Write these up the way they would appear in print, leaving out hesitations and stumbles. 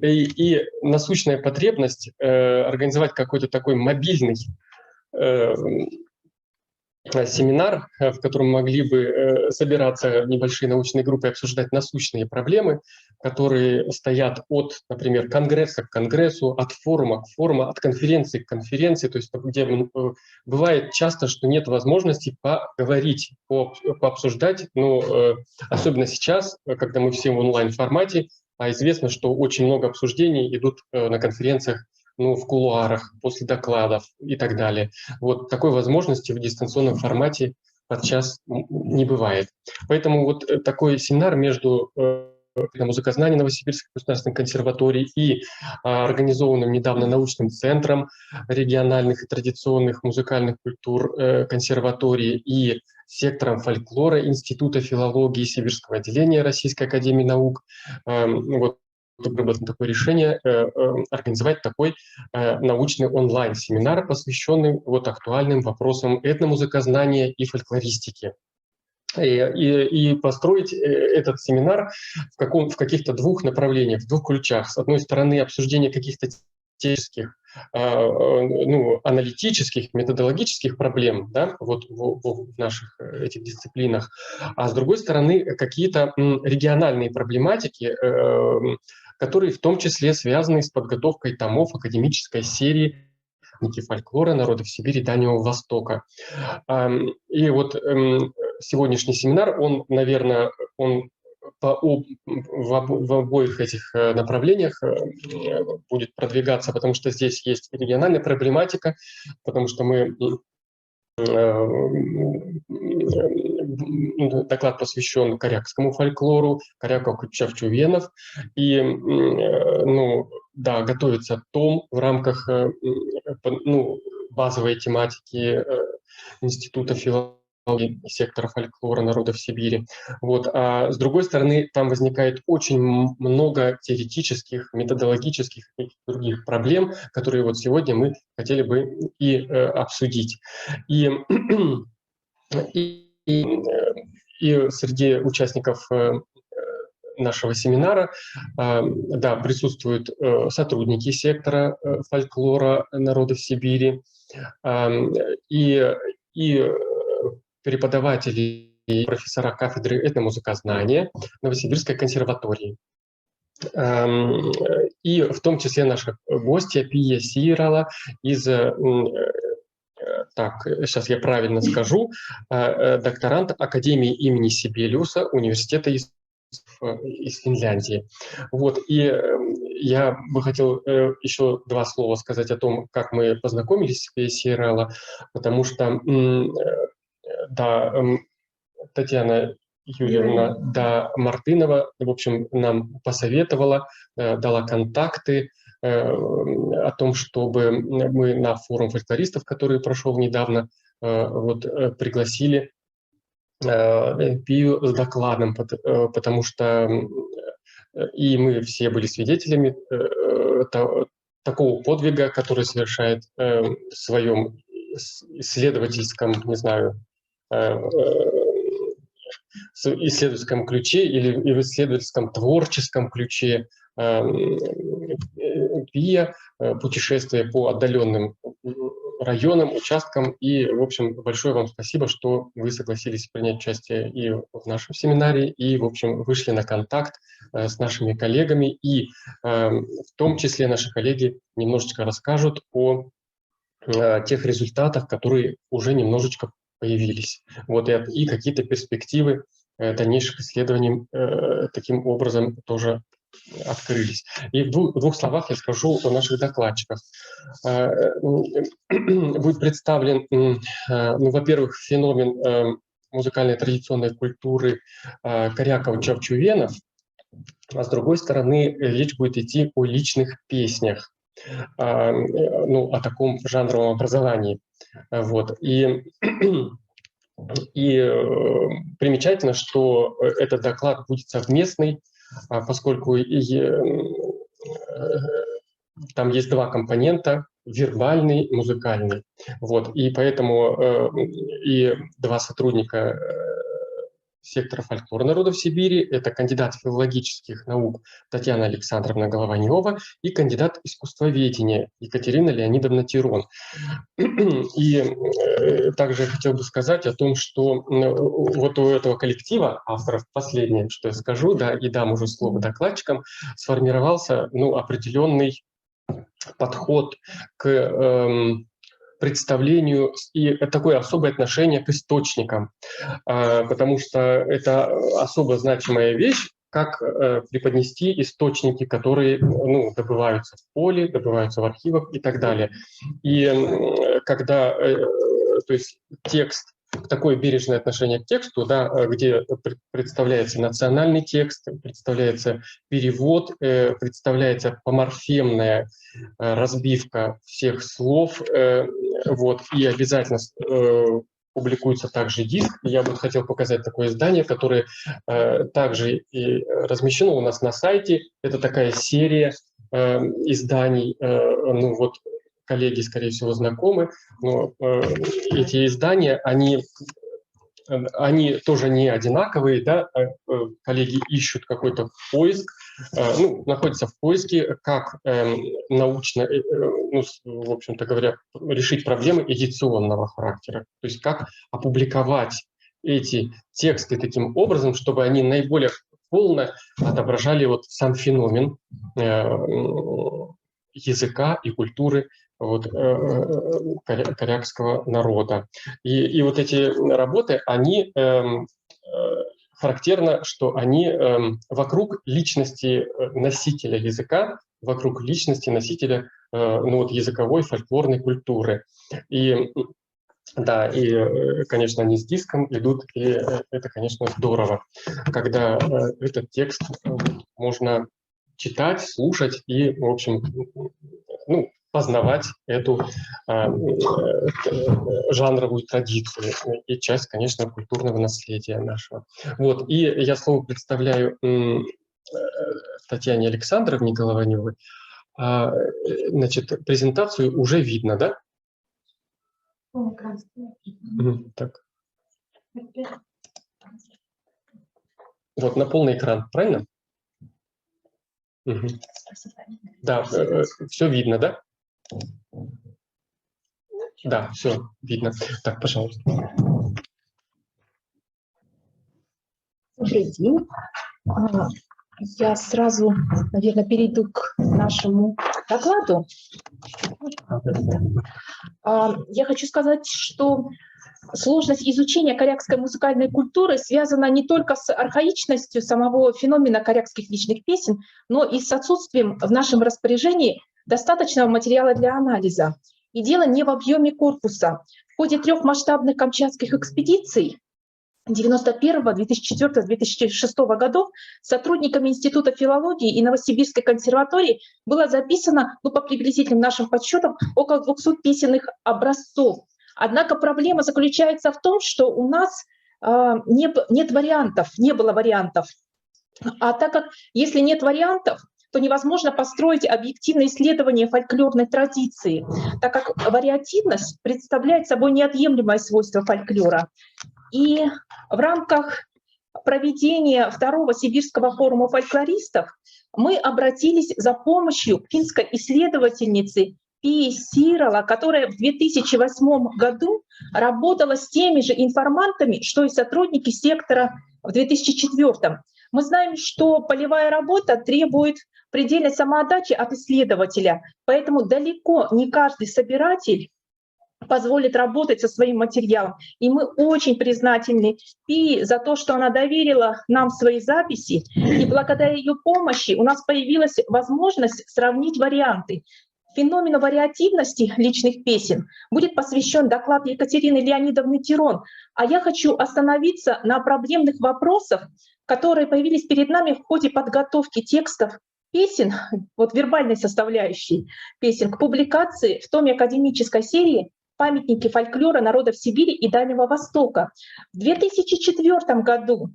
и насущная потребность организовать какой-то такой мобильный семинар, в котором могли бы собираться небольшие научные группы и обсуждать насущные проблемы, которые стоят от, например, конгресса к конгрессу, от форума к форуму, от конференции к конференции, то есть где бывает часто, что нет возможности поговорить, пообсуждать, но особенно сейчас, когда мы все в онлайн-формате, а известно, что очень много обсуждений идут на конференциях, в кулуарах, после докладов и так далее. Вот такой возможности в дистанционном формате подчас не бывает. Поэтому вот такой семинар между музыкознания Новосибирской государственной консерватории и организованным недавно научным центром региональных и традиционных музыкальных культур консерватории и сектором фольклора Института филологии Сибирского отделения Российской академии наук. Вот выработано такое решение организовать такой научный онлайн-семинар, посвященный актуальным вопросам этномузыкознания и фольклористики. И построить этот семинар в каких-то двух направлениях, в двух ключах. С одной стороны, обсуждение каких-то технических, аналитических, методологических проблем, да, в наших этих дисциплинах, а с другой стороны, какие-то региональные проблематики, которые в том числе связаны с подготовкой томов академической серии фольклора народов Сибири и Дальнего Востока. И вот сегодняшний семинар, он, наверное, в обоих этих направлениях будет продвигаться, потому что здесь есть региональная проблематика, потому что мы доклад посвящен корякскому фольклору, коряков-чавчувенов, и готовится том в рамках базовой тематики Института филологии сектора фольклора народов Сибири. А с другой стороны, там возникает очень много теоретических, методологических и других проблем, которые сегодня мы хотели бы и обсудить. И среди участников нашего семинара присутствуют сотрудники сектора фольклора народов Сибири и преподаватели и профессора кафедры этномузыкознания Новосибирской консерватории. И в том числе наша гостья Пия Сирала из, сейчас я правильно скажу, докторант Академии имени Сибелиуса Университета из Финляндии. И я бы хотел еще два слова сказать о том, как мы познакомились с Пией Сирала, потому что Татьяна Юрьевна Мартынова, в общем, нам посоветовала, дала контакты о том, чтобы мы на форум фольклористов, который прошел недавно, пригласили Пию с докладом, потому что и мы все были свидетелями такого подвига, который совершает в своем исследовательском, исследовательском ключе или в исследовательском творческом ключе Пия, путешествие по отдаленным районам, участкам. И, в общем, большое вам спасибо, что вы согласились принять участие и в нашем семинаре, и, в общем, вышли на контакт с нашими коллегами. И в том числе наши коллеги немножечко расскажут о тех результатах, которые уже немножечко появились. И какие-то перспективы дальнейших исследований таким образом тоже открылись. И в двух словах я скажу о наших докладчиках. Будет представлен, во-первых, феномен музыкальной традиционной культуры коряков-чавчувенов, а с другой стороны, речь будет идти о личных песнях, о таком жанровом образовании. И примечательно, что этот доклад будет совместный, поскольку там есть два компонента – вербальный и музыкальный. И поэтому и два сотрудника сектора фольклора народов Сибири. Это кандидат филологических наук Татьяна Александровна Голованева и кандидат искусствоведения Екатерина Леонидовна Тирон. И также я хотел бы сказать о том, что вот у этого коллектива авторов, последнее, что я скажу, да, и дам уже слово докладчикам, сформировался определенный подход к представлению и такое особое отношение к источникам, потому что это особо значимая вещь, как преподнести источники, которые добываются в поле, добываются в архивах и так далее. И когда то есть текст, такое бережное отношение к тексту, да, где представляется национальный текст, представляется перевод, представляется поморфемная разбивка всех слов, вот, и обязательно публикуется также диск. Я бы хотел показать такое издание, которое также и размещено у нас на сайте. Это такая серия изданий, ну вот, коллеги, скорее всего, знакомы, но эти издания, они тоже не одинаковые, да, коллеги ищут какой-то поиск, находятся в поиске, как научно, в общем-то говоря, решить проблемы эдиционного характера, то есть как опубликовать эти тексты таким образом, чтобы они наиболее полно отображали вот сам феномен языка и культуры вот, корякского народа. И вот эти работы, они характерно, что они вокруг личности носителя языка, вокруг личности носителя языковой фольклорной культуры. И да, и, конечно, они с диском идут, и это, конечно, здорово, когда этот текст можно читать, слушать и, в общем, познавать эту жанровую традицию и часть, конечно, культурного наследия нашего. Вот, и я слово представляю Татьяне Александровне Голованевой. Значит, презентацию уже видно, да? Так. Вот на полный экран, правильно? Угу. Да, все видно, да? Да, все видно. Так, пожалуйста. Добрый день. Я сразу, наверное, перейду к нашему докладу. Я хочу сказать, что сложность изучения корякской музыкальной культуры связана не только с архаичностью самого феномена корякских личных песен, но и с отсутствием в нашем распоряжении достаточного материала для анализа. И дело не в объеме корпуса. В ходе 3 масштабных камчатских экспедиций 1991, 2004, 2006 годов сотрудниками Института филологии и Новосибирской консерватории было записано, по приблизительным нашим подсчетам, около 200 песенных образцов. Однако проблема заключается в том, что у нас нет вариантов, не было вариантов. А так как, если нет вариантов, то невозможно построить объективное исследование фольклорной традиции, так как вариативность представляет собой неотъемлемое свойство фольклора. И в рамках проведения 2-го Сибирского форума фольклористов мы обратились за помощью к финской исследовательнице Пии Сирала, которая в 2008 году работала с теми же информантами, что и сотрудники сектора в 2004. Мы знаем, что полевая работа требует предельной самоотдачи от исследователя, поэтому далеко не каждый собиратель позволит работать со своим материалом. И мы очень признательны Пии за то, что она доверила нам свои записи, и благодаря ее помощи у нас появилась возможность сравнить варианты. Феномену вариативности личных песен будет посвящен доклад Екатерины Леонидовны Тирон, а я хочу остановиться на проблемных вопросах, которые появились перед нами в ходе подготовки текстов песен, вот вербальной составляющей песен, к публикации в томе академической серии «Памятники фольклора народов Сибири и Дальнего Востока». В 2004 году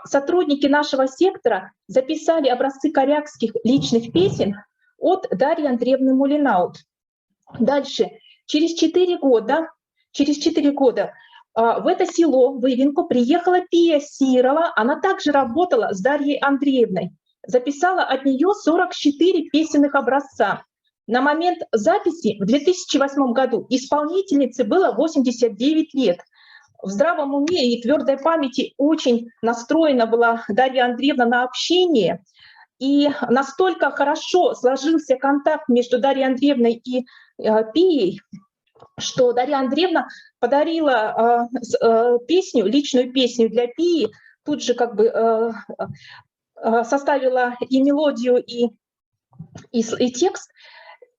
сотрудники нашего сектора записали образцы корякских личных песен от Дарьи Андреевны Мулинаут. Дальше, через 4 года в это село, в Ивенку, приехала Пия Сирова. Она также работала с Дарьей Андреевной. Записала от нее 44 песенных образца. На момент записи в 2008 году исполнительнице было 89 лет. В здравом уме и твердой памяти очень настроена была Дарья Андреевна на общение. И настолько хорошо сложился контакт между Дарьей Андреевной и Пией, что Дарья Андреевна подарила песню, личную песню для Пии, тут же как бы составила и мелодию, и текст.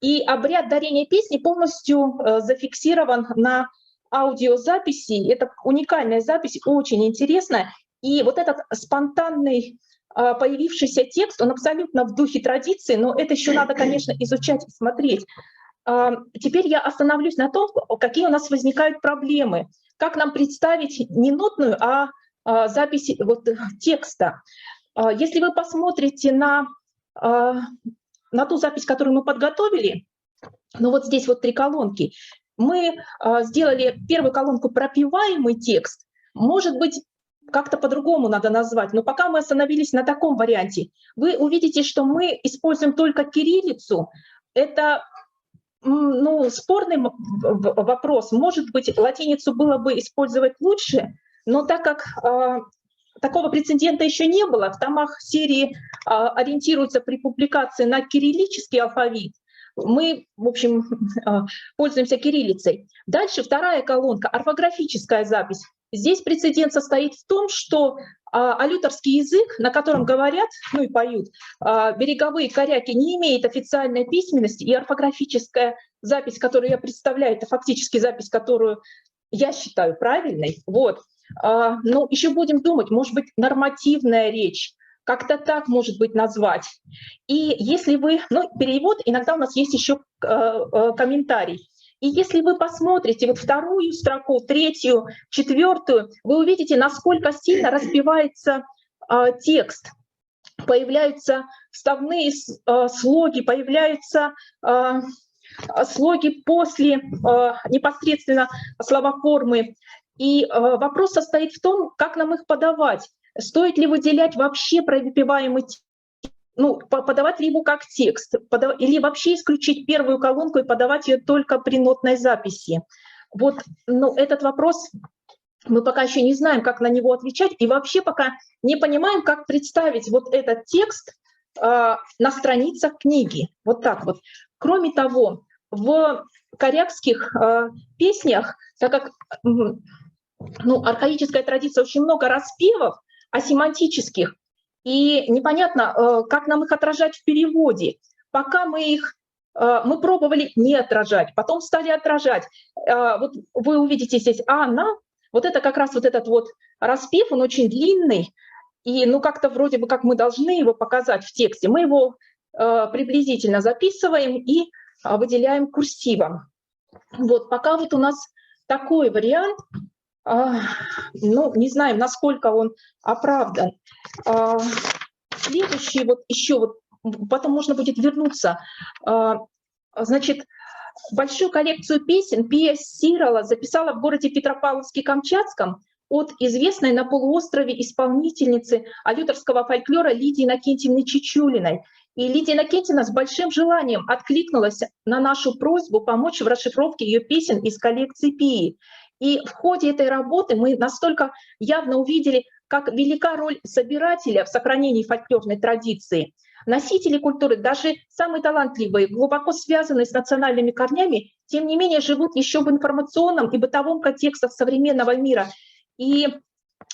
И обряд дарения песни полностью зафиксирован на аудиозаписи. Это уникальная запись, очень интересная. И вот этот спонтанный появившийся текст, он абсолютно в духе традиции, но это еще надо, конечно, изучать и смотреть. Теперь я остановлюсь на том, какие у нас возникают проблемы. Как нам представить не нотную, а запись вот текста. Если вы посмотрите на ту запись, которую мы подготовили, ну вот здесь вот 3 колонки, мы сделали первую колонку пропеваемый текст, может быть, как-то по-другому надо назвать, но пока мы остановились на таком варианте, вы увидите, что мы используем только кириллицу. Это спорный вопрос. Может быть, латиницу было бы использовать лучше, но так как такого прецедента еще не было, в томах серии ориентируются при публикации на кириллический алфавит, мы, в общем, пользуемся кириллицей. Дальше вторая колонка, орфографическая запись. Здесь прецедент состоит в том, что алюторский язык, на котором говорят, ну и поют, береговые коряки, не имеет официальной письменности, и орфографическая запись, которую я представляю, это фактически запись, которую я считаю правильной. Вот. Но еще будем думать, может быть, нормативная речь, как-то так, может быть, назвать. И если вы, перевод, иногда у нас есть еще комментарий. И если вы посмотрите вот вторую строку, третью, четвертую, вы увидите, насколько сильно распевается текст. Появляются вставные слоги, появляются слоги после непосредственно словоформы. И вопрос состоит в том, как нам их подавать. Стоит ли выделять вообще пропеваемый текст? Подавать ли его как текст, или вообще исключить первую колонку и подавать ее только при нотной записи. Вот, этот вопрос мы пока еще не знаем, как на него отвечать, и вообще пока не понимаем, как представить вот этот текст на страницах книги. Вот так вот. Кроме того, в корякских песнях, так как архаическая традиция, очень много распевов асемантических, и непонятно, как нам их отражать в переводе. Пока мы пробовали не отражать, потом стали отражать. Вот вы увидите здесь «она», вот это как раз вот этот вот распев, он очень длинный, и как-то вроде бы как мы должны его показать в тексте. Мы его приблизительно записываем и выделяем курсивом. Вот пока вот у нас такой вариант. Не знаем, насколько он оправдан. Следующий, потом можно будет вернуться. Значит, большую коллекцию песен Пия Сирова записала в городе Петропавловске-Камчатском от известной на полуострове исполнительницы алюторского фольклора Лидии Иннокентьевны Чичулиной. И Лидия Иннокентьевна с большим желанием откликнулась на нашу просьбу помочь в расшифровке ее песен из коллекции Пии. И в ходе этой работы мы настолько явно увидели, как велика роль собирателя в сохранении фольклорной традиции. Носители культуры, даже самые талантливые, глубоко связанные с национальными корнями, тем не менее живут еще в информационном и бытовом контекстах современного мира. И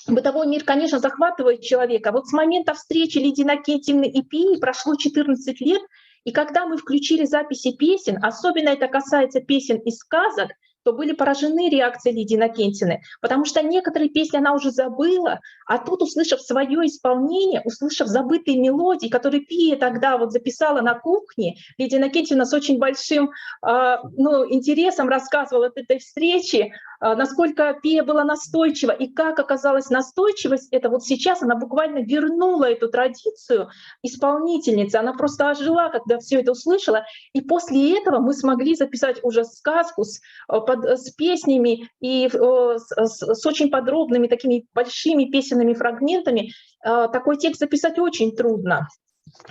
бытовой мир, конечно, захватывает человека. Вот с момента встречи Лидии Иннокентьевны и Пии прошло 14 лет, и когда мы включили записи песен, особенно это касается песен и сказок, то были поражены реакцией Лидии Иннокентьевны, потому что некоторые песни она уже забыла, а тут, услышав свое исполнение, услышав забытые мелодии, которые Пия тогда вот записала на кухне, Лидия Иннокентьевна с очень большим интересом рассказывала об этой встрече, насколько Пия была настойчива, и как оказалась настойчивость, это вот сейчас она буквально вернула эту традицию исполнительницы, она просто ожила, когда все это услышала, и после этого мы смогли записать уже сказку с песнями и с очень подробными такими большими песенными фрагментами. Такой текст записать очень трудно.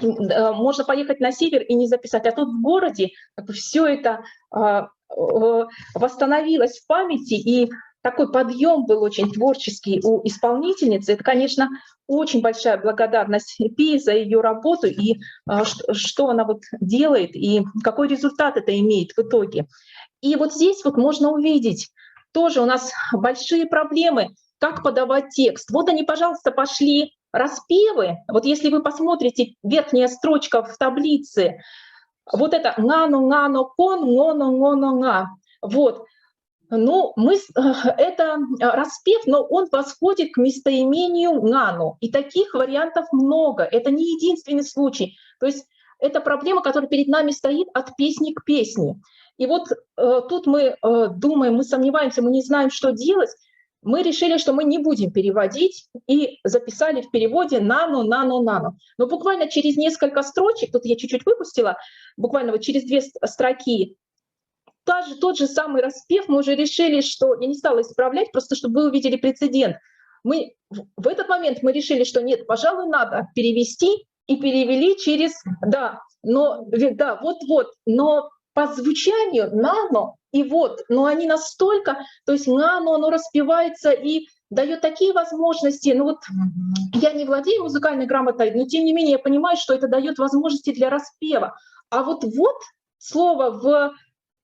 Можно поехать на север и не записать, а тут в городе все это восстановилось в памяти, и такой подъем был очень творческий у исполнительницы. Это, конечно, очень большая благодарность Пии за ее работу и что она вот делает, и какой результат это имеет в итоге. И вот здесь вот можно увидеть, тоже у нас большие проблемы, как подавать текст. Вот они, пожалуйста, пошли распевы. Вот если вы посмотрите, верхняя строчка в таблице, вот это «нгано-нгано-кон, нгоно-нгоно-нга». Вот. Ну, это распев, но он восходит к местоимению «нгано». И таких вариантов много. Это не единственный случай. То есть это проблема, которая перед нами стоит от песни к песне. И вот тут мы думаем, мы сомневаемся, мы не знаем, что делать. Мы решили, что мы не будем переводить, и записали в переводе «нано, нано, нано». Но буквально через несколько строчек, тут я чуть-чуть выпустила, буквально вот через 2 строки, тот же самый распев, мы уже решили, что я не стала исправлять, просто чтобы вы увидели прецедент. В этот момент мы решили, что нет, пожалуй, надо перевести, и перевели через вот-вот, но по звучанию «нано» и «вот», но они настолько, то есть «нано», оно распевается и дает такие возможности. Ну вот я не владею музыкальной грамотой, но тем не менее я понимаю, что это дает возможности для распева. А вот слово в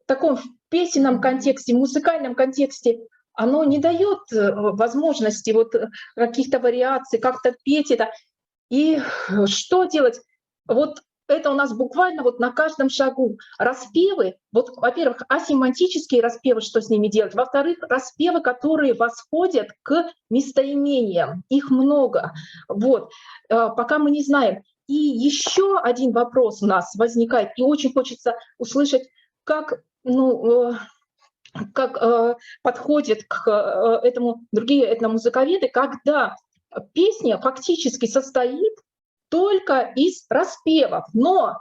таком песенном контексте, музыкальном контексте, оно не дает возможности вот каких-то вариаций, как-то петь это. И что делать? Вот это у нас буквально вот на каждом шагу. Распевы, вот, во-первых, асемантические распевы, что с ними делать. Во-вторых, распевы, которые восходят к местоимениям. Их много. Вот. Пока мы не знаем. И еще один вопрос у нас возникает, и очень хочется услышать, как подходят к этому другие этномузыковеды, когда песня фактически состоит только из распевов, но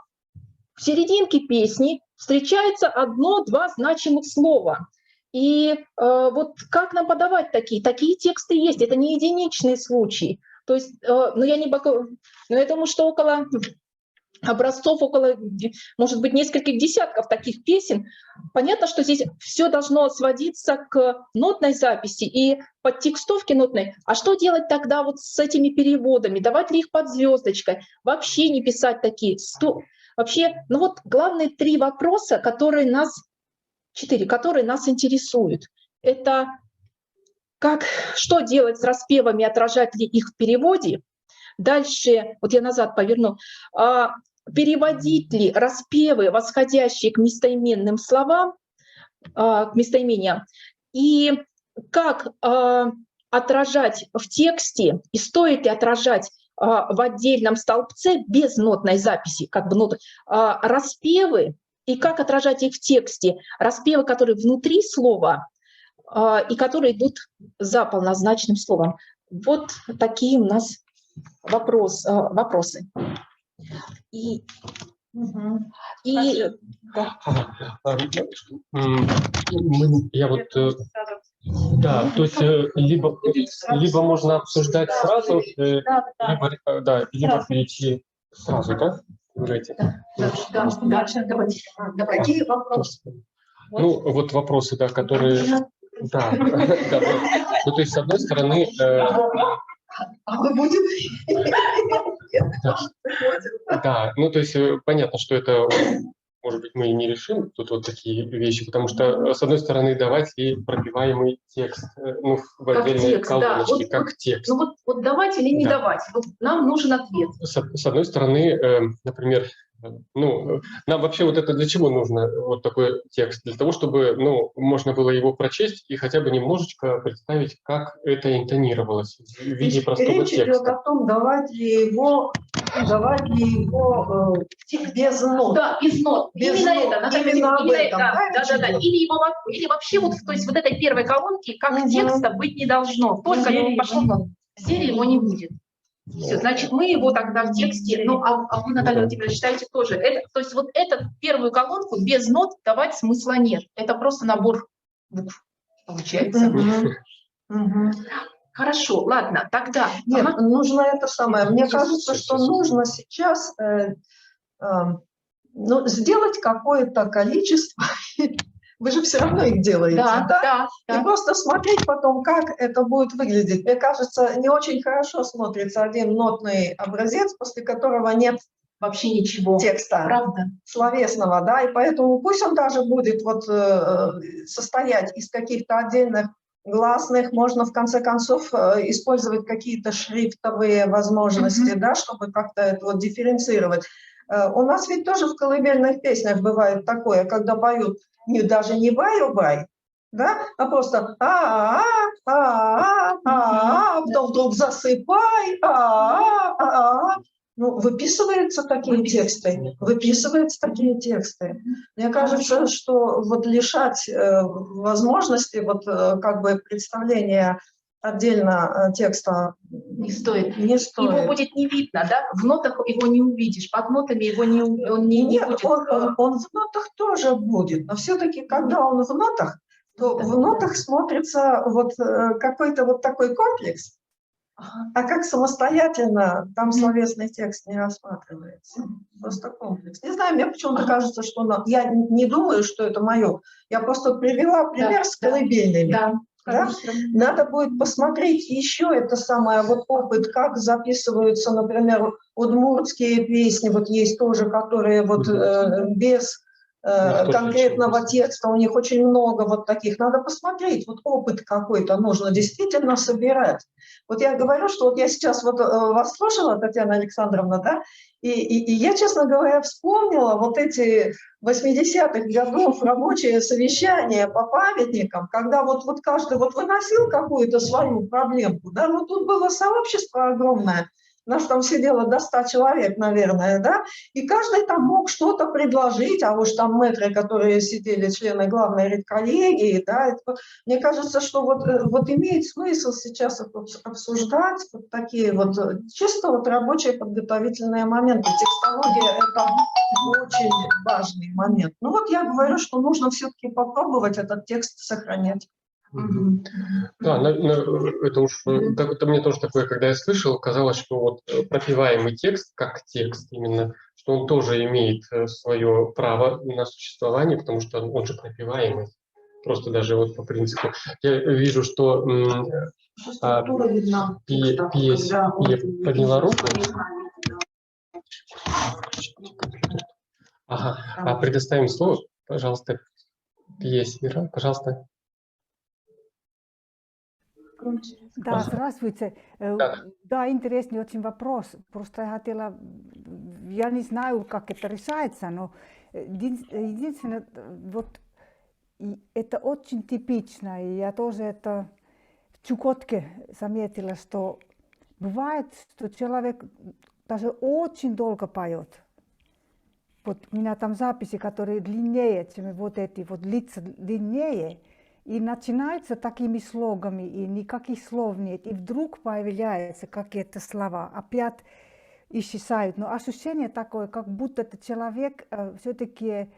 в серединке песни встречается 1-2 значимых слова. И вот как нам подавать такие? Такие тексты есть, это не единичные случаи. То есть, я думаю, что около образцов, около, может быть, нескольких десятков таких песен. Понятно, что здесь все должно сводиться к нотной записи и подтекстовке нотной. А что делать тогда вот с этими переводами? Давать ли их под звездочкой? Вообще не писать такие? Вообще, главные 3 вопроса, которые нас интересуют. Это что делать с распевами, отражать ли их в переводе? Дальше, вот я назад поверну, переводить ли распевы, восходящие к местоименным словам, к местоимениям, и как отражать в тексте, и стоит ли отражать в отдельном столбце без нотной записи, распевы, и как отражать их в тексте, распевы, которые внутри слова и которые идут за полнозначным словом. Вот такие у нас вопросы. Да, то есть либо можно обсуждать сразу, либо перейти сразу, да? Какие вопросы? Ну, вот вопросы, да, которые... Да, ну, то есть, с одной стороны... Мы будем... Да, ну, то есть, понятно, что это, может быть, мы и не решим тут вот такие вещи, потому что, с одной стороны, давать и пропиваемый текст, в отдельной колоночке, как текст. Ну, вот давать или не давать? Вот нам нужен ответ. С одной стороны, например, Ну, нам вообще вот это для чего нужно, вот такой текст? Для того, чтобы, ну, можно было его прочесть и хотя бы немножечко представить, как это интонировалось в виде простого Речь идет текста. о том, давать ли его текст без нот. Да, без нот. Без Именно нот. это. Наталья Именно об Васильевна, этом, да, да, да, речь да, да. идет? Или вообще вот, то есть вот этой первой колонки, как текста быть не должно. Только Серии пошел в серии, его не будет. Все, значит, мы его тогда в тексте, ну, а вы, Наталья Владимировна, считаете тоже, это, то есть вот эту первую колонку без нот давать смысла нет. Это просто набор букв получается. Хорошо, ладно, тогда. Нет, нужно это самое. Мне кажется, что Сейчас. нужно сейчас ну, сделать какое-то количество. Вы же все равно их делаете, да? И просто смотреть потом, как это будет выглядеть. Мне кажется, не очень хорошо смотрится один нотный образец, после которого нет вообще ничего текста, правда, словесного, да, и поэтому пусть он даже будет вот состоять из каких-то отдельных гласных, можно в конце концов использовать какие-то шрифтовые возможности, да, чтобы как-то это вот дифференцировать. У нас ведь тоже в колыбельных песнях бывает такое, когда поют даже не баю-бай, да, а просто потом вдруг засыпай, ну, выписываются такие тексты. Мне кажется, что вот лишать возможности вот как бы представления отдельно текста не стоит. Не стоит. Его будет не видно, да? В нотах его не увидишь, под нотами его не будет. Он в нотах тоже будет, но все-таки, когда он в нотах, то в нотах смотрится вот какой-то вот такой комплекс, а как самостоятельно там словесный текст не рассматривается. Просто комплекс. Не знаю, мне почему-то кажется, что я не думаю, что это мое. Я просто привела пример с колыбельными. Да? Надо будет посмотреть еще это самое, вот опыт, как записываются, например, удмуртские песни, вот есть тоже, которые вот без конкретного текста, у них очень много вот таких. Надо посмотреть, вот опыт какой-то нужно действительно собирать. Вот я говорю, что вот я сейчас вот вас слушала, Татьяна Александровна, да, и я, честно говоря, вспомнила вот эти 80-х годов рабочие совещания по памятникам, когда вот каждый вот выносил какую-то свою проблемку, да, вот тут было сообщество огромное, нас там сидело до 100 человек, наверное, да, и каждый там мог что-то предложить, а уж там мэтры, которые сидели, члены главной редколлегии, да, это, мне кажется, что вот имеет смысл сейчас обсуждать вот такие вот чисто вот рабочие подготовительные моменты. Текстология – это очень важный момент. Ну вот я говорю, что нужно все-таки попробовать этот текст сохранять. Да, это уж, это мне тоже такое, когда я слышал, казалось, что вот пропеваемый текст, как текст именно, что он тоже имеет свое право на существование, потому что он же пропеваемый. Просто даже вот по принципу. Я вижу, что подняла руку. Ага, предоставим слово, пожалуйста, Пьесвера, пожалуйста. Да, здравствуйте. Да, интересный очень вопрос. Просто я хотела, я не знаю, как это решается, но единственное, вот это очень типично, и я тоже это в Чукотке заметила, что бывает, что человек даже очень долго поет. Вот у меня там записи, которые длиннее, чем вот эти вот лица длиннее, и начинается такими слогами, и никаких слов нет, и вдруг появляются какие-то слова, опять исчезают. Но ощущение такое, как будто этот человек все-таки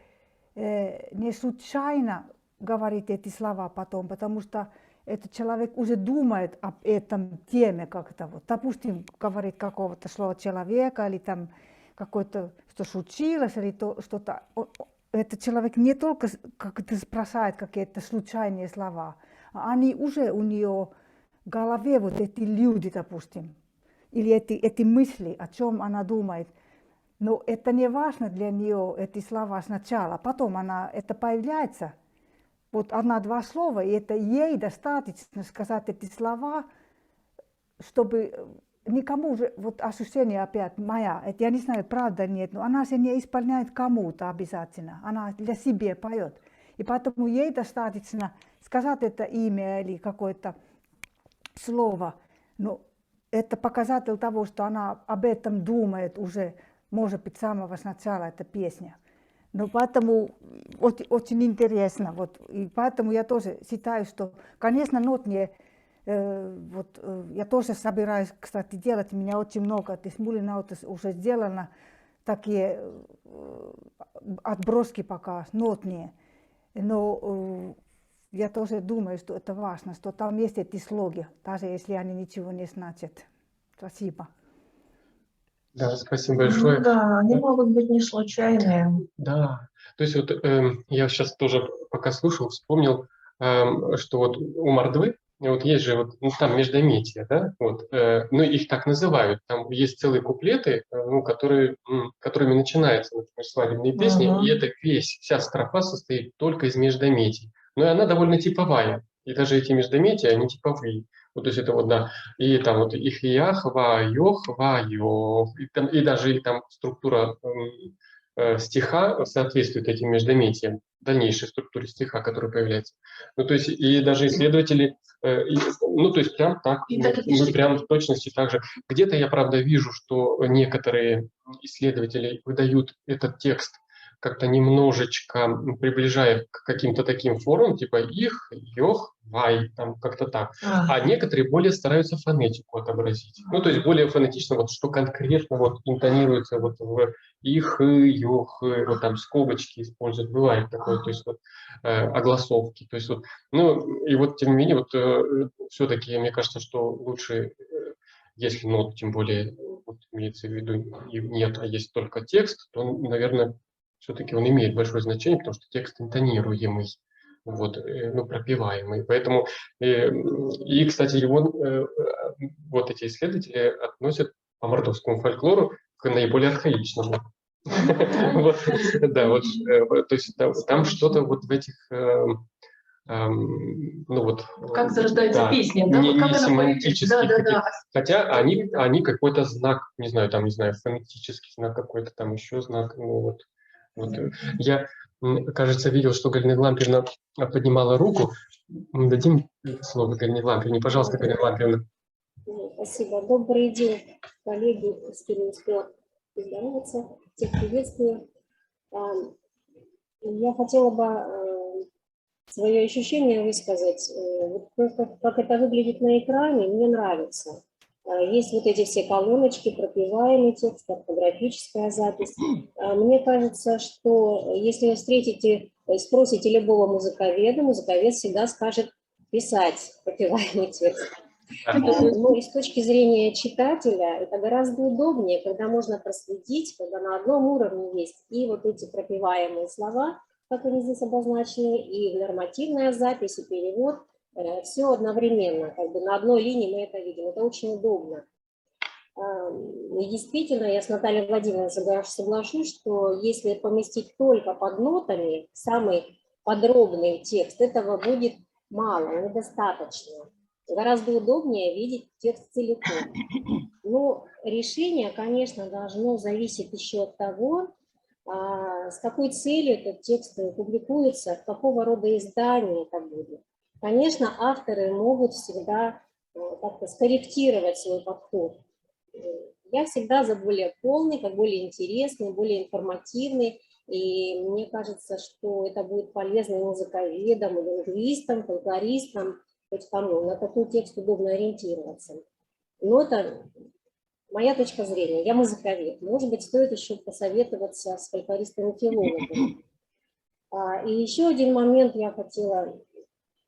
не случайно говорит эти слова потом, потому что этот человек уже думает об этом теме как-то. Вот, допустим, говорит какого-то слова человека, или там какое-то, что случилось, или что-то. Этот человек не только как-то спрашивает какие-то случайные слова, а они уже у нее в голове, вот эти люди, допустим, или эти мысли, о чем она думает. Но это не важно для нее, эти слова сначала, потом это появляется. Вот одна-два слова, и это ей достаточно сказать эти слова, чтобы никому же, вот ощущение опять моя, это я не знаю, правда нет, но она же не исполняет кому-то обязательно, она для себя поет. И поэтому ей достаточно сказать это имя или какое-то слово. Но это показатель того, что она об этом думает уже, может быть, с самого начала, эта песня. Но поэтому очень интересно. Вот, и поэтому я тоже считаю, что, конечно, нотные, я тоже собираюсь, кстати, делать. У меня очень много, то есть мулинауты уже сделано, такие отброски пока, нотные. Но я тоже думаю, что это важно, что там есть эти слоги, даже если они ничего не значат. Спасибо. Да, спасибо большое. Да, они могут быть не случайные. Да, то есть вот я сейчас тоже, пока слушал, вспомнил, что вот у мордвы, вот есть же вот, ну, там междометия, да, вот, ну, их так называют, там есть целые куплеты, ну, которыми начинаются, например, свадебные песни, и это вся строфа состоит только из междометий, но и она довольно типовая, и даже эти междометия, они типовые. Вот, то есть это вот, да, и там вот их ях, ва, йох, и даже и там структура стиха соответствует этим междометиям, дальнейшей структуре стиха, который появляется. Ну, то есть, и даже исследователи, ну, то есть, прям так, мы прям в точности так же. Где-то я, правда, вижу, что некоторые исследователи выдают этот текст как-то немножечко приближая к каким-то таким формам, типа их, йох, вай, там как-то так. А некоторые более стараются фонетику отобразить. Ну, то есть более фонетично, вот что конкретно вот интонируется вот в их, йох, вот там скобочки используют, бывает такое, то есть вот огласовки. То есть вот, ну, и вот тем не менее, вот все-таки мне кажется, что лучше, если нот, тем более, вот, имеется в виду, нет, а есть только текст, то, наверное, все-таки он имеет большое значение, потому что текст интонируемый, вот, ну, пропеваемый. Поэтому, и кстати, его вот эти исследователи относят по мордовскому фольклору к наиболее архаичному. Да, вот, то есть там что-то вот в этих, ну вот... Как зарождается песня, да? Не семантических. Хотя они какой-то знак, не знаю, там, не знаю, фонетический знак какой-то, там еще знак, ну вот. Вот. Я, кажется, видел, что Галина Лампевна поднимала руку. Дадим слово Галине Лампевне. Пожалуйста, Галина Лампевна. Спасибо. Добрый день, коллеги, с кем не успела поздороваться. Всех приветствую. Я хотела бы свое ощущение высказать. Как это выглядит на экране, мне нравится. Есть вот эти все колоночки, пропеваемый текст, орфографическая запись. Мне кажется, что если вы спросите любого музыковеда, музыковед всегда скажет писать пропеваемый текст. Но и с точки зрения читателя это гораздо удобнее, когда можно проследить, когда на одном уровне есть и вот эти пропеваемые слова, как они здесь обозначены, и нормативная запись, и перевод. Все одновременно, как бы на одной линии мы это видим. Это очень удобно. И действительно, я с Натальей Владимировной соглашусь, что если поместить только под нотами самый подробный текст, этого будет мало, недостаточно. Гораздо удобнее видеть текст целиком. Но решение, конечно, должно зависеть еще от того, с какой целью этот текст публикуется, какого рода издание это будет. Конечно, авторы могут всегда как-то скорректировать свой подход. Я всегда за более полный, как более интересный, более информативный. И мне кажется, что это будет полезно и музыковедам, и лингвистам, фольклористам, хоть кому. На такой текст удобно ориентироваться. Но это моя точка зрения. Я музыковед. Может быть, стоит еще посоветоваться с фольклористами-филологами. И еще один момент я хотела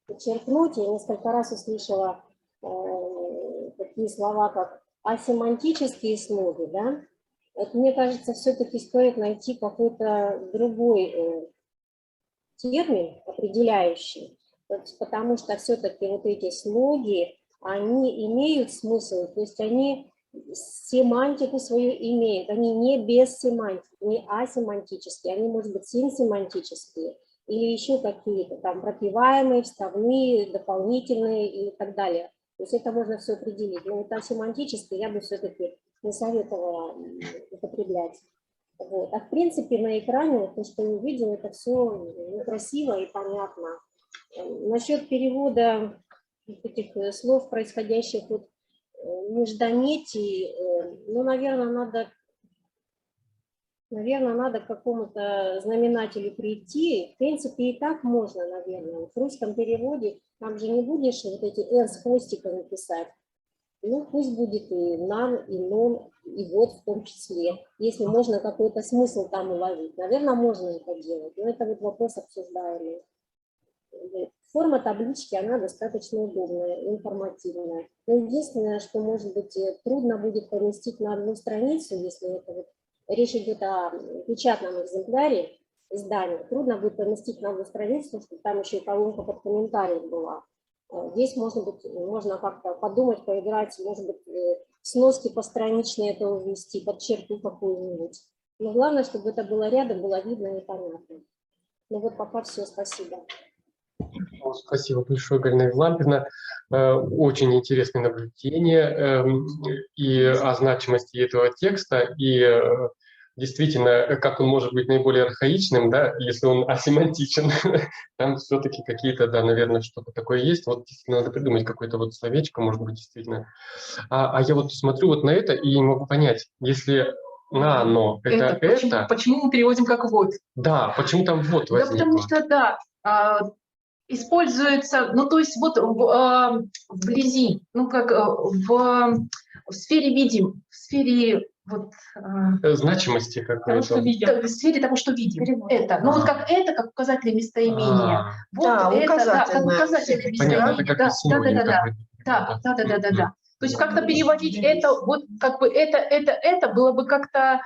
подчеркнуть. Я несколько раз услышала такие слова, как асемантические слоги. Да? Вот мне кажется, все-таки стоит найти какой-то другой термин, определяющий, потому что все-таки вот эти слоги, они имеют смысл, то есть они семантику свою имеют, они не без семантики, не асемантические, они, может быть, синсемантические, или еще какие-то там пропеваемые, вставные, дополнительные и так далее. То есть это можно все определить. Но это семантически я бы все-таки не советовала употреблять. Вот. А в принципе на экране вот то, что мы видим, это все красиво и понятно. Насчет перевода этих слов, происходящих вот междометий, ну, наверное, надо к какому-то знаменателю прийти. В принципе, и так можно, наверное. В русском переводе там же не будешь вот эти «н» с хвостиками писать. Ну, пусть будет и «нам», и «нон», и «вот» в том числе. Если можно какой-то смысл там уловить. Наверное, можно это делать. Но это вот вопрос обсуждаемый. Форма таблички, она достаточно удобная, информативная. Но единственное, что, может быть, трудно будет поместить на одну страницу, если это вот речь идет о печатном экземпляре издания, трудно будет поместить на одну страницу, чтобы там еще и колонка под комментарием была. Здесь, может быть, можно как-то подумать, поиграть, может быть, сноски постраничные это увести, под черту какую-нибудь. Но главное, чтобы это было рядом, было видно и понятно. Ну вот пока все, спасибо. Спасибо большое, Галина Евлампиевна. Очень интересные наблюдения и о значимости этого текста, и действительно, как он может быть наиболее архаичным, да, если он асемантичен, там все-таки какие-то, да, наверное, что-то такое есть. Вот действительно надо придумать какое-то вот словечко, может быть, действительно. А я вот смотрю вот на это и не могу понять, если «нано» — это почему мы переводим как «вот»? Да, почему там «вот» возникло? Да, потому что, да, используется, ну, то есть вот вблизи, ну, как в сфере видим, в сфере вот... значимости какой-то. В сфере того, что видим. Это. Ну, вот как это, как указательное местоимение. Вот да, это, да, как указательное местоимение. Да. То есть как-то переводить это, вот как бы это было бы как-то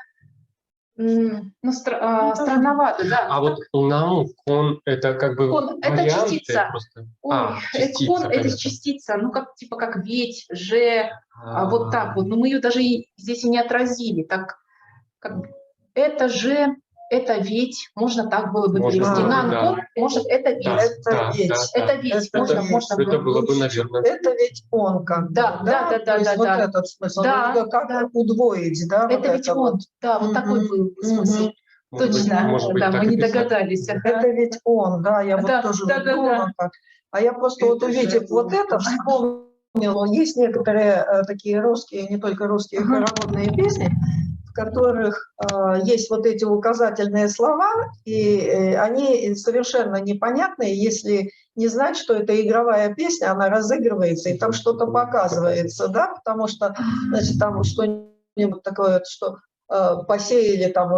странновато, да. А вот наум, он это как бы это частица. Просто. Частица, это частица, ну как типа как ведь, же, вот так вот. Но мы ее даже здесь и не отразили. Так как это же, это ведь, можно так было бы перевести. Может, это ведь. Это ведь. Это было бы, наверное. Это ведь он как бы. Да. Вот этот смысл. Как удвоить, да? Это ведь он. Да, вот такой был смысл. Точно, да, мы не догадались. Это ведь он, да, я вот тоже думала как. А я просто вот увидев вот это, вспомнила, есть некоторые такие русские, не только русские хороводные песни, в которых есть вот эти указательные слова, и они совершенно непонятные, если не знать, что это игровая песня, она разыгрывается, и там что-то показывается, да, потому что, значит, там что-нибудь такое, что посеяли там,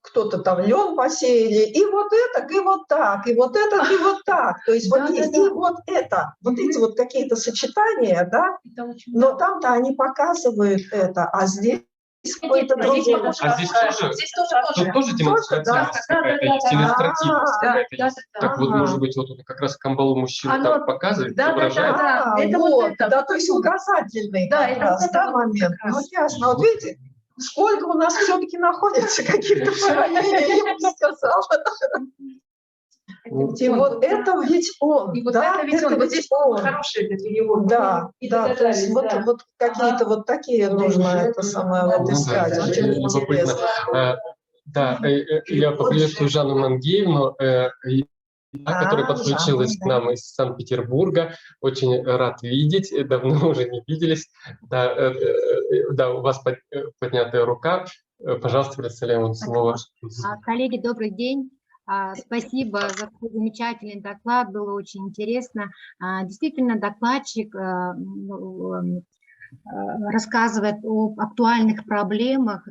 кто-то там лен посеяли, и вот это, и вот так, и вот это, и вот так. То есть вот есть и вот это, вот эти вот какие-то сочетания, да, но там-то они показывают это, а здесь какой-то другой. А здесь тоже демонстративность, иллюстративность. Так вот, может быть, вот как раз камбалу мужчину так показывает, изображает. Да, то есть указательный момент. Ну, ясно, вот видите, сколько у нас все-таки находится каких-то параллелей, я бы сказала. И вот это ведь он, и вот да, это ведь он. Вот здесь хороший это перевод. Да, то есть вот какие-то вот такие нужно это самое вот искать. Очень интересно. Да, я поприветствую Жанну Мангеевну, которая подключилась к нам из Санкт-Петербурга. Очень рад видеть, давно уже не виделись. Да, у вас поднятая рука. Пожалуйста, представляем вам слово. Коллеги, добрый день. Спасибо за замечательный доклад, было очень интересно. Действительно, докладчик рассказывает об актуальных проблемах,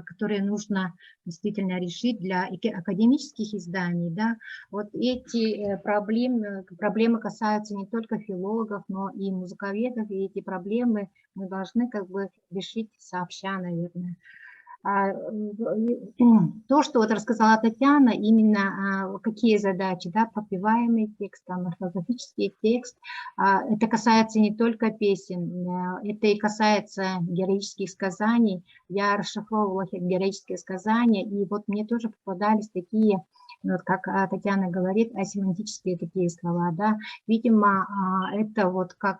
которые нужно действительно решить для академических изданий. Да? Вот эти проблемы касаются не только филологов, но и музыковедов, и эти проблемы мы должны как бы решить сообща, наверное. То, что вот рассказала Татьяна, именно какие задачи, да, пропеваемый текст, орфографический текст, это касается не только песен, это и касается героических сказаний. Я расшифровывала героические сказания, и вот мне тоже попадались такие вот как Татьяна говорит, асемантические такие слова, да, видимо, это вот как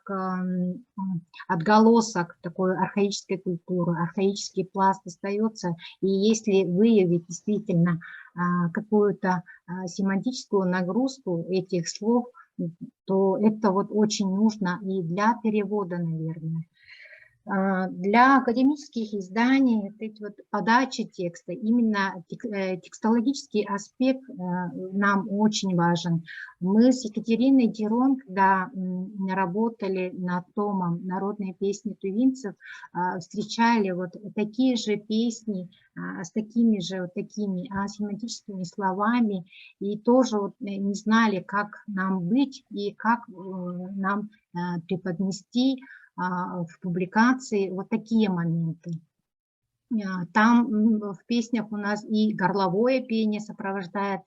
отголосок такой архаической культуры, архаический пласт остается, и если выявить действительно какую-то семантическую нагрузку этих слов, то это вот очень нужно и для перевода, наверное. Для академических изданий вот подачи текста, именно текстологический аспект нам очень важен. Мы с Екатериной Дерон, когда работали над томом «Народные песни тувинцев», встречали вот такие же песни с такими же вот такими асемантическими словами, и тоже вот не знали, как нам быть и как нам преподнести в публикации вот такие моменты. Там в песнях у нас и горловое пение сопровождает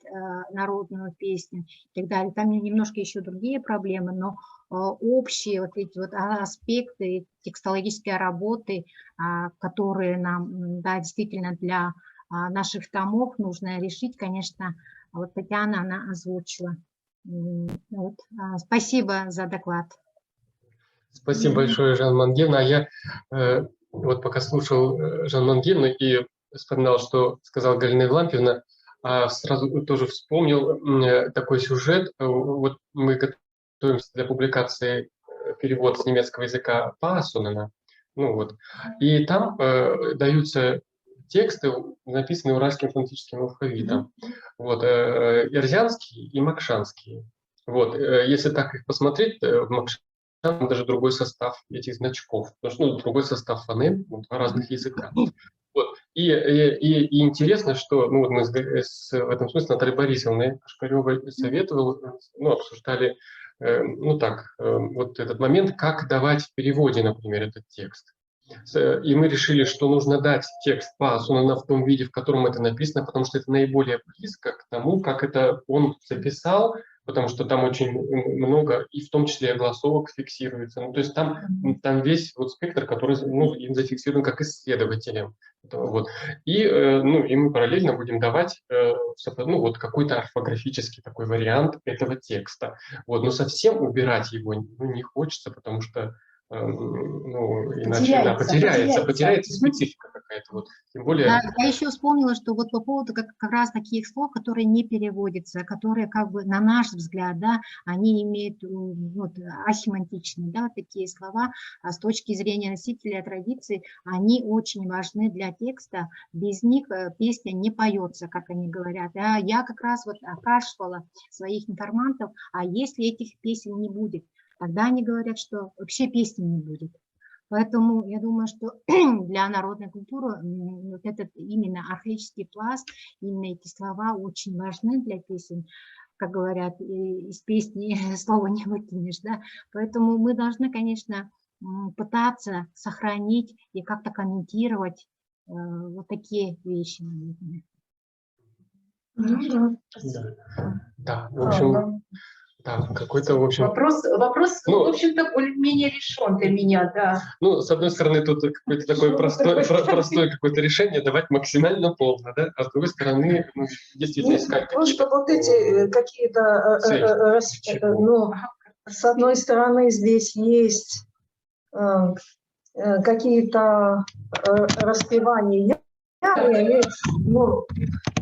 народную песню и так далее. Там немножко еще другие проблемы, но общие вот эти вот аспекты текстологической работы, которые нам, да, действительно для наших томов нужно решить, конечно, вот Татьяна, она озвучила. Вот. Спасибо за доклад. Спасибо большое, Жанна Мангельевна. Я вот пока слушал Жанну Мангельевну и вспоминал, что сказала Галина Евлампиевна, сразу тоже вспомнил такой сюжет. Вот мы готовимся для публикации перевод с немецкого языка Паасонена. Ну вот. И там даются тексты, написанные уральским фонетическим алфавитом. Вот, ирзианский и макшанский. Вот, если так их посмотреть, в макшанском там даже другой состав этих значков, потому что другой состав фонем, два разных языка. Вот. И интересно, что вот мы в этом смысле Натальей Борисовной Ашкаревой обсуждали вот этот момент, как давать в переводе, например, этот текст. И мы решили, что нужно дать текст Паасонена в том виде, в котором это написано, потому что это наиболее близко к тому, как это он записал, потому что там очень много, и в том числе огласовок фиксируется. Ну, то есть там весь вот спектр, который им зафиксирован как исследователем. Вот. И мы параллельно будем давать вот какой-то орфографический такой вариант этого текста. Вот. Но совсем убирать его не хочется, потому что иначе потеряется специфика какая-то. Вот. Тем более... Да, я еще вспомнила, что вот по поводу как раз таких слов, которые не переводятся, которые как бы на наш взгляд, да, они имеют вот, асемантичные, да, такие слова, а с точки зрения носителя традиции, они очень важны для текста, без них песня не поется, как они говорят. А я как раз вот опрашивала своих информантов, а если этих песен не будет, тогда они говорят, что вообще песни не будет. Поэтому я думаю, что для народной культуры вот этот именно архаический пласт, именно эти слова очень важны для песен. Как говорят, из песни слова не выкинешь, да. Поэтому мы должны, конечно, пытаться сохранить и как-то комментировать вот такие вещи. Да, в общем... Да, какой-то, в общем... Вопрос в общем-то, более-менее решен для меня, да. Ну, с одной стороны, тут какое-то такое простое какое-то решение давать максимально полно, да, а с другой стороны, действительно искать... Просто вот эти какие-то... с одной стороны, здесь есть какие-то распевания,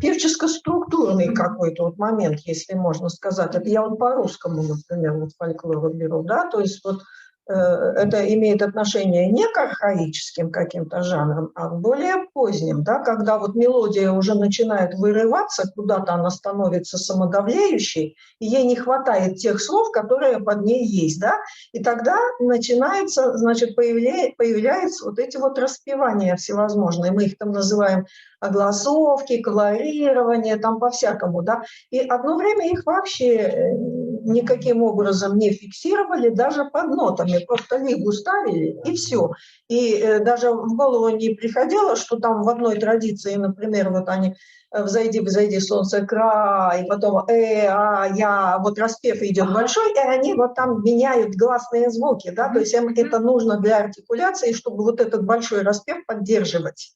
певческо-структурный какой-то вот момент, если можно сказать. Это я вот по-русскому, например, вот фольклор беру, да, то есть вот это имеет отношение не к архаическим каким-то жанрам, а к более поздним, да, когда вот мелодия уже начинает вырываться, куда-то она становится самодавлеющей, и ей не хватает тех слов, которые под ней есть, да, и тогда начинается, значит, появляются вот эти вот распевания всевозможные, мы их там называем огласовки, колорирование, там по-всякому, да, и одно время их вообще никаким образом не фиксировали, даже под нотами, просто лигу ставили, и все. И даже в голову не приходило, что там в одной традиции, например, вот они «Взойди, солнце, край», и потом я, вот распев идет большой, и они вот там меняют гласные звуки, да, то есть им это нужно для артикуляции, чтобы вот этот большой распев поддерживать.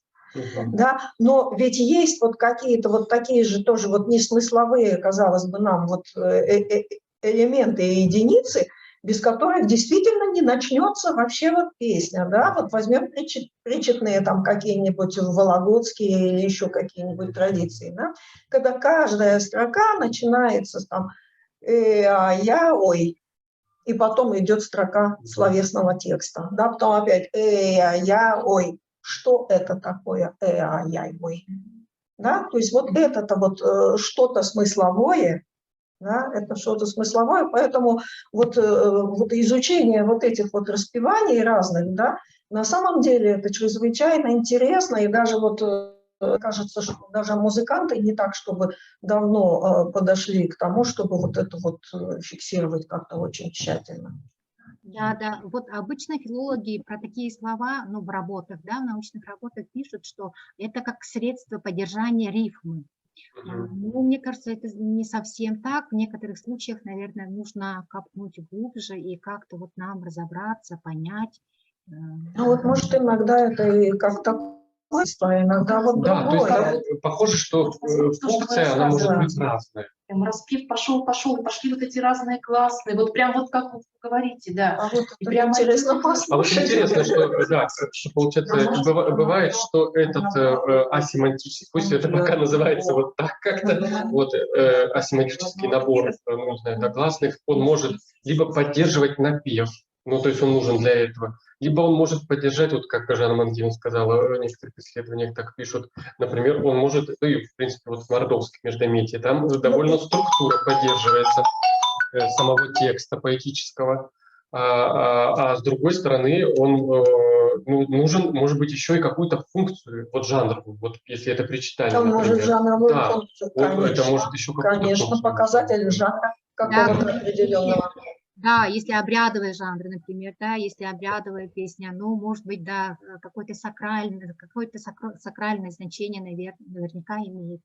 Да, но ведь есть вот какие-то вот такие же тоже вот несмысловые, казалось бы, нам вот элементы и единицы, без которых действительно не начнется вообще вот песня, да, вот возьмем причетные там какие-нибудь вологодские или еще какие-нибудь традиции, да, когда каждая строка начинается с там я, ой, и потом идет строка словесного текста, да, потом опять я, ой, что это такое я, ой, да, то есть вот это-то вот что-то смысловое. Да, это что-то смысловое, поэтому вот изучение вот этих вот распеваний разных, да, на самом деле это чрезвычайно интересно, и даже вот кажется, что даже музыканты не так, чтобы давно подошли к тому, чтобы вот это вот фиксировать как-то очень тщательно. Да, да. Вот обычно филологи про такие слова, ну, в работах, да, в научных работах пишут, что это как средство поддержания рифмы. Ну, мне кажется, это не совсем так. В некоторых случаях, наверное, нужно копнуть глубже и как-то вот нам разобраться, понять. Ну вот, может, иногда это и как-то иногда вот да, другое. то есть там похоже, что функция, она может быть разная. Распев пошел, пошли вот эти разные классные, вот прям вот как вы говорите, да. А вот И прям интересно А вот послушать. интересно, что, да, что получается, бывает, что этот асемантический, пусть это пока называется вот так как-то, вот асемантический набор, ну, не знаю, гласных, он может либо поддерживать напев, ну, то есть он нужен для этого, либо он может поддержать, вот как Жанна Мангин сказала, в некоторых исследованиях так пишут, например, он может, ну и в принципе вот в мордовском междометии, там довольно структура поддерживается самого текста поэтического, а с другой стороны он нужен, может быть, еще и какую-то функцию, вот жанровую, вот если это причитание, Он например. может жанровую Да, функцию, это может еще какую-то конечно, функцию. показатель жанра какого-то определенного. Да, если обрядовые жанры, например, да, если обрядовая песня, ну, может быть, да, какое-то сакральное значение, наверняка имеет.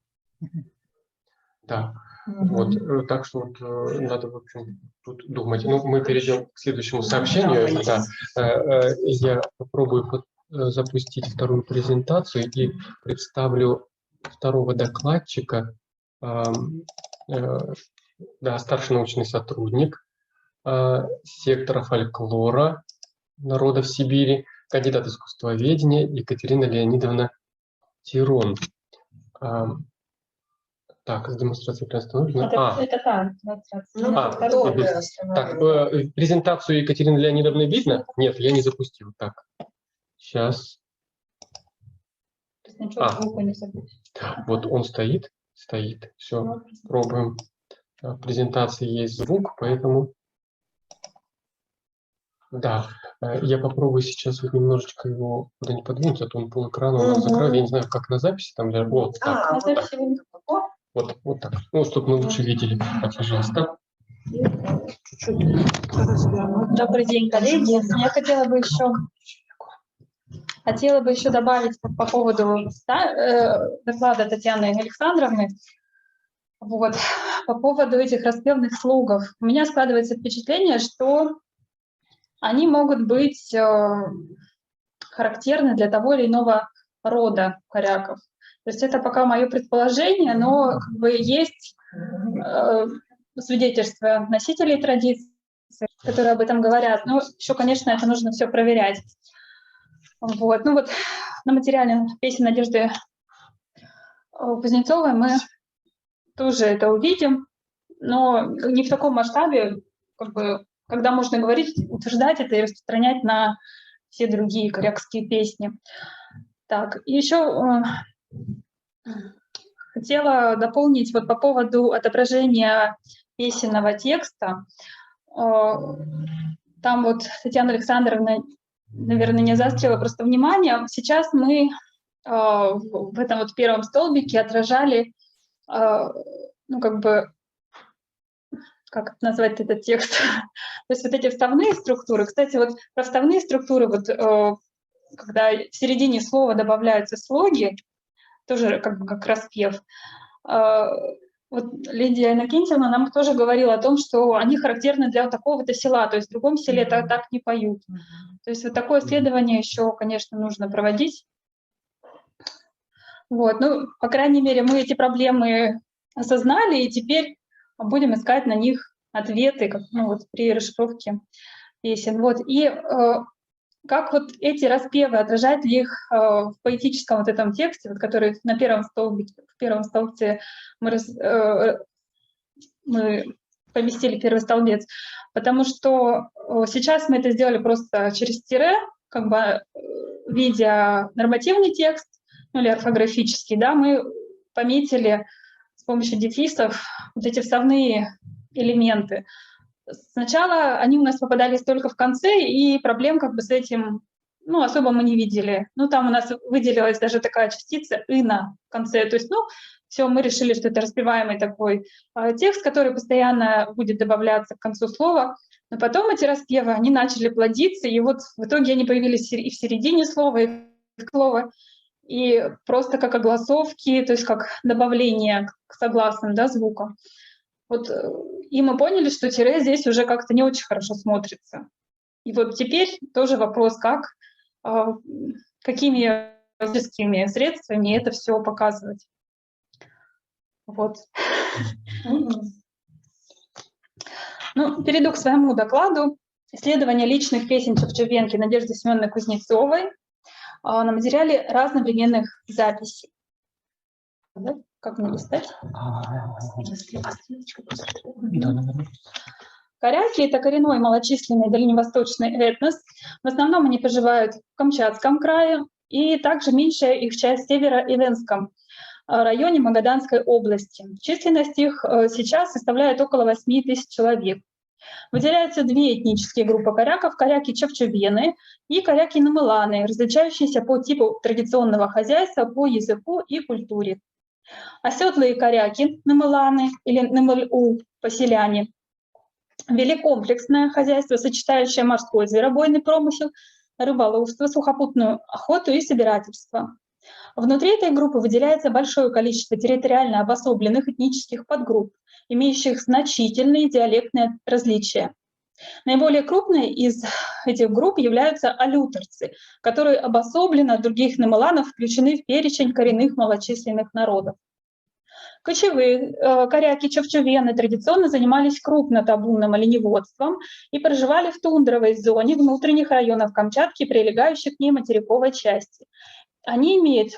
Да, вот, так что вот, надо, в общем, тут думать. Ну, мы перейдем к следующему сообщению. Да, я попробую запустить вторую презентацию и представлю второго докладчика, да, старший научный сотрудник сектора фольклора народов Сибири, кандидат искусствоведения Екатерина Леонидовна Тирон. Так, с демонстрацией приостановлена. Это та демонстрация. Так, презентацию Екатерины Леонидовны видно? Нет, я не запустил. Так, сейчас. Вот он стоит. Все, пробуем. В презентации есть звук, поэтому... Да, я попробую сейчас вот немножечко его куда-нибудь подвинуть, а то он полэкрана у нас закрыл. Я не знаю, как на записи там. Вот так. Вот так. Ну, чтобы мы лучше видели. Так, пожалуйста. Добрый день, коллеги. Я хотела бы еще добавить по поводу доклада Татьяны Александровны. Вот, по поводу этих распевных слогов. У меня складывается впечатление, что они могут быть характерны для того или иного рода коряков. То есть это пока мое предположение, но как бы есть свидетельства носителей традиции, которые об этом говорят. Но еще, конечно, это нужно все проверять. Вот. Ну вот на материале песен Надежды Кузнецовой мы тоже это увидим, но не в таком масштабе, как бы, когда можно говорить, утверждать это и распространять на все другие корякские песни. Так, и еще хотела дополнить вот по поводу отображения песенного текста. Там вот Татьяна Александровна, наверное, не заострила просто внимание. Сейчас мы в этом вот первом столбике отражали, ну, как бы, как назвать этот текст? То есть вот эти вставные структуры. Кстати, вот про вставные структуры, вот когда в середине слова добавляются слоги, тоже как бы как распев. Вот Лидия Иннокентьевна нам тоже говорила о том, что они характерны для вот такого-то села, то есть в другом селе так не поют. То есть вот такое исследование еще, конечно, нужно проводить. Вот, ну, по крайней мере, мы эти проблемы осознали, и теперь будем искать на них ответы, как, ну, вот, при расшифровке песен. Вот, и как вот эти распевы, отражать ли их в поэтическом вот этом тексте, вот, который на первом столбце мы поместили первый столбец, потому что сейчас мы это сделали просто через тире, как бы видя нормативный текст, ну или орфографический, да, мы пометили с помощью дефисов вот эти вставные элементы. Сначала они у нас попадались только в конце, и проблем как бы с этим, ну, особо мы не видели. Ну, там у нас выделилась даже такая частица «ына» в конце, то есть, ну, все, мы решили, что это распеваемый такой текст, который постоянно будет добавляться к концу слова. Но потом эти распевы, они начали плодиться, и вот в итоге они появились и в середине слова, и в слова, и просто как огласовки, то есть как добавление к согласным, да, звукам. Вот, и мы поняли, что тире здесь уже как-то не очень хорошо смотрится. И вот теперь тоже вопрос, как, какими физическими средствами это все показывать. Вот. Ну, перейду к своему докладу. Исследование личных песен Чевчевенки Надежды Семеновны Кузнецовой на материале разновременных записей. Да? Как мне листать? Коряки — это коренной малочисленный дальневосточный этнос. В основном они проживают в Камчатском крае, и также меньшая их часть в Северо-Ивенском районе Магаданской области. Численность их сейчас составляет около 8 тысяч человек. Выделяются две этнические группы коряков: коряки-чевчевены и коряки-намыланы, различающиеся по типу традиционного хозяйства, по языку и культуре. Оседлые коряки-намыланы или намылу поселяне вели комплексное хозяйство, сочетающее морской зверобойный промысел, рыболовство, сухопутную охоту и собирательство. Внутри этой группы выделяется большое количество территориально обособленных этнических подгрупп, имеющих значительные диалектные различия. Наиболее крупные из этих групп являются алюторцы, которые обособленно от других намыланов включены в перечень коренных малочисленных народов. Кочевые коряки-чевчевены традиционно занимались крупнотабунным оленеводством и проживали в тундровой зоне внутренних районов Камчатки, прилегающих к ней материковой части. Они имеют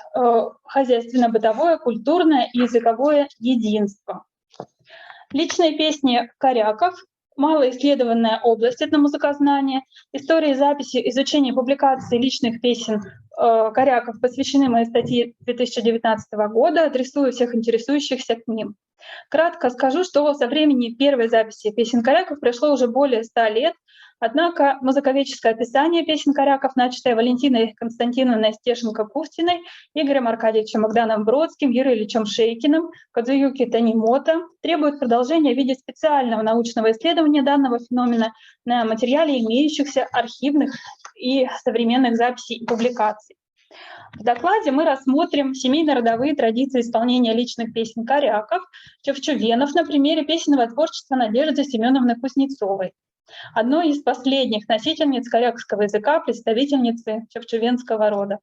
хозяйственно-бытовое, культурное и языковое единство. Личные песни коряков — малоисследованная область этномузыкознания. Истории, записи, изучение публикации личных песен коряков посвящены моей статье 2019 года, адресую всех интересующихся к ним. Кратко скажу, что со времени первой записи песен коряков прошло уже более 100 лет, однако музыковедческое описание песен коряков, начатое Валентиной Константиновной Стешенко-Кустиной, Игорем Аркадьевичем Богданом-Бродским, Юрием Ильичем Шейкиным, Кадзуюки Танимото, требует продолжения в виде специального научного исследования данного феномена на материале имеющихся архивных и современных записей и публикаций. В докладе мы рассмотрим семейно-родовые традиции исполнения личных песен коряков, чевчевенов на примере песенного творчества Надежды Семеновны Кузнецовой, одной из последних носительниц корякского языка, представительницы чевчевенского рода.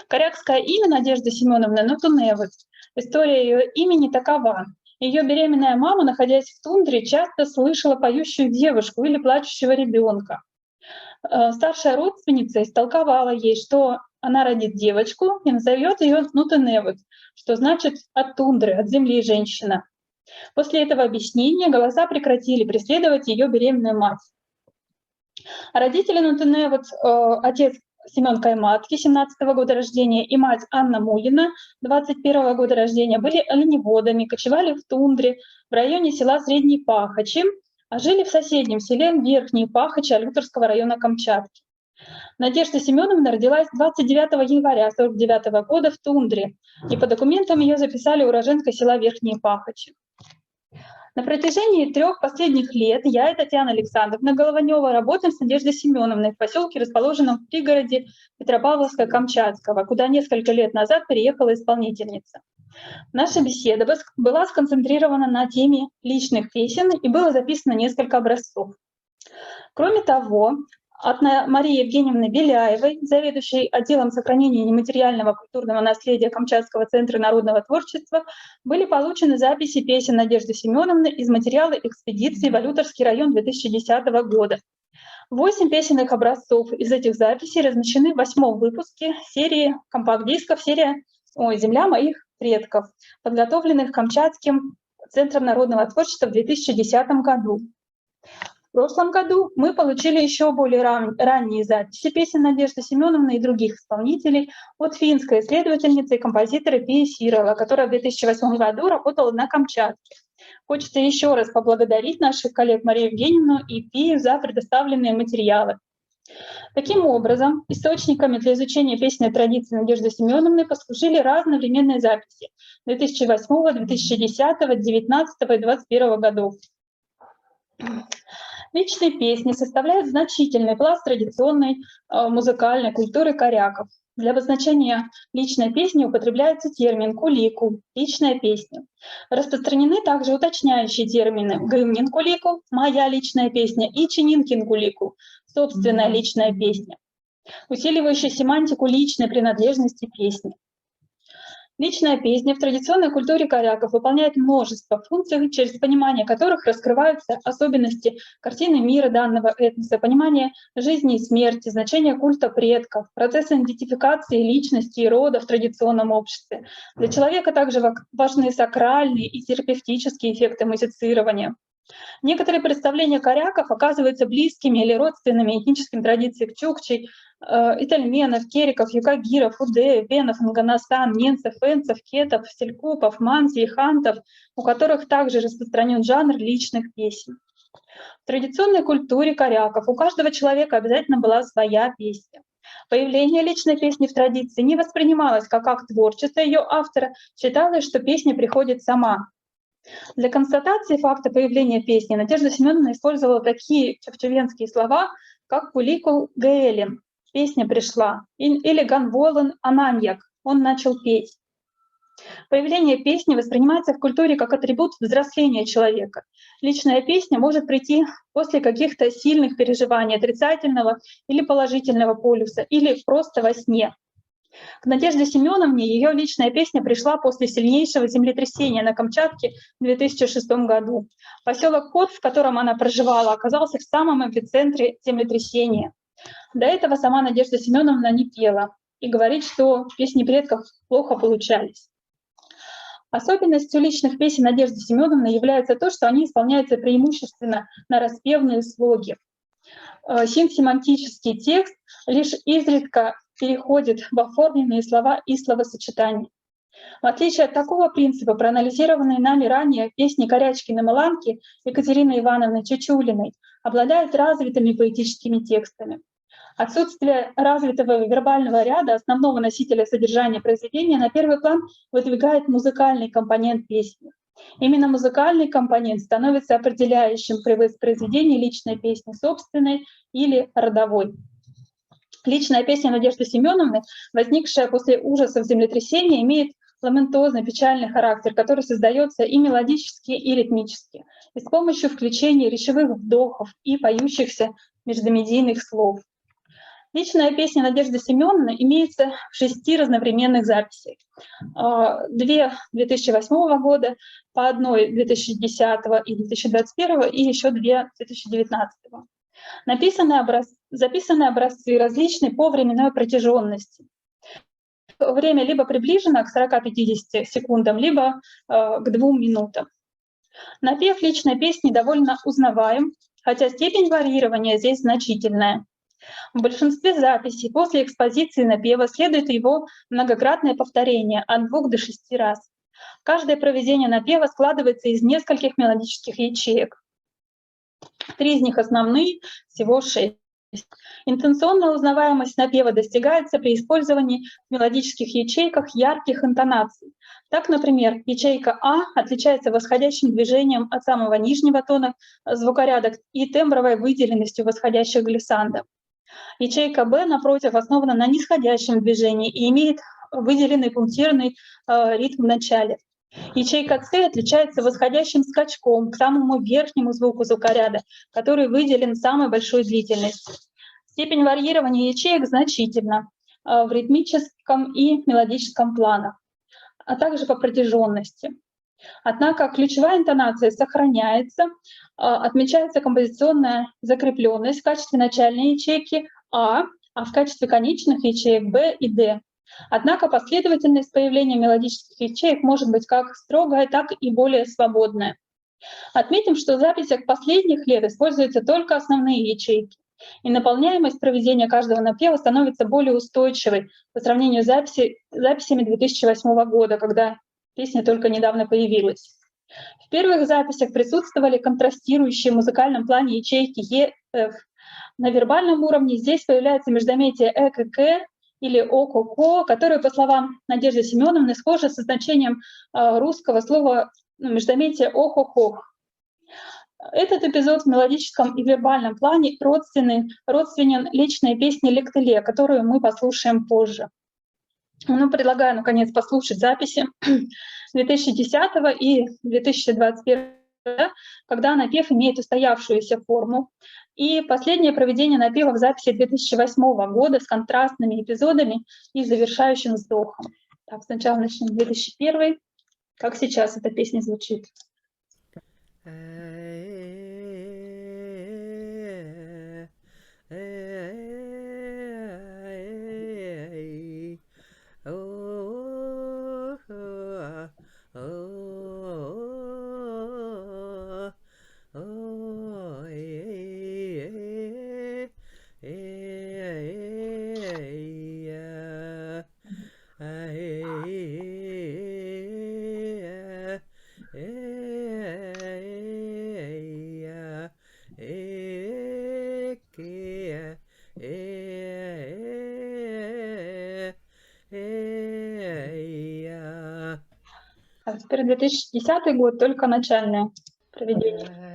Корякское имя Надежды Семеновны Нутуневой. История ее имени такова. Ее беременная мама, находясь в тундре, часто слышала поющую девушку или плачущего ребенка. Старшая родственница истолковала ей, что она родит девочку и назовет ее Нутуневой, что значит «от тундры», «от земли женщина». После этого объяснения голоса прекратили преследовать ее беременную мать. Родители Нутуневой, отец Семен Кайматки, 17-го года рождения, и мать Анна Мулина, 21-го года рождения, были оленеводами, кочевали в тундре в районе села Средние Пахачи, а жили в соседнем селе Верхние Пахачи Алюторского района Камчатки. Надежда Семеновна родилась 29 января 1949 года в тундре, и по документам ее записали уроженкой села Верхние Пахачи. На протяжении 3 последних лет я и Татьяна Александровна Голованева работаем с Надеждой Семеновной в поселке, расположенном в пригороде Петропавловска-Камчатского, куда несколько лет назад переехала исполнительница. Наша беседа была сконцентрирована на теме личных песен и было записано несколько образцов. Кроме того, от Марии Евгеньевны Беляевой, заведующей отделом сохранения нематериального культурного наследия Камчатского центра народного творчества, были получены записи песен Надежды Семеновны из материала экспедиции «Валюторский район» 2010 года. 8 песенных образцов из этих записей размещены в 8-м выпуске серии компакт-дисков «Земля моих предков», подготовленных Камчатским центром народного творчества в 2010 году. В прошлом году мы получили еще более ранние записи песен Надежды Семеновны и других исполнителей от финской исследовательницы и композитора Пии Сирова, которая в 2008 году работала на Камчатке. Хочется еще раз поблагодарить наших коллег Марию Евгеньевну и Пию за предоставленные материалы. Таким образом, источниками для изучения песенной традиции Надежды Семеновны послужили разновременные записи 2008, 2010, 2019 и 2021 годов. Личные песни составляют значительный пласт традиционной музыкальной культуры коряков. Для обозначения личной песни употребляется термин «кулику» — «личная песня». Распространены также уточняющие термины «гымнин кулику» — «моя личная песня» и «чининкин кулику» — «собственная личная песня», усиливающие семантику личной принадлежности песни. Личная песня в традиционной культуре коряков выполняет множество функций, через понимание которых раскрываются особенности картины мира данного этноса, понимание жизни и смерти, значение культа предков, процесс идентификации личности и рода в традиционном обществе. Для человека также важны сакральные и терапевтические эффекты музицирования. Некоторые представления коряков оказываются близкими или родственными этническим традициям чукчей, итальменов, кериков, юкагиров, удеев, венов, нганасан, ненцев, энцев, кетов, селькупов, манси и хантов, у которых также распространен жанр личных песен. В традиционной культуре коряков у каждого человека обязательно была своя песня. Появление личной песни в традиции не воспринималось как акт творчества ее автора, считалось, что песня приходит сама. Для констатации факта появления песни Надежда Семеновна использовала такие чукчевенские слова, как «куликул гаэлин» — «песня пришла», или «ганволан ананьяк» — «он начал петь». Появление песни воспринимается в культуре как атрибут взросления человека. Личная песня может прийти после каких-то сильных переживаний отрицательного или положительного полюса, или просто во сне. К Надежде Семеновне ее личная песня пришла после сильнейшего землетрясения на Камчатке в 2006 году. Поселок Кот, в котором она проживала, оказался в самом эпицентре землетрясения. До этого сама Надежда Семеновна не пела и говорит, что песни предков плохо получались. Особенностью личных песен Надежды Семеновны является то, что они исполняются преимущественно на распевные слоги. Синсемантический текст лишь изредка переходит в оформленные слова и словосочетания. В отличие от такого принципа, проанализированные нами ранее песни Корячкиной-Маланки Екатерины Ивановны Чечулиной обладают развитыми поэтическими текстами. Отсутствие развитого вербального ряда, основного носителя содержания произведения, на первый план выдвигает музыкальный компонент песни. Именно музыкальный компонент становится определяющим при воспроизведении личной песни собственной или родовой. Личная песня Надежды Семеновны, возникшая после ужасов землетрясения, имеет ламентозно-печальный характер, который создается и мелодически, и ритмически, и с помощью включения речевых вдохов и поющихся междумедийных слов. Личная песня Надежды Семеновны имеется в 6 разновременных записях. 2 2008 года, по одной 2010 и 2021, и еще 2 2019. Записаны образцы различны по временной протяженности. Время либо приближено к 40-50 секундам, либо к 2 минутам. Напев личной песни довольно узнаваем, хотя степень варьирования здесь значительная. В большинстве записей после экспозиции напева следует его многократное повторение от 2 до 6 раз. Каждое проведение напева складывается из нескольких мелодических ячеек. 3 из них основные, всего 6. Интенционная узнаваемость напева достигается при использовании в мелодических ячейках ярких интонаций. Так, например, ячейка А отличается восходящим движением от самого нижнего тона звукоряда и тембровой выделенностью восходящих глиссандов. Ячейка Б, напротив, основана на нисходящем движении и имеет выделенный пунктирный ритм в начале. Ячейка С отличается восходящим скачком к самому верхнему звуку звукоряда, который выделен самой большой длительностью. Степень варьирования ячеек значительна в ритмическом и мелодическом планах, а также по протяженности. Однако ключевая интонация сохраняется, отмечается композиционная закрепленность в качестве начальной ячейки а в качестве конечных ячеек Б и Д. Однако последовательность появления мелодических ячеек может быть как строгая, так и более свободная. Отметим, что в записях последних лет используются только основные ячейки, и наполняемость проведения каждого напева становится более устойчивой по сравнению с записями 2008 года, когда песня только недавно появилась. В первых записях присутствовали контрастирующие в музыкальном плане ячейки Е, Ф. На вербальном уровне здесь появляется междометие Э, К, К или О, Ко, Ко, которые, по словам Надежды Семеновны, схожи со значением русского слова междометие О, Хо, Хо. Этот эпизод в мелодическом и вербальном плане родственен личной песне «Лектеле», которую мы послушаем позже. Ну, предлагаю, наконец, послушать записи 2010 и 2021, когда напев имеет устоявшуюся форму. И последнее проведение напева в записи 2008 года с контрастными эпизодами и завершающим вздохом. Так, сначала начнем 2001, как сейчас эта песня звучит. А теперь 2010 год, только начальное проведение.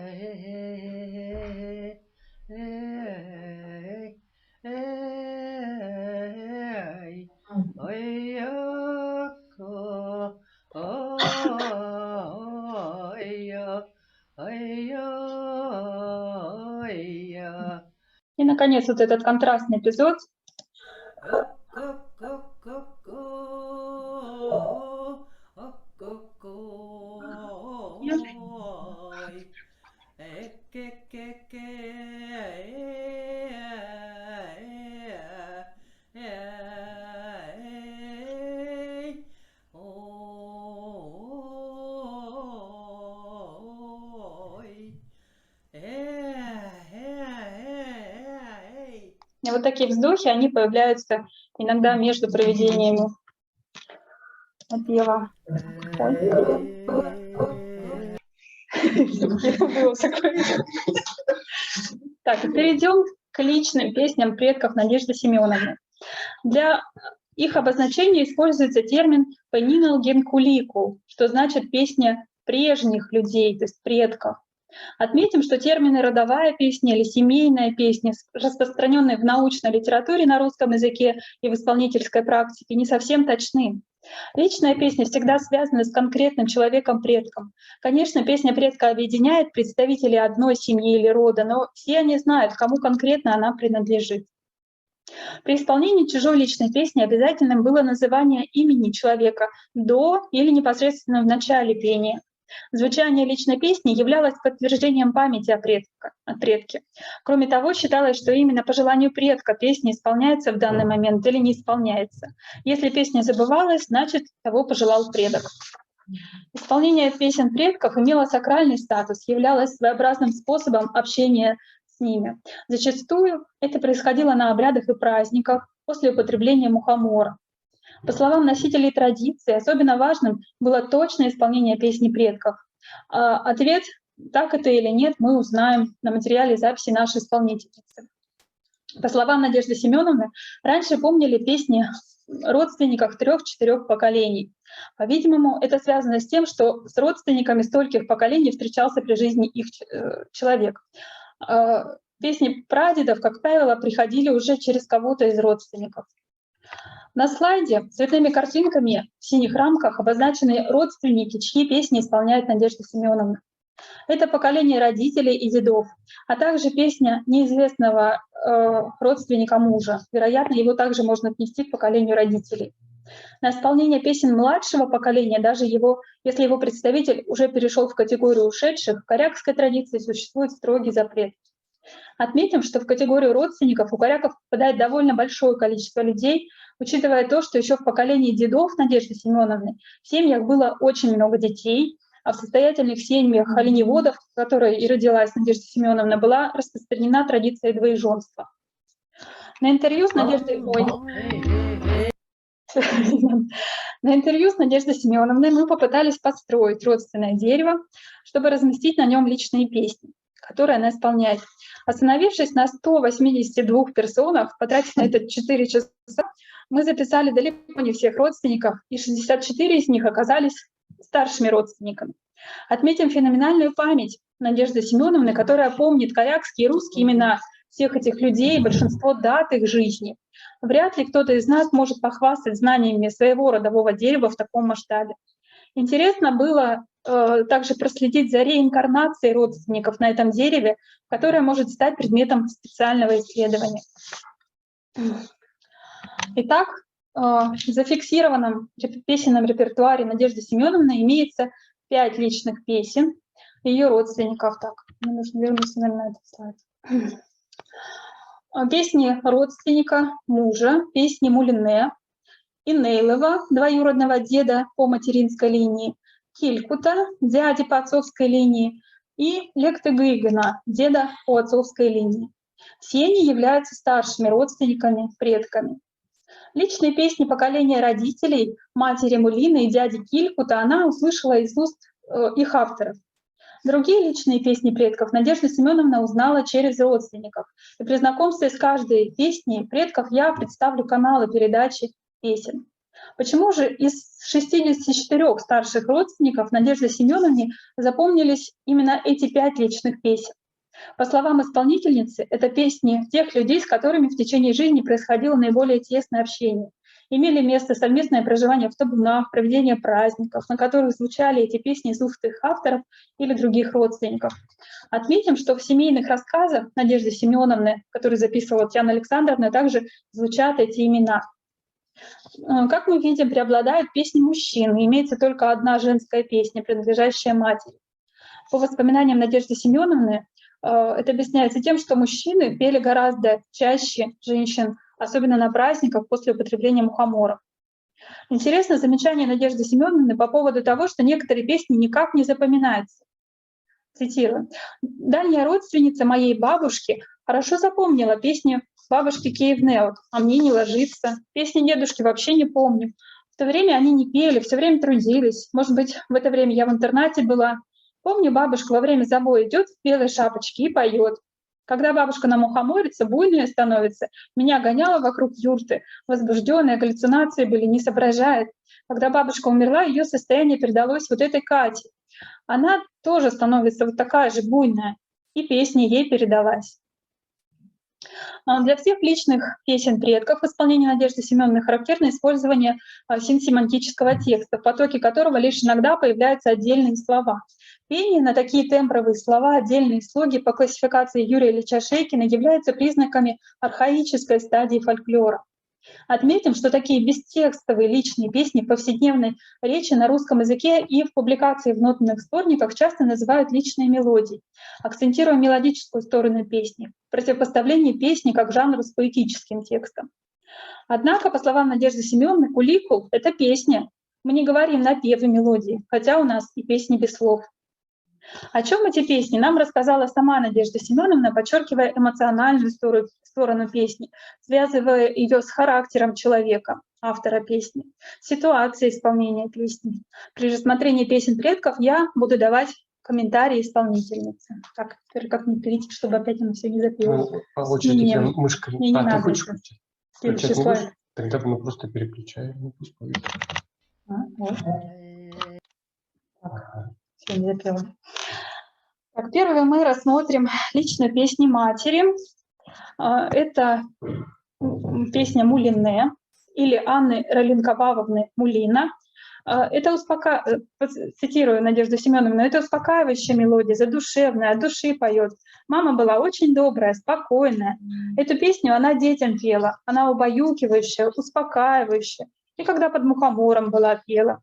И, наконец, вот этот контрастный эпизод. И вот такие вздохи, они появляются иногда между проведениями напева. Так, перейдем к личным песням предков Надежды Семеновны. Для их обозначения используется термин «пенинал-генкулику», что значит «песня прежних людей», то есть предков. Отметим, что термины «родовая песня» или «семейная песня», распространенные в научной литературе на русском языке и в исполнительской практике, не совсем точны. Личная песня всегда связана с конкретным человеком-предком. Конечно, песня предка объединяет представителей одной семьи или рода, но все они знают, кому конкретно она принадлежит. При исполнении чужой личной песни обязательным было называние имени человека до или непосредственно в начале пения. Звучание личной песни являлось подтверждением памяти о предке. Кроме того, считалось, что именно по желанию предка песня исполняется в данный момент или не исполняется. Если песня забывалась, значит, того пожелал предок. Исполнение песен предков имело сакральный статус, являлось своеобразным способом общения с ними. Зачастую это происходило на обрядах и праздниках после употребления мухомора. По словам носителей традиции, особенно важным было точное исполнение песни предков. Ответ, так это или нет, мы узнаем на материале записи нашей исполнительницы. По словам Надежды Семеновны, раньше помнили песни родственников 3-4 поколений. По-видимому, это связано с тем, что с родственниками стольких поколений встречался при жизни их человек. Песни прадедов, как правило, приходили уже через кого-то из родственников. На слайде цветными картинками в синих рамках обозначены родственники, чьи песни исполняет Надежда Семеновна. Это поколение родителей и дедов, а также песня неизвестного родственника мужа. Вероятно, его также можно отнести к поколению родителей. На исполнение песен младшего поколения, даже если его представитель уже перешел в категорию ушедших, в корякской традиции существует строгий запрет. Отметим, что в категорию родственников у коряков попадает довольно большое количество людей, учитывая то, что еще в поколении дедов Надежды Семеновны в семьях было очень много детей, а в состоятельных семьях оленеводов, в которой и родилась Надежда Семеновна, была распространена традиция двоеженства. На интервью с Надеждой... На интервью с Надеждой Семеновной мы попытались подстроить родственное дерево, чтобы разместить на нем личные песни, которые она исполняет. Остановившись на 182 персонах, потратив на это 4 часа, мы записали далеко не всех родственников, и 64 из них оказались старшими родственниками. Отметим феноменальную память Надежды Семеновны, которая помнит корякские и русские имена всех этих людей, большинство дат их жизни. Вряд ли кто-то из нас может похвастать знаниями своего родового дерева в таком масштабе. Интересно было также проследить за реинкарнацией родственников на этом дереве, которое может стать предметом специального исследования. Итак, в зафиксированном песенном репертуаре Надежды Семеновны имеется 5 личных песен ее родственников. Так, мне нужно вернуться на этот слайд. Песни родственника мужа, песни Мулине, Инейлова, двоюродного деда по материнской линии, Килькута, дяди по отцовской линии, и Лектыгыгына, деда по отцовской линии. Все они являются старшими родственниками, предками. Личные песни поколения родителей, матери Мулины и дяди Килькута, она услышала из уст их авторов. Другие личные песни предков Надежда Семеновна узнала через родственников. И при знакомстве с каждой песней предков я представлю каналы передачи песен. Почему же из 64 старших родственников Надежды Семеновне запомнились именно эти 5 личных песен? По словам исполнительницы, это песни тех людей, с которыми в течение жизни происходило наиболее тесное общение. Имели место совместное проживание в табунах, проведение праздников, на которых звучали эти песни из уст их авторов или других родственников. Отметим, что в семейных рассказах Надежды Семеновны, которые записывала Татьяна Александровна, также звучат эти имена. Как мы видим, преобладают песни мужчин, и имеется только одна женская песня, принадлежащая матери. По воспоминаниям Надежды Семеновны, это объясняется тем, что мужчины пели гораздо чаще женщин, особенно на праздниках после употребления мухоморов. Интересно замечание Надежды Семеновны по поводу того, что некоторые песни никак не запоминаются. Цитирую. «Дальняя родственница моей бабушки хорошо запомнила песню бабушки Киевнеот, а мне не ложится. Песни дедушки вообще не помню. В то время они не пели, все время трудились. Может быть, в это время я в интернате была. Помню, бабушка во время забоя идет в белой шапочке и поет. Когда бабушка на мухоморится, буйная становится, меня гоняла вокруг юрты, возбужденные галлюцинации были, не соображает. Когда бабушка умерла, ее состояние передалось вот этой Кате. Она тоже становится вот такая же буйная, и песня ей передалась». Для всех личных песен предков в исполнении Надежды Семеновны характерно использование синсемантического текста, в потоке которого лишь иногда появляются отдельные слова. Пение на такие тембровые слова, отдельные слоги по классификации Юрия Ильича Шейкина являются признаками архаической стадии фольклора. Отметим, что такие бестекстовые личные песни в повседневной речи на русском языке и в публикации в нотных сборниках часто называют личные мелодии, акцентируя мелодическую сторону песни, в противопоставлении песни как жанру с поэтическим текстом. Однако, по словам Надежды Семеновны, куликул — это песня. Мы не говорим напевы мелодии, хотя у нас и песни без слов. О чем эти песни, нам рассказала сама Надежда Семеновна, подчеркивая эмоциональную сторону песни, связывая ее с характером человека, автора песни, ситуацией исполнения песни. При рассмотрении песен предков я буду давать комментарии исполнительницы. Так, теперь как-нибудь перейти, чтобы опять она все не запела. По очереди мышкой. Не Ты надо. хочешь Следующий слайд. Тогда мы просто переключаем. Вот. Так. Все, не запела. Так, первое мы рассмотрим личную песню матери. Это песня Мулине или Анны Ралинковавовны Мулина. Это цитирую Надежду Семеновну, это успокаивающая мелодия, задушевная, от души поет. Мама была очень добрая, спокойная. Эту песню она детям пела, она убаюкивающая, успокаивающая. И когда под мухомором была, пела.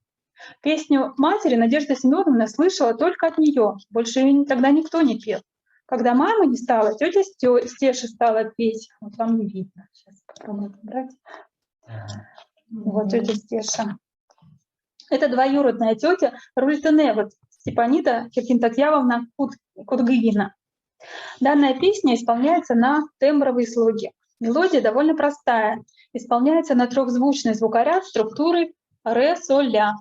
Песню матери Надежда Семеновна слышала только от нее, больше ее тогда никто не пел. Когда мамы не стало, тетя Стеша стала петь. Вот вам не видно. Сейчас попробую убрать. Вот тетя Стеша. Это двоюродная тетя Рультеневод Степанида Киркинтакьявовна Кудгыгина. Данная песня исполняется на тембровые слоги. Мелодия довольно простая. Исполняется на трехзвучный звукоряд структуры ре, соль, ля.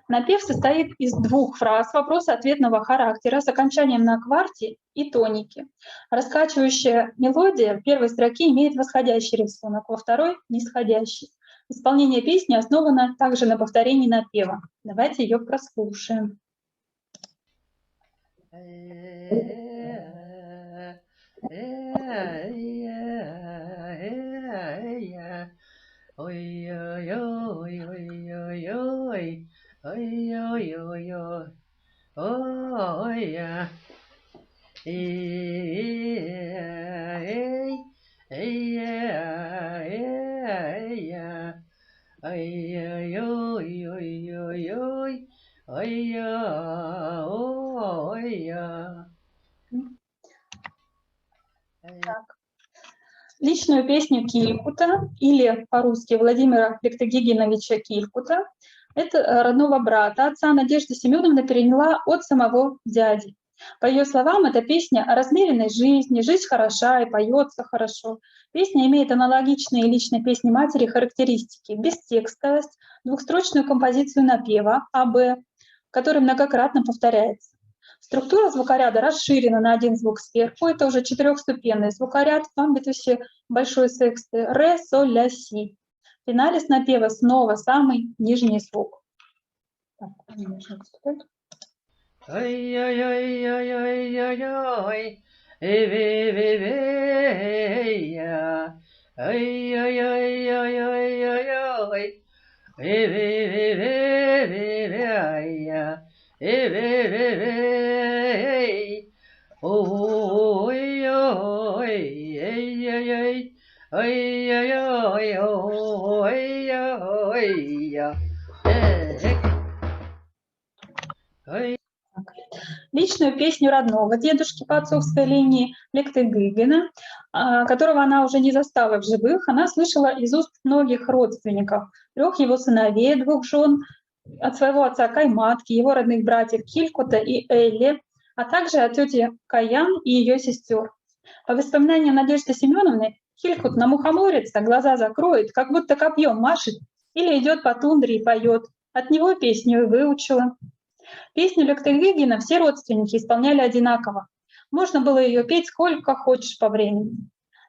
Напев состоит из двух фраз вопроса-ответного характера с окончанием на кварте и тонике. Раскачивающая мелодия в первой строке имеет восходящий рисунок, во второй — нисходящий. Исполнение песни основано также на повторении напева. Давайте ее прослушаем. Личную песню Килькута, или по-русски Владимира Лектегигиновича Килькута, это родного брата отца, Надежда Семеновна переняла от самого дяди. По ее словам, это песня о размеренной жизни, жизнь хороша и поется хорошо. Песня имеет аналогичные личной песне матери характеристики: бестекстовость, двухстрочную композицию напева АБ, который многократно повторяется. Структура звукоряда расширена на один звук сверху, это уже четырехступенный звукоряд в амбитусе большой сексты ре, соль, ля, си. В финале с напева снова самый нижний звук. Так, нужно отступать. Личную песню родного дедушки по отцовской линии Лектегыгина, которого она уже не застала в живых, она слышала из уст многих родственников, 3 его сыновей, 2 жен, от своего отца Кайматки, его родных братьев Килькута и Элли, а также от тети Каян и ее сестер. По воспоминаниям Надежды Семеновны, Килькут намухоморится, глаза закроет, как будто копьем машет, или идет по тундре и поет. От него песню и выучила. Песню Лектегыгина все родственники исполняли одинаково. Можно было ее петь сколько хочешь по времени.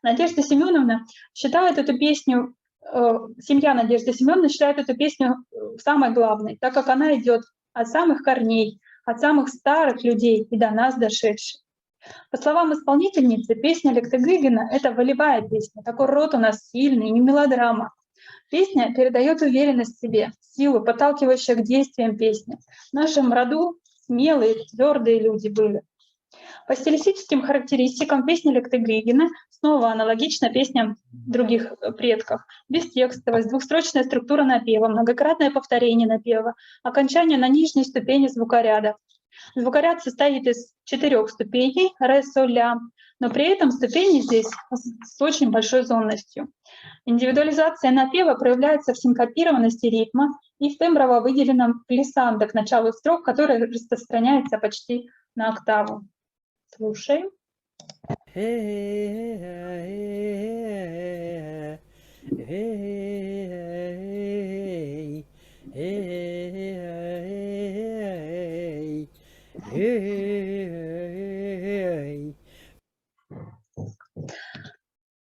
Надежда Семеновна считает эту песню, семья Надежды Семеновны считает эту песню самой главной, так как она идет от самых корней, от самых старых людей и до нас дошедших. По словам исполнительницы, песня Лектегыгина — это волевая песня, такой род у нас сильный, не мелодрама. Песня передает уверенность в себе, силу, подталкивающую к действиям песни. В нашем роду смелые, твердые люди были. По стилистическим характеристикам песни Лектегыгина снова аналогична песням других предков. Бестекстовость, двухстрочная структура напева, многократное повторение напева, окончание на нижней ступени звукоряда. Звукоряд состоит из 4 ступеней ре, соль, ля, но при этом ступени здесь с очень большой зонностью. Индивидуализация напева проявляется в синкопированности ритма и в темброво выделенном глиссандо к началу строк, который распространяется почти на октаву. Слушаем.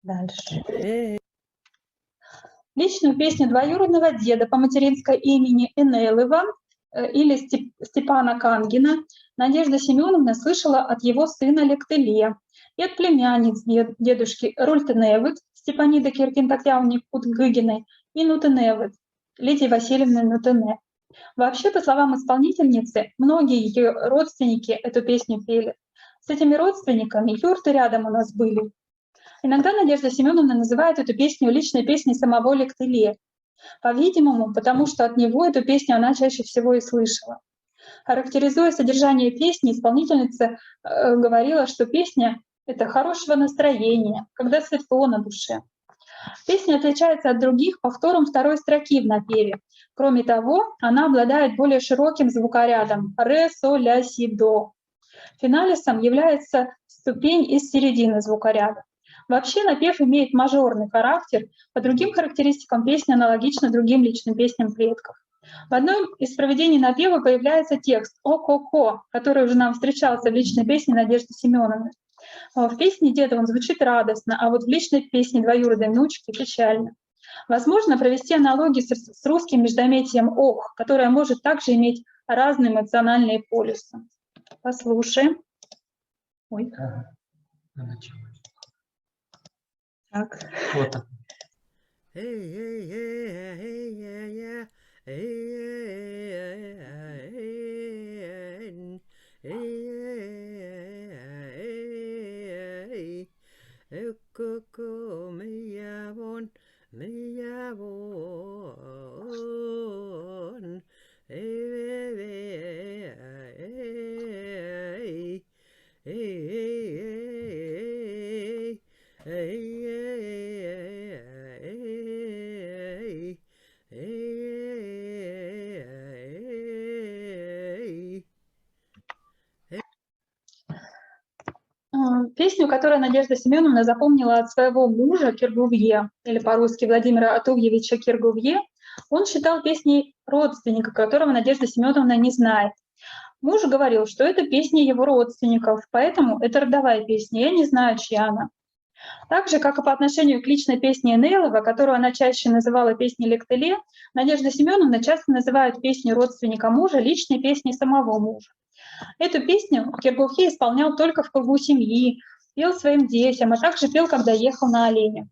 Дальше. Личную песню двоюродного деда по материнской имени Энелыва или Степана Кангина Надежда Семеновна слышала от его сына Лектеле и от племянниц дедушки Рультеневод Степаниды Киркинтакьявны Кудгыгиной и Нутеневод Лидии Васильевны Нутене. Вообще, по словам исполнительницы, многие ее родственники эту песню пели. С этими родственниками юрты рядом у нас были. Иногда Надежда Семеновна называет эту песню личной песней самого Лектыле. По-видимому, потому что от него эту песню она чаще всего и слышала. Характеризуя содержание песни, исполнительница говорила, что песня — это хорошего настроения, когда светло на душе. Песня отличается от других повтором второй строки в напеве. Кроме того, она обладает более широким звукорядом — ре, соль, ля, си, до. Финалисом является ступень из середины звукоряда. Вообще напев имеет мажорный характер, по другим характеристикам песня аналогична другим личным песням предков. В одном из проведений напева появляется текст «О-ко-ко», который уже нам встречался в личной песне Надежды Семеновны. В песне деда он звучит радостно, а вот в личной песне двоюродной внучки печально. Возможно провести аналогию с русским междометием «ох», которое может также иметь разные эмоциональные полюсы. Послушаем. Ой. Так. Вот так. Песню, которую Надежда Семеновна запомнила от своего мужа Киргувье, или по-русски Владимира Атугьевича Киргувье, он считал песней родственника, которого Надежда Семеновна не знает. Муж говорил, что это песня его родственников, поэтому это родовая песня, я не знаю, чья она. Так же, как и по отношению к личной песне Энейлова, которую она чаще называла песней Лектыле, Надежда Семеновна часто называет песню родственника мужа личной песней самого мужа. Эту песню Киргувье исполнял только в кругу семьи, пел своим детям, а также пел, когда ехал на оленях.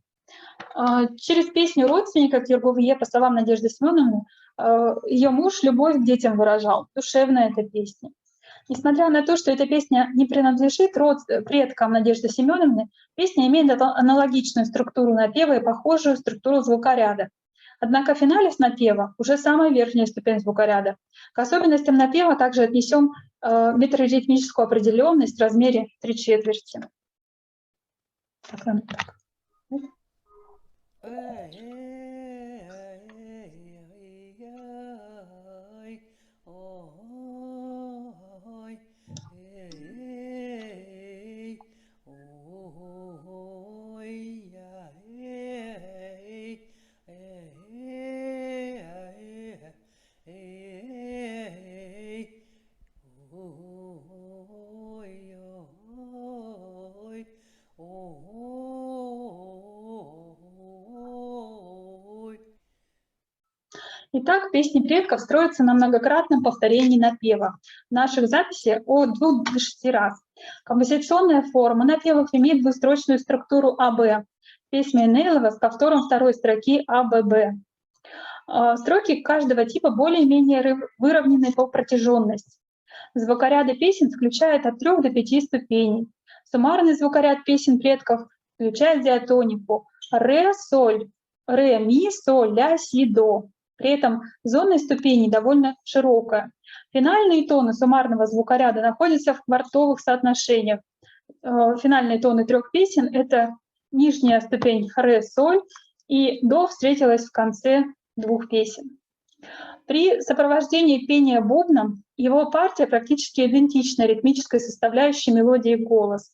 Через песню родственника Киргувье, по словам Надежды Семеновны, ее муж любовь к детям выражал, душевная эта песня. Несмотря на то, что эта песня не принадлежит предкам Надежды Семеновны, песня имеет аналогичную структуру напева и похожую структуру звукоряда. Однако финалис напева уже самая верхняя ступень звукоряда. К особенностям напева также отнесем метроритмическую определенность в размере 3/4. Итак, песни предков строятся на многократном повторении напева. В наших записях от 2 до 6 раз. Композиционная форма напевов имеет двустрочную структуру АБ. Песня Энейлова с повтором второй строки АББ. Строки каждого типа более-менее выровнены по протяженности. Звукоряды песен включают от 3 до 5 ступеней. Суммарный звукоряд песен предков включает диатонику ре, соль, ре, ми, соль, ля, си, до. При этом зона ступеней довольно широкая. Финальные тоны суммарного звукоряда находятся в квартовых соотношениях. Финальные тоны 3 песен — это нижняя ступень ре, соль, и до встретилась в конце 2 песен. При сопровождении пения бубном его партия практически идентична ритмической составляющей мелодии голоса.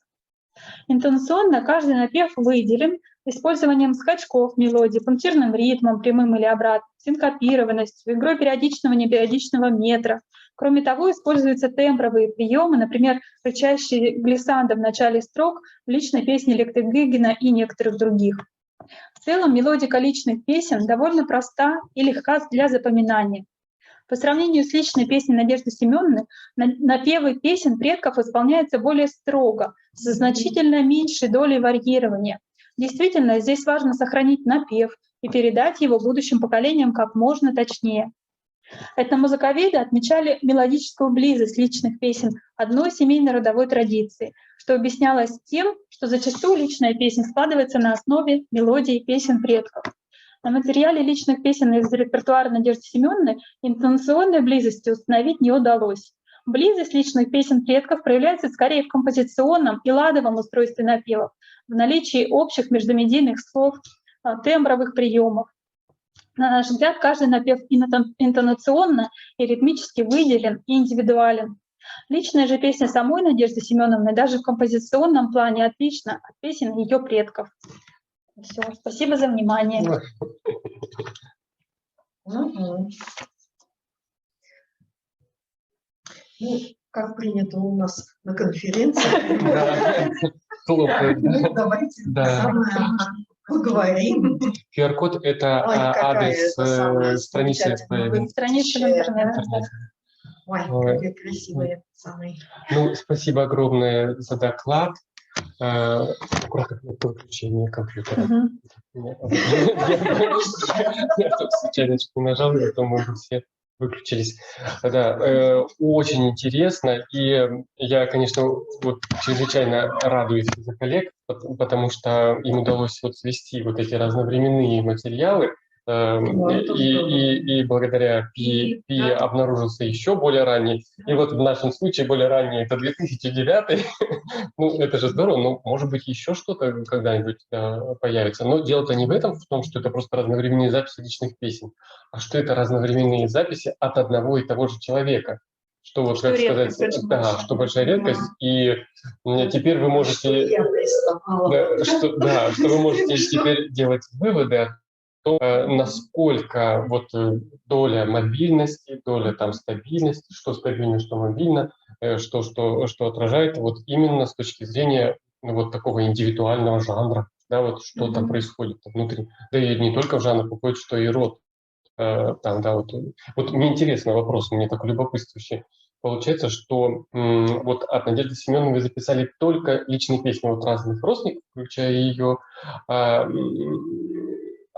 Интонационно каждый напев выделен использованием скачков мелодии, пунктирным ритмом, прямым или обратным, синкопированностью, игрой периодичного и непериодичного метра. Кроме того, используются тембровые приемы, например, рычащий глиссандо в начале строк в личной песне Лектыгына и некоторых других. В целом мелодика личных песен довольно проста и легка для запоминания. По сравнению с личной песней Надежды Семеновны, напевы песен предков исполняются более строго, со значительно меньшей долей варьирования. Действительно, здесь важно сохранить напев и передать его будущим поколениям как можно точнее. Этномузыковеды отмечали мелодическую близость личных песен одной семейной родовой традиции, что объяснялось тем, что зачастую личная песня складывается на основе мелодий песен предков. На материале личных песен из репертуара Надежды Семеновны интонационной близости установить не удалось. Близость личных песен предков проявляется скорее в композиционном и ладовом устройстве напевов, в наличии общих междумедийных слов, тембровых приемов. На наш взгляд, каждый напев интонационно и ритмически выделен и индивидуален. Личная же песня самой Надежды Семеновны даже в композиционном плане отлична от песен ее предков. Все, спасибо за внимание. Ну, как принято у нас на конференции, давайте поговорим. QR-код — это адрес страницы в Страница в интернете. Ой, какие красивые пацаны. Ну, спасибо огромное за доклад. Аккуратно по выключению компьютера. Я тут случайно не нажал, потом мы все выключились. Да, очень интересно. И я, конечно, вот чрезвычайно радуюсь за коллег, потому что им удалось вот свести вот эти разновременные материалы. И благодаря Пи обнаружился еще более ранний. И вот в нашем случае более ранний — это 2009. Ну, это же здорово, но, может быть, еще что-то когда-нибудь появится. Но дело-то не в этом, в том, что это просто разновременные записи личных песен, а что это разновременные записи от одного и того же человека. Что, вот, как сказать, да, что большая редкость. И теперь вы можете, что вы можете теперь делать выводы, насколько вот доля мобильности, доля там стабильности, что стабильно, что мобильно, что отражает вот именно с точки зрения вот такого индивидуального жанра, да, вот что там происходит внутри. Да и не только в жанр, выходит, что и род. Там, да, вот мне интересный вопрос, мне такой любопытствующий. Получается, что вот от Надежды Семеновны вы записали только личные песни вот разных родственников, включая ее.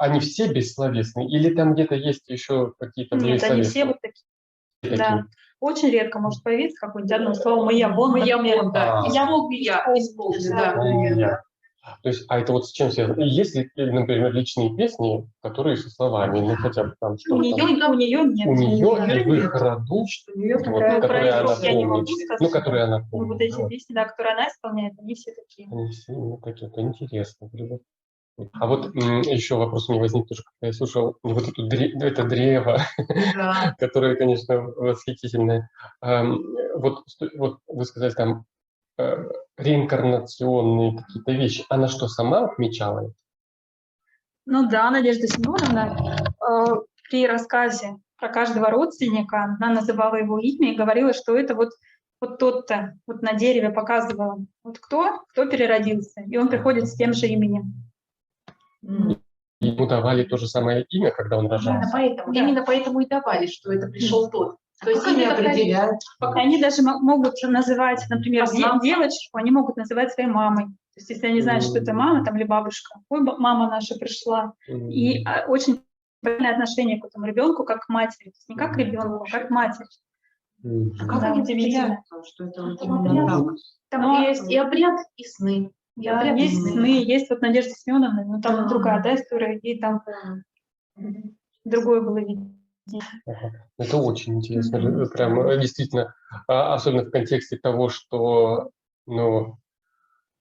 Они все бессловесные? Или там где-то есть еще какие-то Нет, они все вот такие. Да. Очень редко может появиться какое-нибудь одно слово «маябон». Маябон, да. Я мог бы исполнить, да. То есть, а это вот с чем связано? Есть ли, например, личные песни, которые со словами, ну хотя бы там что-то? У нее нет. У нее и в их роду, которые она помнит. Ну, которые она помнит. Вот эти песни, да, которые она исполняет, они все такие. Они все, ну, такие, это интересно. А вот еще вопрос у меня возник тоже, когда я слушал вот это древо, да. Которое, конечно, восхитительное. Вот вы сказали там реинкарнационные какие-то вещи. Она что, сама отмечала? Ну да, Надежда Семеновна при рассказе про каждого родственника, она называла его имя и говорила, что это вот тот-то, вот на дереве показывала, вот кто переродился, и он приходит с тем же именем. Ему давали то же самое имя, когда он рожался? Именно поэтому и давали, что это пришел тот. То есть они определяют? Они даже могут называть, например, девочку, они могут называть своей мамой. То есть если они знают, что это мама там, или бабушка, ой, мама наша пришла. И очень правильное отношение к этому ребенку как к матери. То есть не как к ребенку, а как к матери. Как они определяют, что это именно так? Там есть и обряд, и сны. Да, есть сны, есть вот Надежда Семеновна, но там другая, да, история, и там другое было видно. Это очень интересно, прям действительно, особенно в контексте того, что, то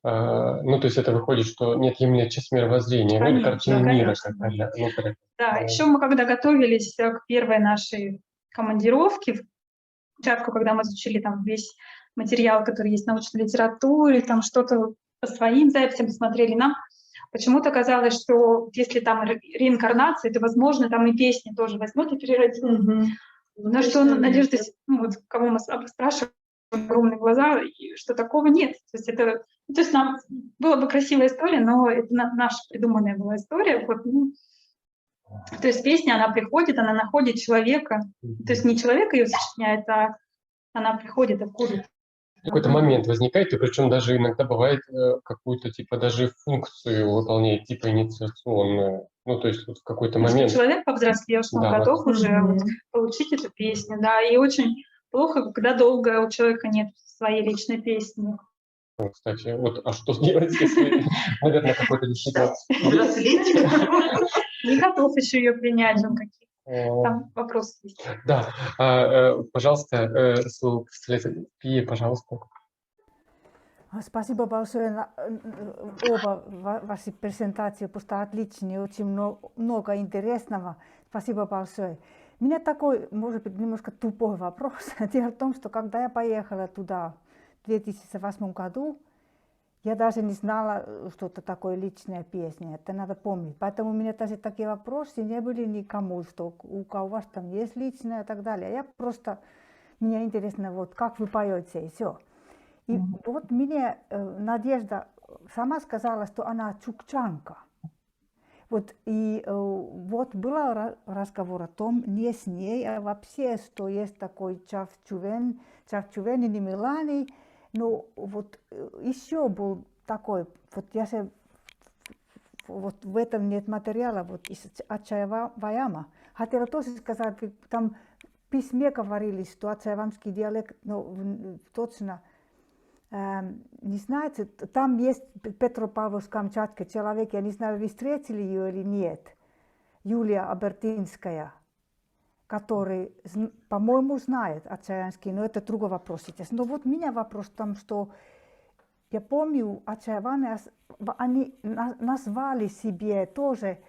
есть это выходит, что нет именно часть мировоззрения, ну или картина мира какая-то. Да, еще мы когда готовились к первой нашей командировке, в Камчатку, когда мы изучили там весь материал, который есть в научной литературе, там что-то по своим записям смотрели, нам почему-то казалось, что если там реинкарнация, то, возможно, там и песни тоже возьмут и переродят. Но что Надежда, вот кого мы спрашивали, огромные глаза, что такого нет. То есть нам была бы красивая история, но это наша придуманная была история. Вот, то есть песня, она приходит, она находит человека. То есть не человек ее сочиняет, а она приходит откуда-то. Какой-то момент возникает, и причем даже иногда бывает какую-то типа даже функцию выполняет, типа инициационную. Ну, то есть вот в какой-то Может, момент... человек повзрослевший, он Да, готов уже вот получить эту песню, да, и очень плохо, когда долго у человека нет своей личной песни. Кстати, вот, а что делать, если, наверное, какой-то действительно... Не готов еще ее принять, он какие там вопросы есть. Да, пожалуйста, слово представитель Пии, пожалуйста. Спасибо большое на оба ваши презентации, просто отличные, очень много интересного. Спасибо большое. У меня такой, может быть, немножко тупой вопрос. Дело в том, что когда я поехала туда в 2008 году, я даже не знала, что это такое личная песня. Это надо помнить. Поэтому у меня даже такие вопросы не были никому, что у вас там есть личная и так далее. Я просто, мне интересно, вот как вы поете и все. И вот мне Надежда сама сказала, что она чукчанка. Вот, и вот был разговор о том, не с ней, а вообще, что есть такой чавчувен и Милани. Но вот еще был такой, вот я же, вот в этом нет материала, вот из Ачаеваяма. Хотела тоже сказать, там в письме говорили, что ачаевамский диалект, ну, точно, не знаете, там есть Петропавловск-Камчатский человек, я не знаю, вы встретили ее или нет, Юлия Абертинская, который, по-моему, знает ачаевский, но это другой вопрос сейчас. Но вот у меня вопрос в том, что я помню, ачаеваны, они назвали себе тоже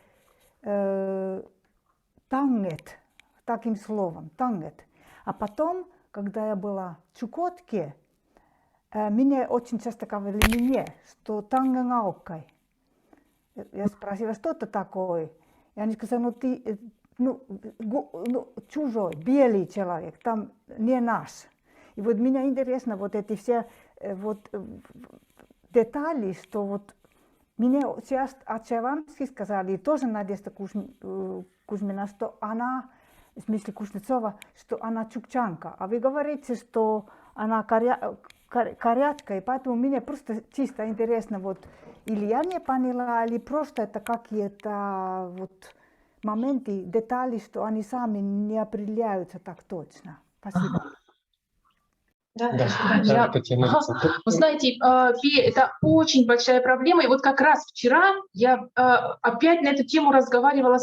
тангет, таким словом, тангет. А потом, когда я была в Чукотке, мне очень часто говорили что тангангаукай. Я спросила, что это такое? И они сказали, ну ты чужой, белый человек, там не наш. И вот меня интересно вот эти все вот детали, что вот мне сейчас ачаевамски сказали, и тоже Надежда Кузьмина, что она, в смысле Кузнецова, что она чукчанка. А вы говорите, что она корячка, и поэтому мне просто чисто интересно, вот, или я не поняла, или просто это какие-то вот моменты, детали, что они сами не определяются так точно. Спасибо. Да, Вы знаете, это очень большая проблема. И вот как раз вчера я опять на эту тему разговаривала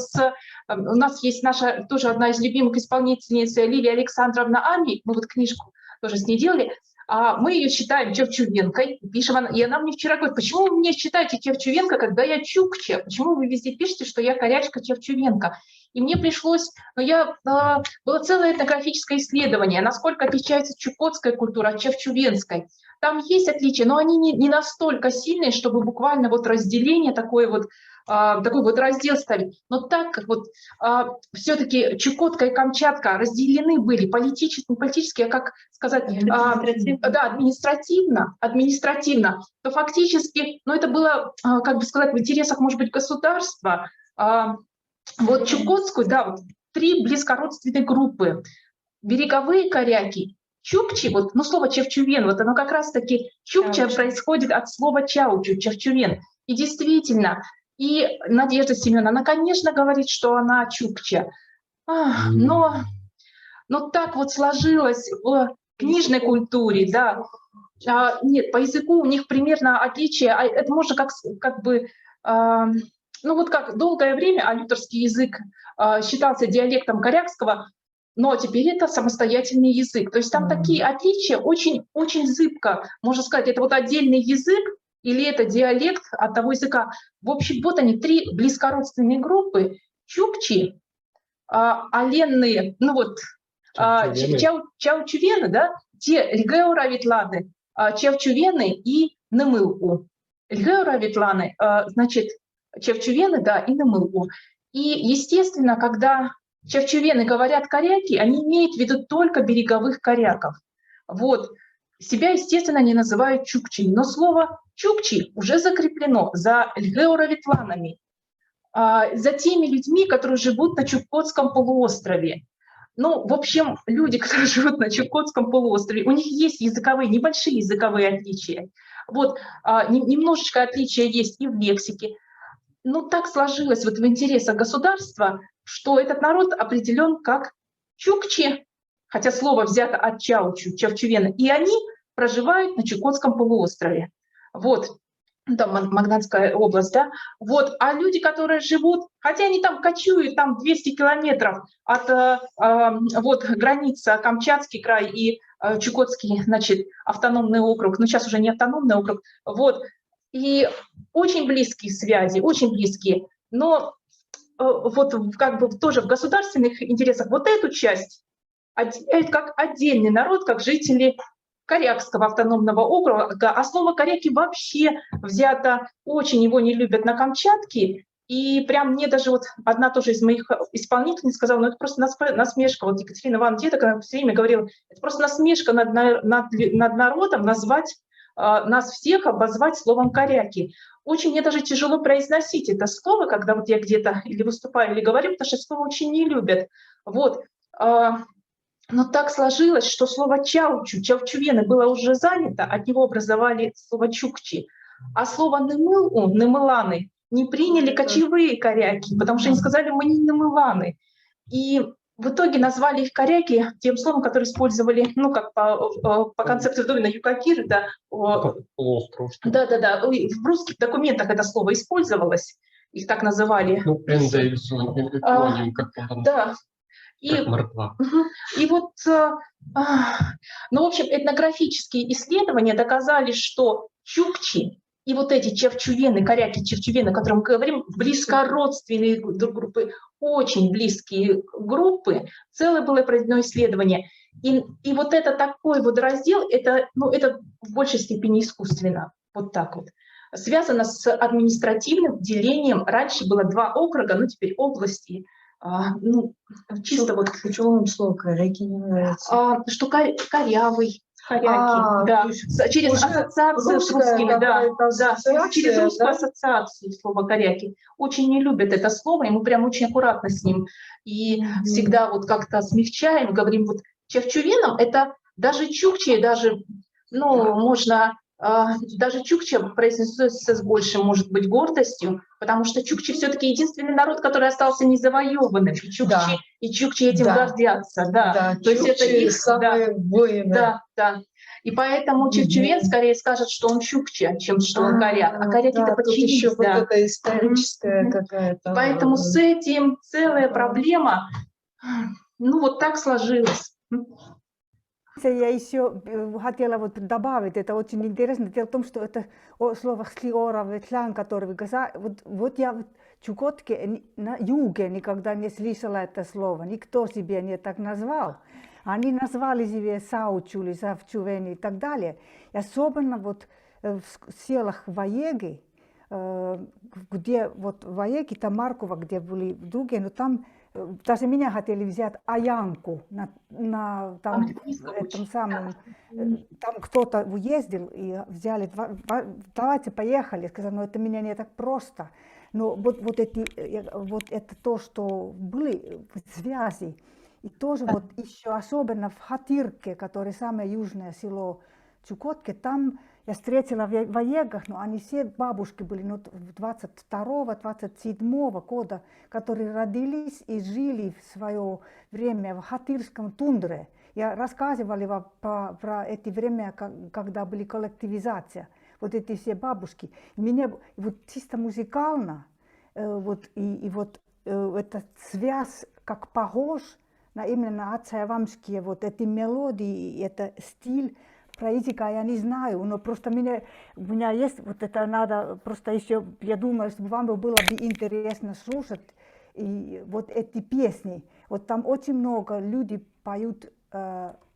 у нас есть наша тоже одна из любимых исполнительниц Лилия Александровна Ами, мы вот книжку тоже с ней делали. Мы ее считаем Чевчувенкой, пишем, и она мне вчера говорит, почему вы меня считаете Чевчувенко, когда я чукча? Почему вы везде пишете, что я корячка Чевчувенко? И мне пришлось, было целое этнографическое исследование, насколько отличается чукотская культура от чевчувенской. Там есть отличия, но они не настолько сильные, чтобы буквально вот разделение такой вот раздел ставить. Но так как вот все-таки Чукотка и Камчатка разделены были политически, а как сказать, административно, то фактически, это было, как бы сказать, в интересах, может быть, государства. Вот Чукотскую, вот 3 близкородственные группы. Береговые коряки, чукчи, слово чевчувен, оно как раз-таки чукча происходит от слова чаучу, чевчувен. И действительно, и Надежда Семеновна, она, конечно, говорит, что она чукча, но так вот сложилось в книжной культуре, да. Нет, по языку у них примерно отличие, это можно как бы... как долгое время алюторский язык считался диалектом корякского, но теперь это самостоятельный язык. То есть там такие отличия очень, очень зыбко. Можно сказать, это вот отдельный язык или это диалект от того языка. В общем, вот они, 3 близкородственные группы. Чукчи, оленные, чаучувены, да, те льгеуравитланы, чавчувены и нымылку. Льгеуравитланы, значит, чевчувены, да, и нымылку. И, естественно, когда чевчувены говорят коряки, они имеют в виду только береговых коряков. Вот. Себя, естественно, не называют чукчи, но слово чукчи уже закреплено за льгеуравитланами, за теми людьми, которые живут на Чукотском полуострове. В общем, люди, которые живут на Чукотском полуострове, у них есть небольшие языковые отличия. Вот, немножечко отличия есть и в лексике. ну, так сложилось вот в интересах государства, что этот народ определен как чукчи, хотя слово взято от чаучу, чавчувена, и они проживают на Чукотском полуострове. Вот, там Магаданская область, да, вот, а люди, которые живут, хотя они там кочуют, там 200 километров от вот границы, Камчатский край и Чукотский, значит, автономный округ, ну сейчас уже не автономный округ, вот, и очень близкие связи, очень близкие, но вот как бы тоже в государственных интересах вот эту часть как отдельный народ, как жители Корякского автономного округа, а слово коряки вообще взято, очень его не любят на Камчатке, и прям мне даже вот одна тоже из моих исполнительниц сказала, ну это просто насмешка, вот Екатерина Ивановна Дедок, она все время говорила, это просто насмешка над народом назвать, нас всех обозвать словом коряки. Очень мне даже тяжело произносить это слово, когда вот я где-то или выступаю, или говорю, потому что слово очень не любят. Вот. Но так сложилось, что слово чаучу, чавчувены было уже занято, от него образовали слово чукчи. А слово нымылу, нымыланы, не приняли кочевые коряки, потому что они сказали, мы не нымыланы. И в итоге назвали их коряки тем словом, которое использовали, ну, как по концепции Вдовина Юкакир, да, да, в русских документах это слово использовалось, их так называли. Ну, да. И вот, ну, в общем, этнографические исследования доказали, что чукчи и вот эти чавчувены, коряки-чавчувены, о которых мы говорим, близкородственные группы, очень близкие группы, целое было проведено исследование. И вот это такой вот раздел, это, ну, это в большей степени искусственно, вот так вот. Связано с административным делением. Раньше было 2 округа, ну теперь области. Ну, чисто вот... Почему вам слово коряки не нравится? Что корявый, коряки, да. Через ассоциацию с русскими, да, через русскую ассоциацию слова коряки. Очень не любят это слово, и мы прям очень аккуратно с ним. И всегда вот как-то смягчаем, говорим, вот чавчувеном это даже чукчи, даже, ну, можно... даже чукча произносится с большим, может быть, гордостью, потому что чукчи все-таки единственный народ, который остался незавоеванным. И чукчи этим гордятся. Да. То есть это их самые воины. Да. И поэтому чавчувен скорее скажет, что он чукча, чем что он коряк. А коряки-то подчинились. Еще вот это историческая какая-то... Поэтому с этим целая проблема. Ну, вот так сложилось. Я еще хотела вот добавить, это очень интересно. Дело в том, что это слово «хлиора-ветлян», которое вы сказали, вот я в Чукотке на юге никогда не слышала это слово, никто себе не так назвал. Они назвали себе Саучули, Савчувени и так далее. И особенно вот в селах Ваеги, где вот Ваеги, там Маркова, где были другие, но там даже меня хотели взять Аянку на там, этом самом, там кто-то уездил и взяли, давайте поехали, сказали, ну это меня не так просто. Но вот это то, что были связи, и тоже вот еще особенно в Хатирке, которое самое южное село Чукотки, там я встретила в Ваегах, но они все бабушки были, ну, 22-27 года, которые родились и жили в свое время в Хатирском тундре. Я рассказывала про эти времена, когда были коллективизация, вот эти все бабушки. И мне вот чисто музыкально, вот, и вот эта связь как похож на именно отцеевамские вот эти мелодии, это стиль. Про языка я не знаю, но просто у меня есть вот это надо, просто еще, я думаю, что вам было бы интересно слушать и вот эти песни. Вот там очень много людей поют,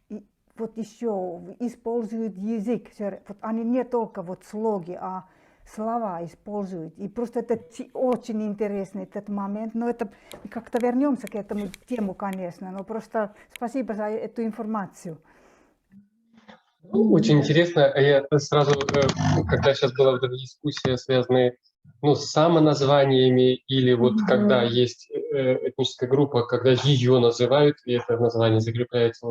и вот еще используют язык. Вот они не только вот слоги, а слова используют. И просто это очень интересный этот момент. Но это как-то вернемся к этому тему, конечно. Но просто спасибо за эту информацию. Ну, очень интересно. Я сразу, когда сейчас была вот эта дискуссия, связанная с самоназваниями, или вот когда есть этническая группа, когда ее называют, и это название закрепляется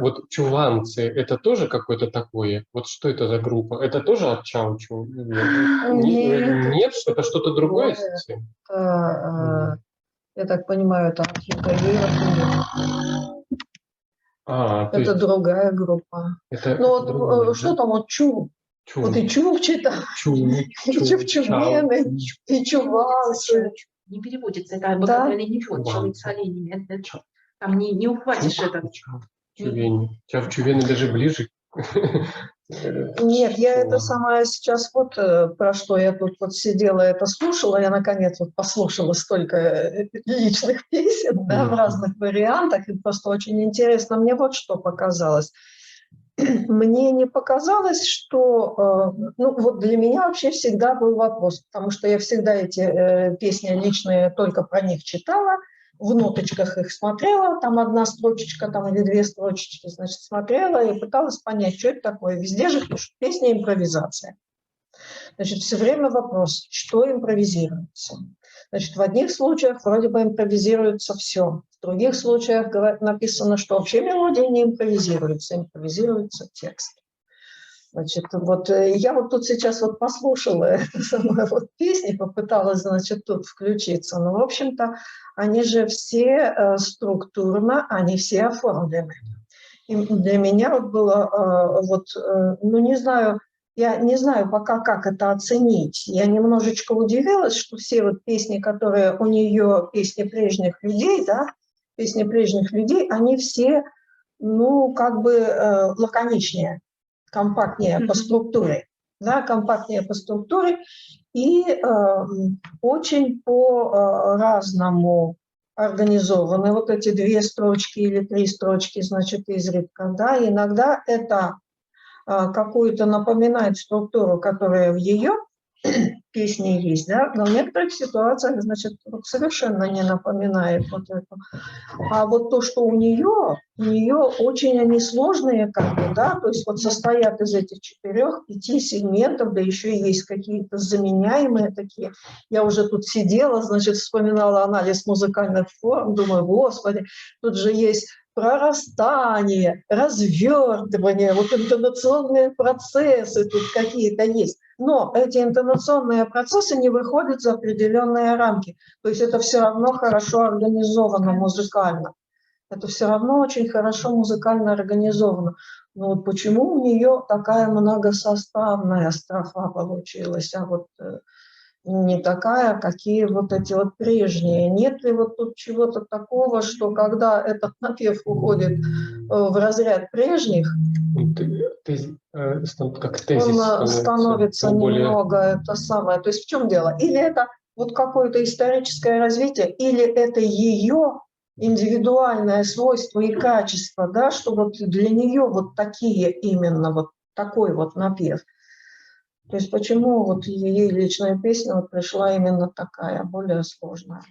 Вот чуванцы, это тоже какое-то такое? Вот что это за группа? Это тоже от Чаучу? Нет, это что-то другое совсем? Я так понимаю, это от это другая группа. Ну вот что там вот Чу? Вот и Чу читал, и Чувчумены, и Чуванцы. Не переводится, это обыкновенный нефон, человек с оленями. Там не ухватишь это. Чавчувены даже ближе. Нет, я это самое сейчас вот про что я тут вот сидела, это слушала, я наконец вот послушала столько личных песен, да, в разных вариантах, и просто очень интересно. Мне вот что показалось. Мне не показалось, что, ну вот для меня вообще всегда был вопрос, потому что я всегда эти песни личные только про них читала, в ноточках их смотрела, там одна строчечка там, или две строчечки, значит, смотрела и пыталась понять, что это такое. Везде же пишут песня импровизация. Значит, все время вопрос, что импровизируется. Значит, в одних случаях вроде бы импровизируется все, в других случаях написано, что вообще мелодия не импровизируется, импровизируется текст. Значит, вот я вот тут сейчас вот послушала эту самую вот песню, попыталась, значит, тут включиться, но, в общем-то, они же все структурно, они все оформлены. И для меня вот было, вот, ну, не знаю, я не знаю пока, как это оценить. Я немножечко удивилась, что все вот песни, которые у нее, песни прежних людей, да, песни прежних людей, они все, ну, как бы лаконичнее, компактнее по структуре, да, компактнее по структуре и очень по-разному организованы. Вот эти две строчки или три строчки, значит, изредка, да, иногда это какую-то напоминает структуру, которая в ее песне есть, да, но в некоторых ситуациях, значит, вот совершенно не напоминает вот это. А вот то, что у нее очень они сложные, как бы, да, то есть вот состоят из этих 4-5 сегментов, да еще и есть какие-то заменяемые такие. Я уже тут сидела, значит, вспоминала анализ музыкальных форм, думаю, господи, тут же есть прорастание, развертывание, вот интонационные процессы тут какие-то есть. Но эти интонационные процессы не выходят за определенные рамки. То есть это все равно хорошо организовано музыкально. Это все равно очень хорошо музыкально организовано. Но вот почему у нее такая многосоставная строфа получилась, а вот не такая, какие вот эти вот прежние. Нет ли вот тут чего-то такого, что когда этот напев уходит в разряд прежних, как тезис он становится немного это самое. То есть в чем дело? Или это вот какое-то историческое развитие, или это ее индивидуальное свойство и качество, да, что вот для нее вот такие именно вот такой вот напев. То есть почему вот ей личная песня вот пришла именно такая, более сложная?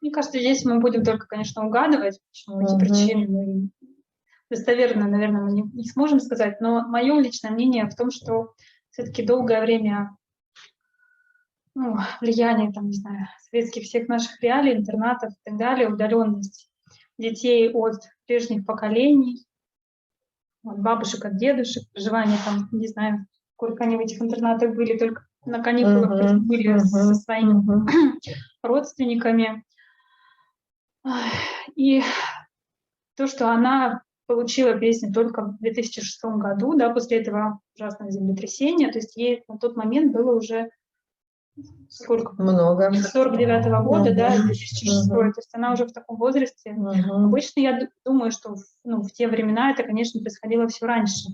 Мне кажется, здесь мы будем только, конечно, угадывать, почему эти причины. Мы достоверно, наверное, мы не сможем сказать, но мое личное мнение в том, что все-таки долгое время влияние, там, не знаю, советских всех наших реалий, интернатов и так далее, удаленность детей от прежних поколений, от бабушек, от дедушек, проживание там, не знаю, сколько они в этих интернатах были, только на каникулах были со своими родственниками. И то, что она получила песню только в 2006 году, да, после этого ужасного землетрясения, то есть ей на тот момент было уже сколько? Много. 49-го года, да, 2006. То есть она уже в таком возрасте. Обычно я думаю, что в те времена это, конечно, происходило все раньше,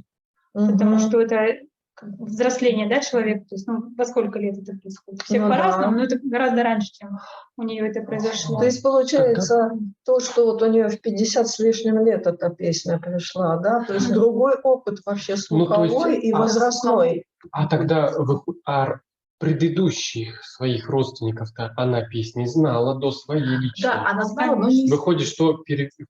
потому что это взросление, да, человека, то есть, во сколько лет это происходит? Всех по-разному, но это гораздо раньше, чем у нее это произошло. То есть получается то, что вот у нее в 50 с лишним лет эта песня пришла, да, то есть другой опыт вообще слуховой и возрастной. А тогда предыдущих своих родственников-то она песни знала до своей личной. Да, она знала, но не... Выходит, что в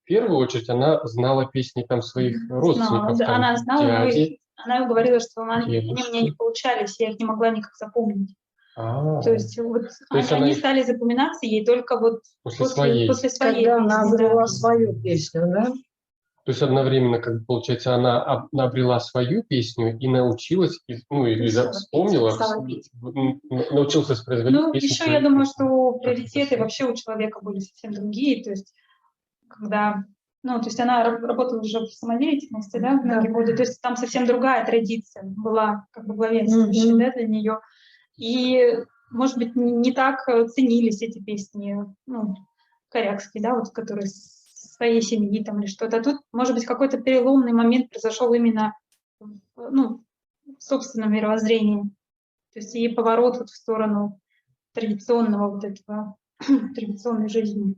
первую очередь она знала песни там своих родственников. Да, там, она знала, дяди. Она говорила, что они у меня не получались, я их не могла никак запомнить. То есть, они стали запоминаться ей только вот после своей Когда песни, она обрела свою песню, да? То есть одновременно, как бы, получается, она обрела свою песню и научилась, ну, или вспомнила, научился воспроизводить Ну, песню. еще я думаю, что приоритеты вообще у человека были совсем другие. То есть, когда, ну, то есть она работала уже в самодеятельности, да, многие годы, то есть там совсем другая традиция была, как бы главенствующая, да, для нее. И, может быть, не так ценились эти песни, ну, корякские, да, вот, которые своей семьи там или что-то. А тут, может быть, какой-то переломный момент произошел именно, ну, в собственном мировоззрении. То есть и поворот вот в сторону традиционного вот этого, традиционной жизни.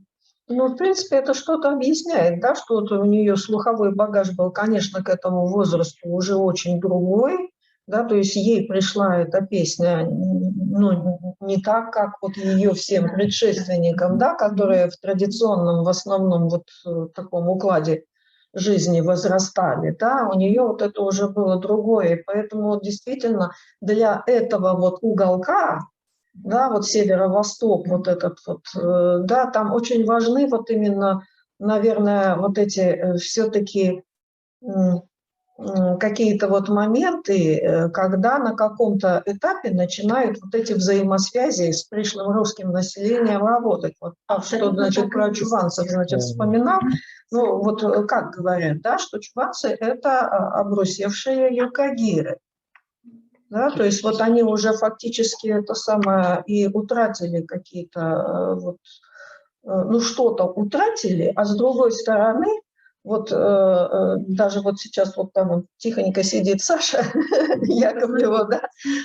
Ну, в принципе, это что-то объясняет, да, что вот у нее слуховой багаж был, конечно, к этому возрасту уже очень другой, да, то есть ей пришла эта песня, ну, не так, как вот ее всем предшественникам, да, которые в традиционном, в основном вот таком укладе жизни возрастали, да, у нее вот это уже было другое, и поэтому вот действительно для этого вот уголка, да, вот северо-восток, вот этот вот, да, там очень важны вот именно, наверное, вот эти все-таки какие-то вот моменты, когда на каком-то этапе начинают вот эти взаимосвязи с пришлым русским населением работать. Вот что, значит, про чуванцев, значит, вспоминал, ну, вот как говорят, да, что чуванцы – это обрусевшие юркагиры. Да, то есть вот они уже фактически это самое и утратили какие-то, вот, ну что-то утратили, а с другой стороны, вот даже вот сейчас вот там вот тихонько сидит Саша Яковлева, да,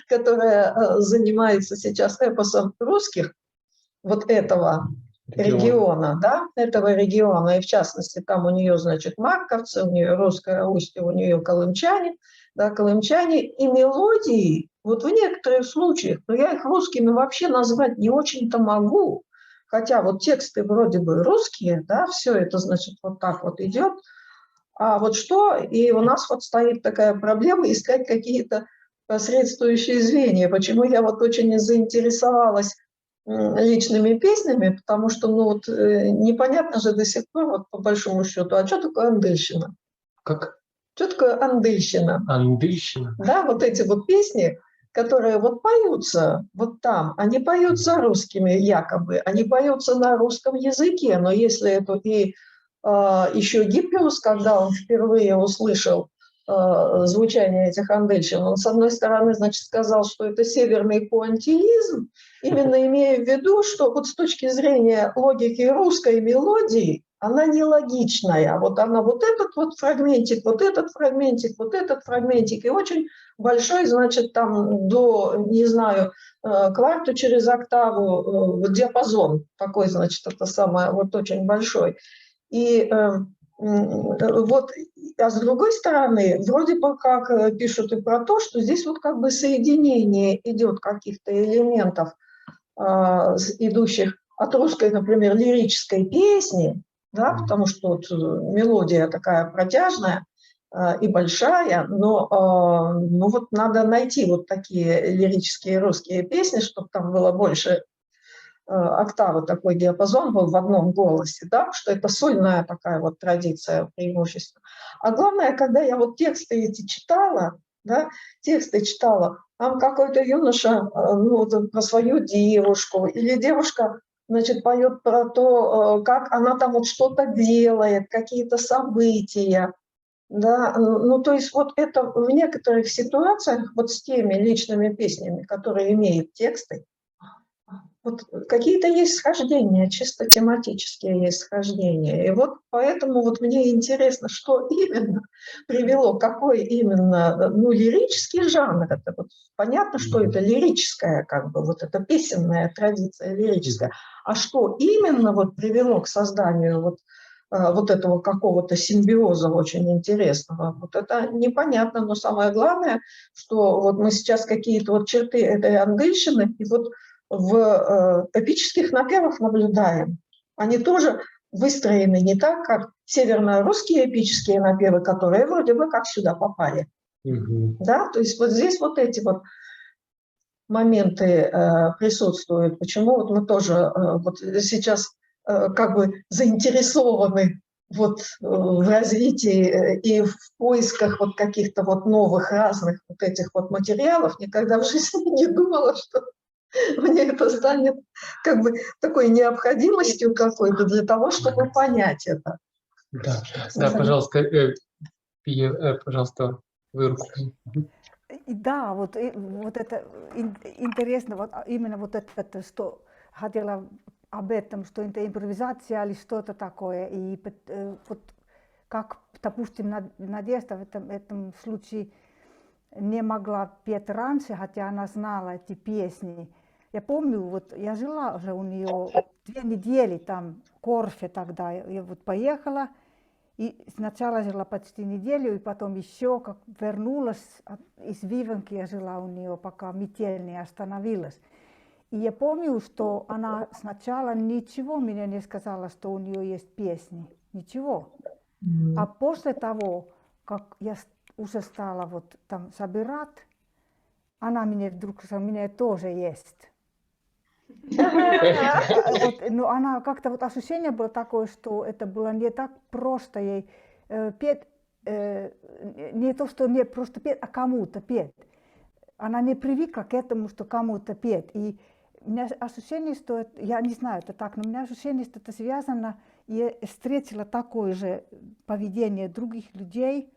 которая занимается сейчас эпосом русских, вот этого региона, да, этого региона, и в частности там у нее, значит, марковцы, у нее русское устье, у нее колымчане, да, колымчане, и мелодии, вот в некоторых случаях, но я их русскими вообще назвать не очень-то могу, хотя вот тексты вроде бы русские, да, все это, значит, вот так вот идет, а вот что, и у нас вот стоит такая проблема искать какие-то посредствующие звенья, почему я вот очень заинтересовалась личными песнями, потому что, ну вот, непонятно же до сих пор, вот по большому счету, а что такое андельщина? Как? Что такое андельщина? Андельщина. Да, вот эти вот песни, которые вот поются вот там, они поются русскими якобы, они поются на русском языке, но если это и еще Гиппиус, когда он впервые услышал звучание этих андельщин, он, с одной стороны, значит, сказал, что это северный пуантилизм, именно имея в виду, что вот с точки зрения логики русской мелодии, она нелогичная. Вот она вот этот вот фрагментик, вот этот фрагментик, вот этот фрагментик, и очень большой, значит, там до, не знаю, кварту через октаву, диапазон такой, значит, это самое, вот очень большой. И вот, а с другой стороны, вроде бы как пишут и про то, что здесь вот как бы соединение идет каких-то элементов, идущих от русской, например, лирической песни, да, потому что вот мелодия такая протяжная и большая, но ну вот надо найти вот такие лирические русские песни, чтобы там было больше октавы, такой диапазон был в одном голосе, да, что это сольная такая вот традиция преимущества. А главное, когда я вот тексты эти читала, да, там какой-то юноша, ну, про свою девушку, или девушка, значит, поет про то, как она там вот что-то делает, какие-то события, да, ну, то есть вот это в некоторых ситуациях вот с теми личными песнями, которые имеют тексты, вот какие-то есть схождения, чисто тематические есть схождения. И вот поэтому вот мне интересно, что именно привело, какой именно, ну, лирический жанр. Это вот понятно, что это лирическая, как бы, вот эта песенная традиция лирическая. А что именно вот привело к созданию вот этого какого-то симбиоза очень интересного, вот это непонятно. Но самое главное, что вот мы сейчас какие-то вот черты этой андельщины, и вот в эпических напевах наблюдаем. Они тоже выстроены не так, как северно-русские эпические напевы, которые вроде бы как сюда попали. Да? То есть вот здесь вот эти вот моменты присутствуют. Почему вот мы тоже вот сейчас как бы заинтересованы вот в развитии и в поисках вот каких-то вот новых разных вот этих вот материалов, никогда в жизни не думала, что мне это станет как бы такой необходимостью какой-то для того, чтобы понять это. Да, да, пожалуйста, Пия, пожалуйста, вы руку. Да, вот это интересно, вот именно вот это, что хотела об этом, что это импровизация или что-то такое. И вот как, допустим, Надежда в этом случае не могла петь раньше, хотя она знала эти песни. Я помню, вот я жила уже у нее 2 недели там в Корфе тогда. Я вот поехала, и сначала жила почти неделю, и потом еще как вернулась из Вивенки, я жила у нее, пока метель не остановилась. И я помню, что она сначала ничего мне не сказала, что у нее есть песни. Ничего. А после того, как я уже стала вот там собирать, она мне вдруг сказала, у меня тоже есть. Но она как-то вот ощущение было такое, что это было не так просто ей петь, не то, что не просто петь, а кому-то петь. Она не привыкла к этому, что кому-то петь. И у меня ощущение, что это, я не знаю, это так, но у меня ощущение, что это связано, и я встретила такое же поведение других людей.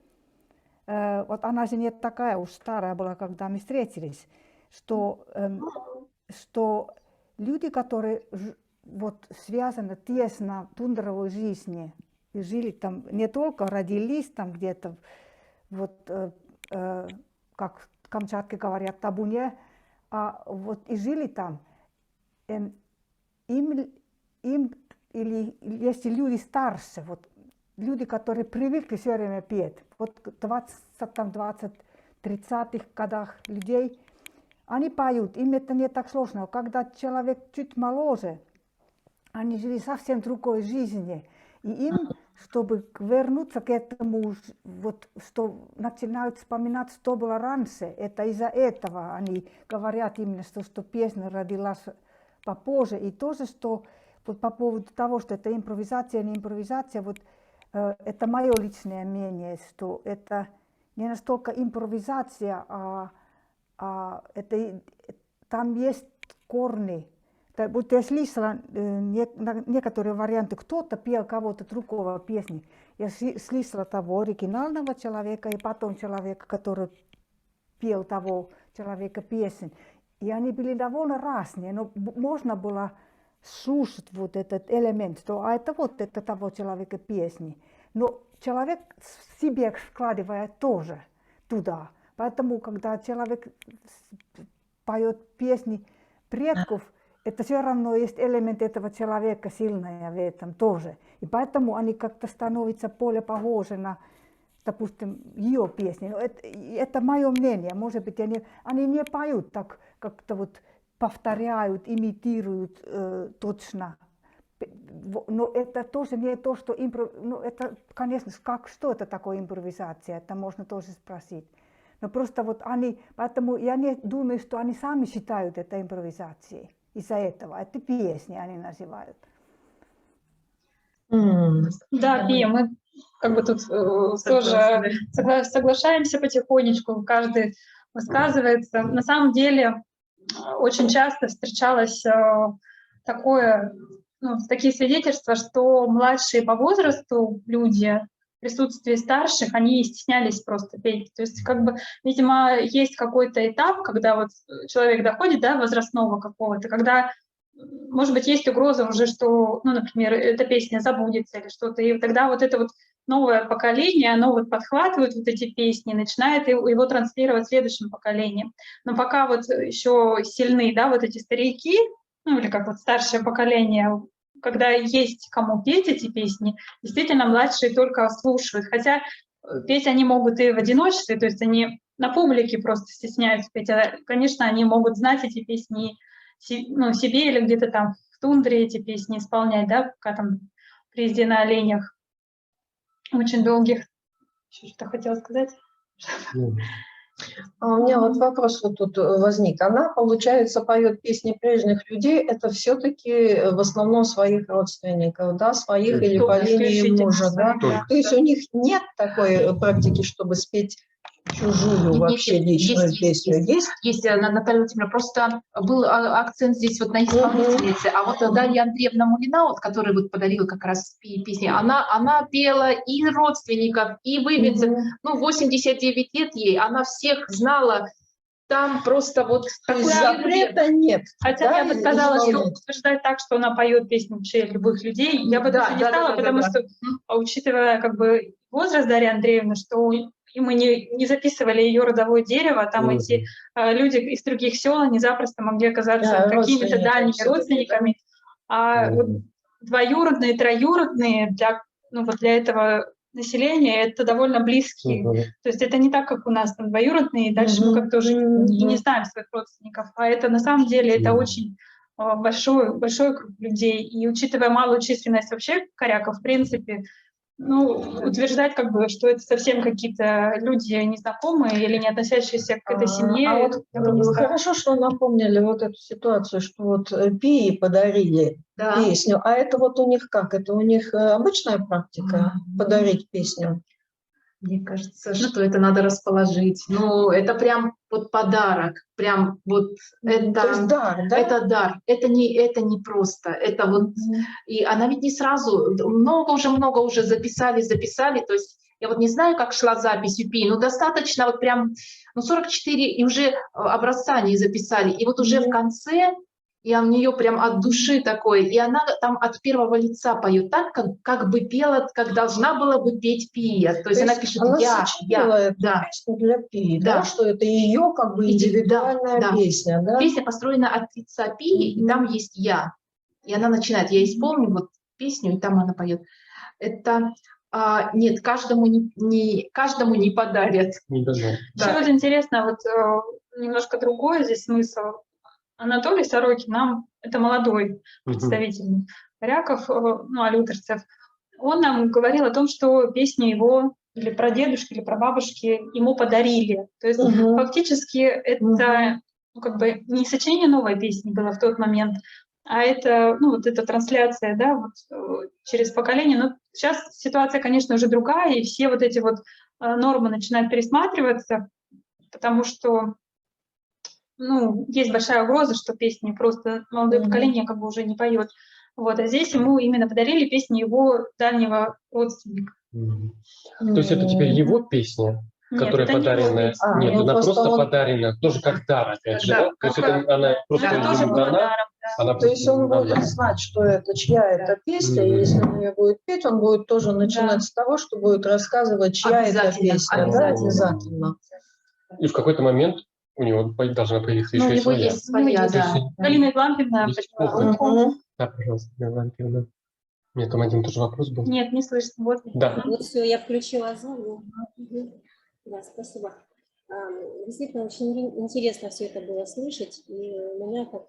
Вот она же не такая уж старая была, когда мы встретились, что люди, которые вот связаны тесно тундровой жизнью, и жили там, не только родились там где-то, вот как камчатки говорят, табуне, а вот и жили там, им или если люди старше, вот люди, которые привыкли все время петь, вот 20-30-х годах людей, они поют, им это не так сложно. Когда человек чуть моложе, они жили совсем другой жизнью. И им, чтобы вернуться к этому, вот, что начинают вспоминать, что было раньше, это из-за этого они говорят именно, что песня родилась попозже. И тоже, что вот по поводу того, что это импровизация, не импровизация, вот это мое личное мнение, что это не настолько импровизация, это, там есть корни. Вот я слышала некоторые варианты, кто-то пел кого-то другого песни. Я слышала того оригинального человека и потом человека, который пел того человека песен. И они были довольно разные, но можно было слушать вот этот элемент, что это вот это того человека песни. Но человек в себе складывает тоже туда. Поэтому, когда человек поет песни предков, это все равно есть элемент этого человека сильный в этом тоже. И поэтому они как-то становятся более похожи на, допустим, ее песни. Это мое мнение. Может быть, они не поют так, как-то вот повторяют, имитируют точно. Но это тоже не то, что ну, это, конечно, что это такое импровизация, это можно тоже спросить. Но просто вот они, поэтому я не думаю, что они сами считают это импровизацией. Из-за этого. Это песни они называют. Да, Пия, мы как бы тут тоже соглашаемся потихонечку, каждый высказывается. На самом деле очень часто встречалось такие свидетельства, что младшие по возрасту люди в присутствии старших, они стеснялись просто петь. То есть, как бы, видимо, есть какой-то этап, когда вот человек доходит до возрастного какого-то, когда, может быть, есть угроза уже, что, ну, например, эта песня забудется или что-то, и тогда вот это вот новое поколение, оно вот подхватывает вот эти песни, начинает его транслировать следующим поколениям. Но пока вот еще сильны, да, вот эти старики, ну, или как вот старшее поколение, когда есть кому петь эти песни, действительно младшие только слушают. Хотя петь они могут и в одиночестве, то есть они на публике просто стесняются петь. Конечно, они могут знать эти песни, ну, себе или где-то там в тундре эти песни исполнять, да, пока там при езде на оленях очень долгих. Еще что хотела сказать? А у меня вот вопрос вот тут возник. Она, получается, поет песни прежних людей, это все-таки в основном своих родственников, да, своих или по линии мужа, да? То есть у них нет такой практики, чтобы спеть чужую вообще личную песню? Есть, Наталья Владимировна, просто был акцент здесь вот на исполнительнице, а вот Дарья Андреевна Мулина, вот, которая вот подарила как раз песни, она пела и родственников, и выведенцев, ну, 89 лет ей, она всех знала, там просто вот... То есть запрета нет. Хотя да, я бы сказала, что исполнять. утверждать так, что она поет песни вообще любых людей, я бы даже не стала, потому что, учитывая как бы возраст Дарьи Андреевны, что и мы не записывали ее родовое дерево, там эти люди из других сел, они запросто могли оказаться какими-то дальними родственниками, а вот двоюродные, троюродные для этого населения это довольно близкие. То есть это не так, как у нас там двоюродные, и дальше мы как-то уже и не знаем своих родственников, а это на самом деле это очень большой круг людей. И учитывая малую численность вообще коряков, в принципе, ну, утверждать, как бы, что это совсем какие-то люди незнакомые или не относящиеся к этой семье. Вот, хорошо, что напомнили вот эту ситуацию, что вот Пии подарили песню, а это вот у них как? Это у них обычная практика подарить песню? Мне кажется, что это надо расположить. Ну, это прям вот подарок, прям вот это. То есть дар, да? Это дар. Это не просто. Это вот. И она ведь не сразу. Много уже записали. То есть я вот не знаю, как шла запись у Пи, но достаточно вот прям 44 и уже образца они записали. И вот уже в конце я у нее прям от души такой, и она там от первого лица поет так, как бы пела, как должна была бы петь Пия. То есть она пишет я, песню для Пии, да, что это ее как бы индивидуальная песня, да? Песня построена от лица Пии, и там есть я. И она начинает, я исполню вот песню, и там она поет. Это нет, каждому не подарят. Еще вот интересно, вот немножко другой здесь смысл. Анатолий Сорокин, это молодой представитель коряков, алюторцев, он нам говорил о том, что песни его или прадедушки, или прабабушки ему подарили. То есть фактически это как бы не сочинение новой песни было в тот момент, а это, вот эта трансляция, да, вот через поколение. Но сейчас ситуация, конечно, уже другая, и все вот эти вот нормы начинают пересматриваться, потому что есть большая угроза, что песни просто молодое поколение как бы уже не поет. Вот, а здесь ему именно подарили песни его дальнего родственника. То есть это теперь его песня, которая подарена? Нет, она просто подарена, тоже как дар, опять же, да? То есть она просто ему дана. То есть он будет знать, что это, чья это песня, и если он ее будет петь, он будет тоже начинать с того, что будет рассказывать, чья это песня. Обязательно. И в какой-то момент у него должна появиться еще и своя. Есть своя, да. Галина Ивановна. Да, пожалуйста, Галина Ивановна. У меня там один тоже вопрос был. Нет, не слышно. Вот, вот все, я включила звук. Да, спасибо. Действительно, очень интересно все это было слышать. И у меня, как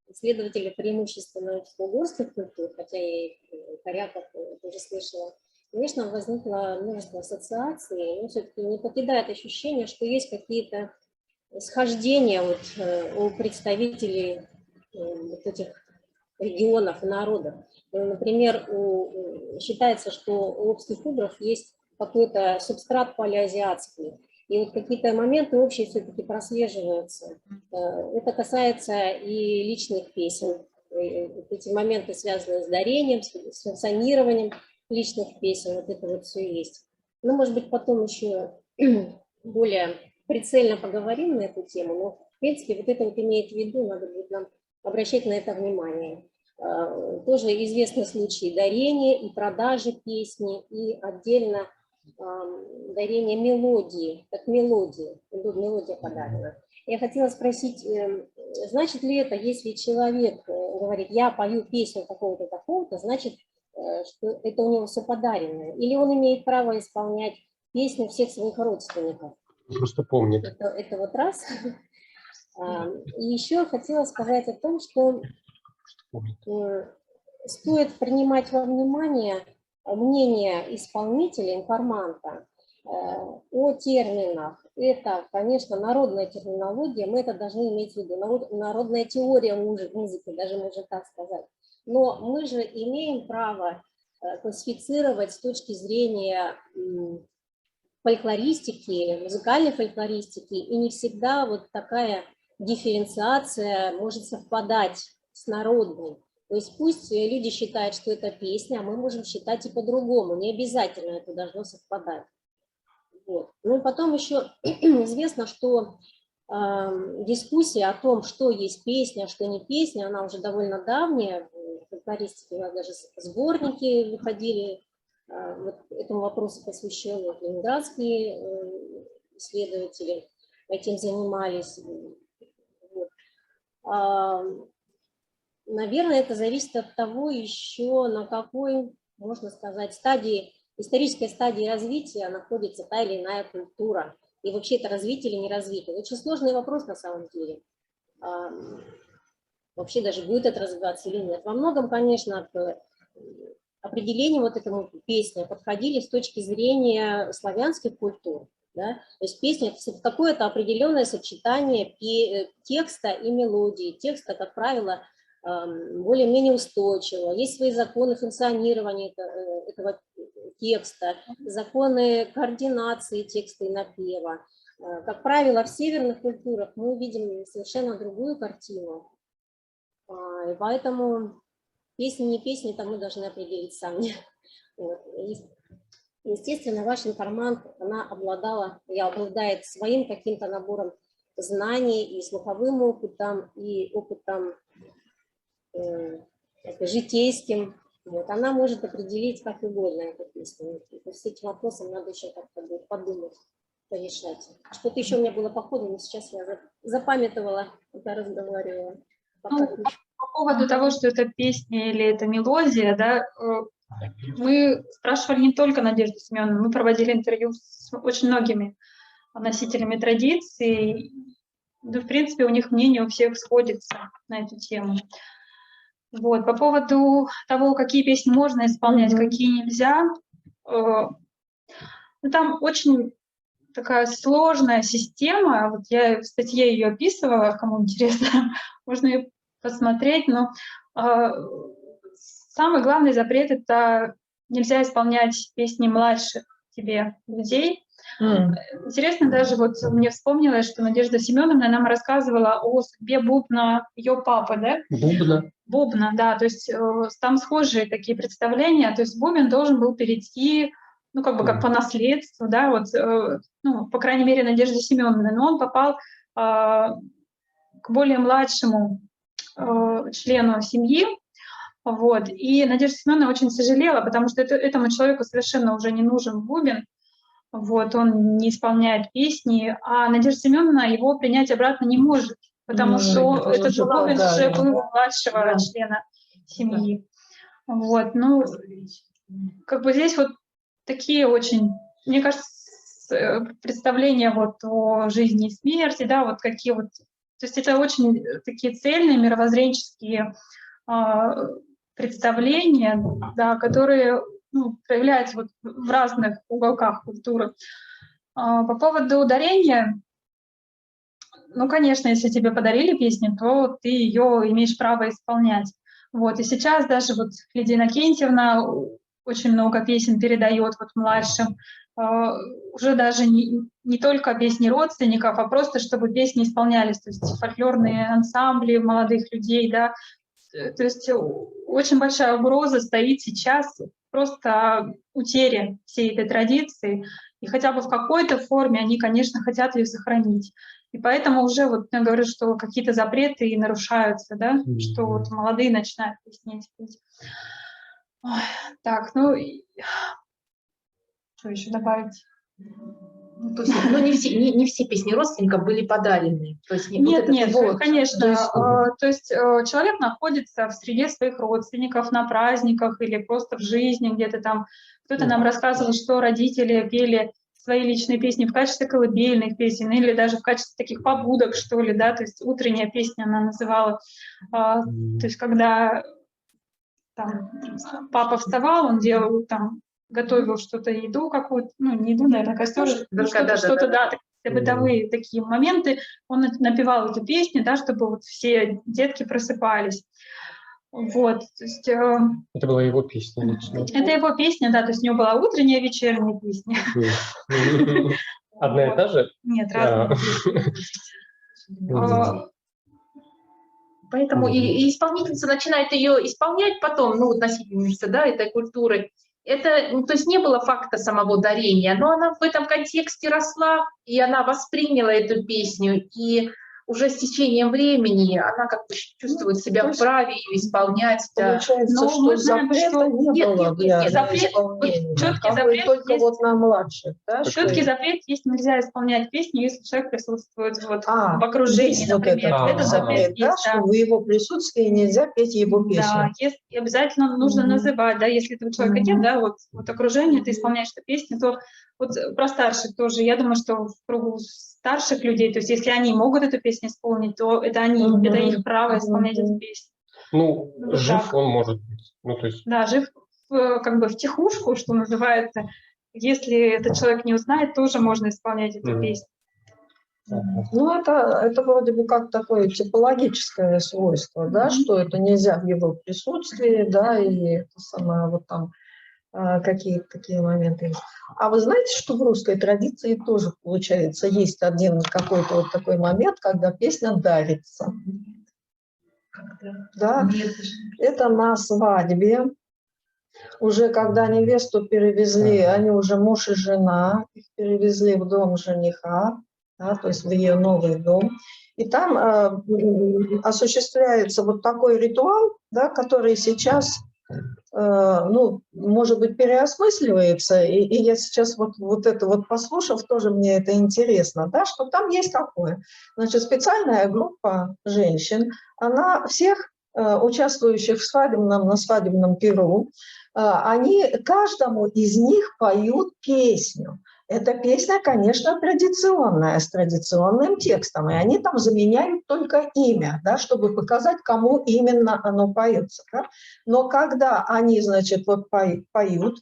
исследователя преимущественно финно-угорских культур, хотя и коряков тоже слышала, конечно, возникло множество ассоциаций, но все-таки не покидает ощущение, что есть какие-то схождения у представителей вот этих регионов и народов. Например, считается, что у обских угров есть какой-то субстрат палеоазиатский, и вот какие-то моменты общие все-таки прослеживаются. Это касается и личных песен. Эти моменты связаны с дарением, с функционированием личных песен, вот это вот все есть. Ну, может быть, потом еще более прицельно поговорим на эту тему, но, в принципе, вот это вот имеет в виду, надо будет нам обращать на это внимание. Тоже известны случаи дарения и продажи песни, и отдельно дарение мелодии, как мелодия подарена. Я хотела спросить, значит ли это, если человек говорит, я пою песню такого-то, такого-то, значит, что это у него все подаренное? Или он имеет право исполнять песни всех своих родственников? Просто помнит. Это вот раз. И еще хотела сказать о том, что стоит принимать во внимание мнение исполнителя, информанта, О терминах. Это, конечно, народная терминология, мы это должны иметь в виду. Народная теория музыки, даже можно так сказать. Но мы же имеем право классифицировать с точки зрения фольклористики, музыкальной фольклористики, и не всегда вот такая дифференциация может совпадать с народной. То есть пусть люди считают, что это песня, а мы можем считать и по-другому, не обязательно это должно совпадать. Вот. Ну и потом еще известно, что дискуссия о том, что есть песня, что не песня, она уже довольно давняя. В фольклористике у нас даже сборники выходили, вот этому вопросу посвященные, ленинградские исследователи этим занимались. Вот. Наверное, это зависит от того еще, на какой, можно сказать, стадии, исторической стадии развития находится та или иная культура. И вообще это развитие или не развитие. Очень сложный вопрос на самом деле. Вообще даже будет это развиваться или нет. Во многом, конечно, от определения вот этому песни подходили с точки зрения славянских культур. Да? То есть песня – это какое-то определенное сочетание текста и мелодии. Текста, как правило, более-менее устойчиво. Есть свои законы функционирования этого текста, законы координации текста и напева. Как правило, в северных культурах мы видим совершенно другую картину. И поэтому песни, не песни, это мы должны определить сами. Вот. Естественно, ваш информант, она обладает своим каким-то набором знаний и слуховым опытом, и опытом житейским. Вот. Она может определить как угодно эту песню. С этим вопросом надо еще как-то будет подумать, порешать. Что-то еще у меня было по ходу, но сейчас я запамятовала, пока разговаривала. Ну, по поводу того, что это песня или это мелодия, да, мы спрашивали не только Надежду Семеновну, мы проводили интервью с очень многими носителями традиций. Ну, в принципе, у них мнение у всех сходится на эту тему. Вот. По поводу того, какие песни можно исполнять, какие нельзя, ну, там очень такая сложная система. Вот я в статье ее описывала, кому интересно, можно ее посмотреть, но самый главный запрет — это нельзя исполнять песни младших тебе людей. Интересно, даже вот мне вспомнилось, что Надежда Семеновна нам рассказывала о судьбе бубна ее папы, да? Бубна, да, то есть там схожие такие представления, то есть бубен должен был перейти, ну, как бы как по наследству, да, вот, ну, по крайней мере, Надежда Семеновна, но он попал к более младшему члену семьи, вот, и Надежда Семеновна очень сожалела, потому что этому человеку совершенно уже не нужен бубен, вот, он не исполняет песни, а Надежда Семеновна его принять обратно не может, потому что этот бубен уже был у младшего члена семьи. Вот, ну, как бы здесь вот такие очень, мне кажется, представления вот о жизни и смерти, да, вот какие вот, то есть это очень такие цельные мировоззренческие представления, да, которые, ну, проявляются вот в разных уголках культуры. По поводу ударения, ну, конечно, если тебе подарили песню, то ты ее имеешь право исполнять. Вот, и сейчас даже вот Лидия Иннокентьевна очень много песен передает вот младшим, уже даже не только песни родственников, а просто чтобы песни исполнялись, то есть фольклорные ансамбли молодых людей, да, то есть очень большая угроза стоит сейчас просто утере всей этой традиции, и хотя бы в какой-то форме они, конечно, хотят ее сохранить. И поэтому уже, вот я говорю, что какие-то запреты и нарушаются, да, что вот молодые начинают песни петь. Так, ну, что еще добавить? Ну, то есть, ну, не все песни родственников были подарены. То есть, нет, вот нет, вот, конечно. То есть человек находится в среде своих родственников на праздниках или просто в жизни где-то там. Кто-то нам рассказывал, что родители пели свои личные песни в качестве колыбельных песен или даже в качестве таких побудок, что ли, да, то есть утренняя песня она называла. То есть когда там папа вставал, он делал там готовил что-то, еду какую-то, ну, не еду, наверное, костер, ну, Да, что-то, да, бытовые такие моменты. Он напевал эту песню, да, чтобы вот все детки просыпались. Вот, то есть... Это была его песня лично. Это его песня, да, то есть у него была утренняя, вечерняя песня. Одна и та же? Нет, разные. Поэтому и исполнительница начинает ее исполнять потом, ну, вот носительница, да, этой культуры. Это, ну, то есть не было факта самого дарения, но она в этом контексте росла, и она восприняла эту песню, и уже с течением времени она как бы чувствует себя вправе ее исполнять. Получается, Но что запрета не было для запрет, исполнения. четкий запрет только есть, вот на младших, да? четкий запрет есть, нельзя исполнять песню, если человек присутствует вот в окружении, есть например. Вот это запрет, да, есть, что в его присутствии нельзя петь его песню. Да, и обязательно нужно называть, да, если этого человека нет, да, вот окружение, ты исполняешь эту песню, то вот про старших тоже, я думаю, что в кругу старших людей, то есть если они могут эту песню исполнить, то это они, это их право исполнять эту песню. Ну, вот жив так. он может быть. Ну, то есть... Да, жив как бы в тихушку, что называется. Если этот человек не узнает, тоже можно исполнять эту песню. Ну, это вроде бы как такое типологическое свойство, да, что это нельзя в его присутствии, да, и это самое вот там какие-то такие моменты есть. А вы знаете, что в русской традиции тоже, получается, есть один какой-то вот такой момент, когда песня дарится. Да, это на свадьбе. Уже когда невесту перевезли, они уже муж и жена, их перевезли в дом жениха, да, то есть в ее новый дом. И там осуществляется вот такой ритуал, да, который сейчас, ну, может быть, переосмысливается. И я сейчас вот это вот послушав, тоже мне это интересно, да, что там есть такое. Значит, специальная группа женщин, она всех участвующих на свадебном пиру, они каждому из них поют песню. Эта песня, конечно, традиционная, с традиционным текстом, и они там заменяют только имя, да, чтобы показать, кому именно оно поется. Да? Но когда они, значит, вот поют,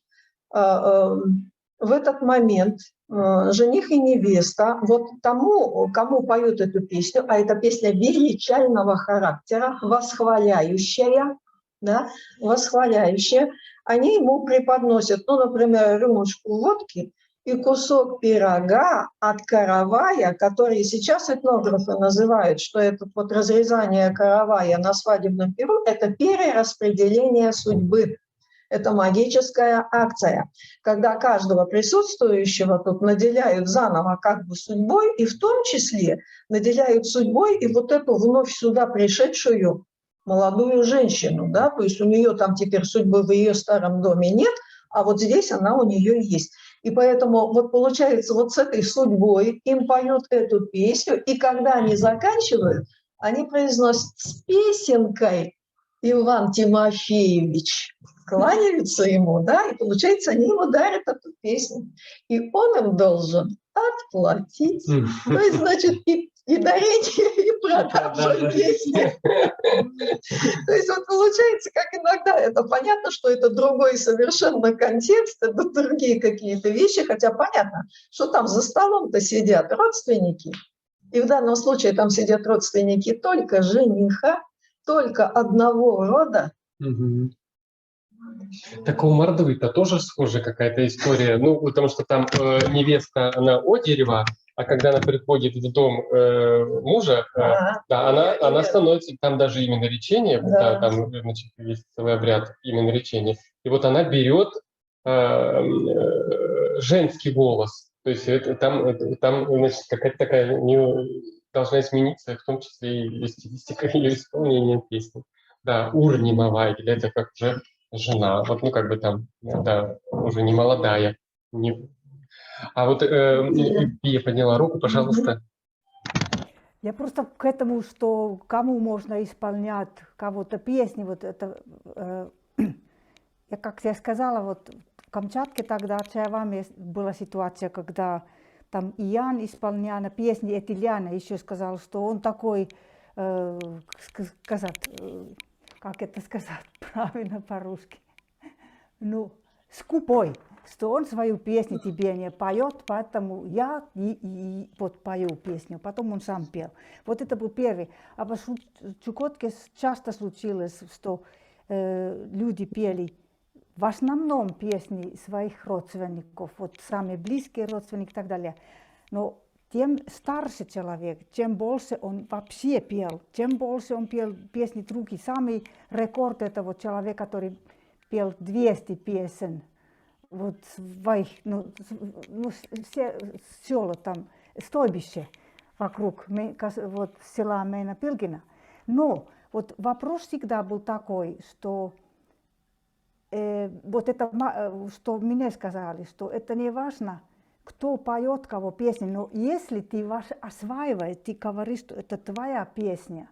в этот момент жених и невеста, вот тому, кому поют эту песню, а эта песня величального характера, восхваляющая, да, восхваляющая, они ему преподносят, ну, например, рюмочку водки и кусок пирога от каравая, который сейчас этнографы называют, что это вот разрезание каравая на свадебном пиру, это перераспределение судьбы. Это магическая акция, когда каждого присутствующего тут наделяют заново как бы судьбой, и в том числе наделяют судьбой и вот эту вновь сюда пришедшую молодую женщину, да, то есть у нее там теперь судьбы в ее старом доме нет, а вот здесь она у нее есть. И поэтому вот получается вот с этой судьбой им поют эту песню, и когда они заканчивают, они произносят с песенкой Иван Тимофеевич, кланяются ему, да, и получается они ему дарят эту песню, и он им должен отплатить. То есть, значит, и дарение, и продажа песни. То есть вот получается, как иногда, это понятно, что это другой совершенно контекст, это другие какие-то вещи, хотя понятно, что там за столом-то сидят родственники, и в данном случае там сидят родственники только жениха, только одного рода. Так у Мордвы-то тоже схожая какая-то история, ну, потому что там невеста, она от дерева, а когда она приходит в дом мужа, да, она становится, там даже имя наречения, да, там, значит, есть целый обряд имя наречения, и вот она берет женский голос, то есть это, там значит, какая-то такая должна измениться, в том числе и стилистика ее исполнения песни. Да, Урнимова, или это как уже жена, вот, ну, как бы там, да, уже не молодая. А вот Пия подняла руку, пожалуйста. Я просто к этому, что кому можно исполнять кого-то песни, вот это, я, как я сказала, вот в Камчатке тогда, в Чаеваме была ситуация, когда там Ян исполнял на песни, и Ляна еще сказал, что он такой, сказать, как это сказать правильно по-русски, ну, скупой, что он свою песню тебе не поет, поэтому я вот пою песню, потом он сам пел. Вот это был первый. А в Чукотке часто случилось, что люди пели в основном песни своих родственников, вот самые близкие родственники и так далее. Но тем старше человек, чем больше он вообще пел, тем больше он пел песни другие. Самый рекорд этого человека, который пел 200 песен. Вот своих, все села там, стойбище вокруг вот, села Мейна-Пилгина. Но вот вопрос всегда был такой, что вот это, что мне сказали, что это не важно, кто поет кого песни, но если ты осваиваешь, ты говоришь, что это твоя песня,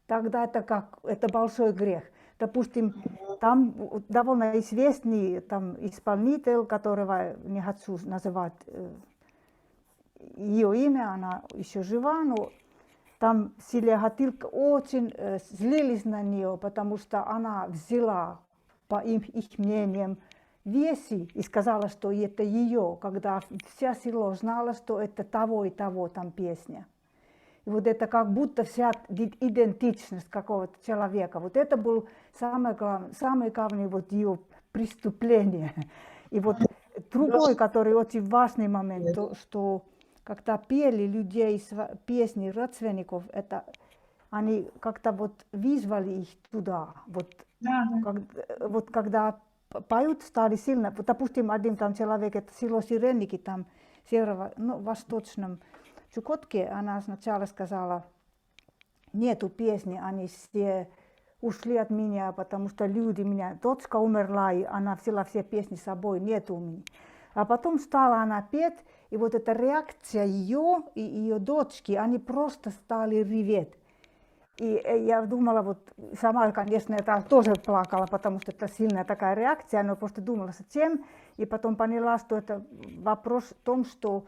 тогда это большой грех. Допустим, там довольно известный там, исполнитель, которого не хочу называть ее имя, она еще жива, но там Силия Хатилка очень злились на нее, потому что она взяла по их мнениям веси и сказала, что это ее, когда вся село знала, что это того и того там песня. И вот это как будто вся идентичность какого-то человека. Вот это было самое главное вот ее преступление. И вот другой, который очень важный момент, то, что когда пели людей песни родственников, это они как-то вот вызвали их туда. Вот, вот когда поют, стали сильно. Вот, допустим, один там человек, это село Сиренники, там северо-восточном Чукотке, она сначала сказала, нету песни, они все ушли от меня, потому что люди меня, дочка умерла, и она взяла все песни с собой, нету у меня. А потом стала она петь, и вот эта реакция ее и ее дочки, они просто стали реветь. И я думала, вот сама, конечно, я тоже плакала, потому что это сильная такая реакция, но просто думала, зачем. И потом поняла, что это вопрос в том, что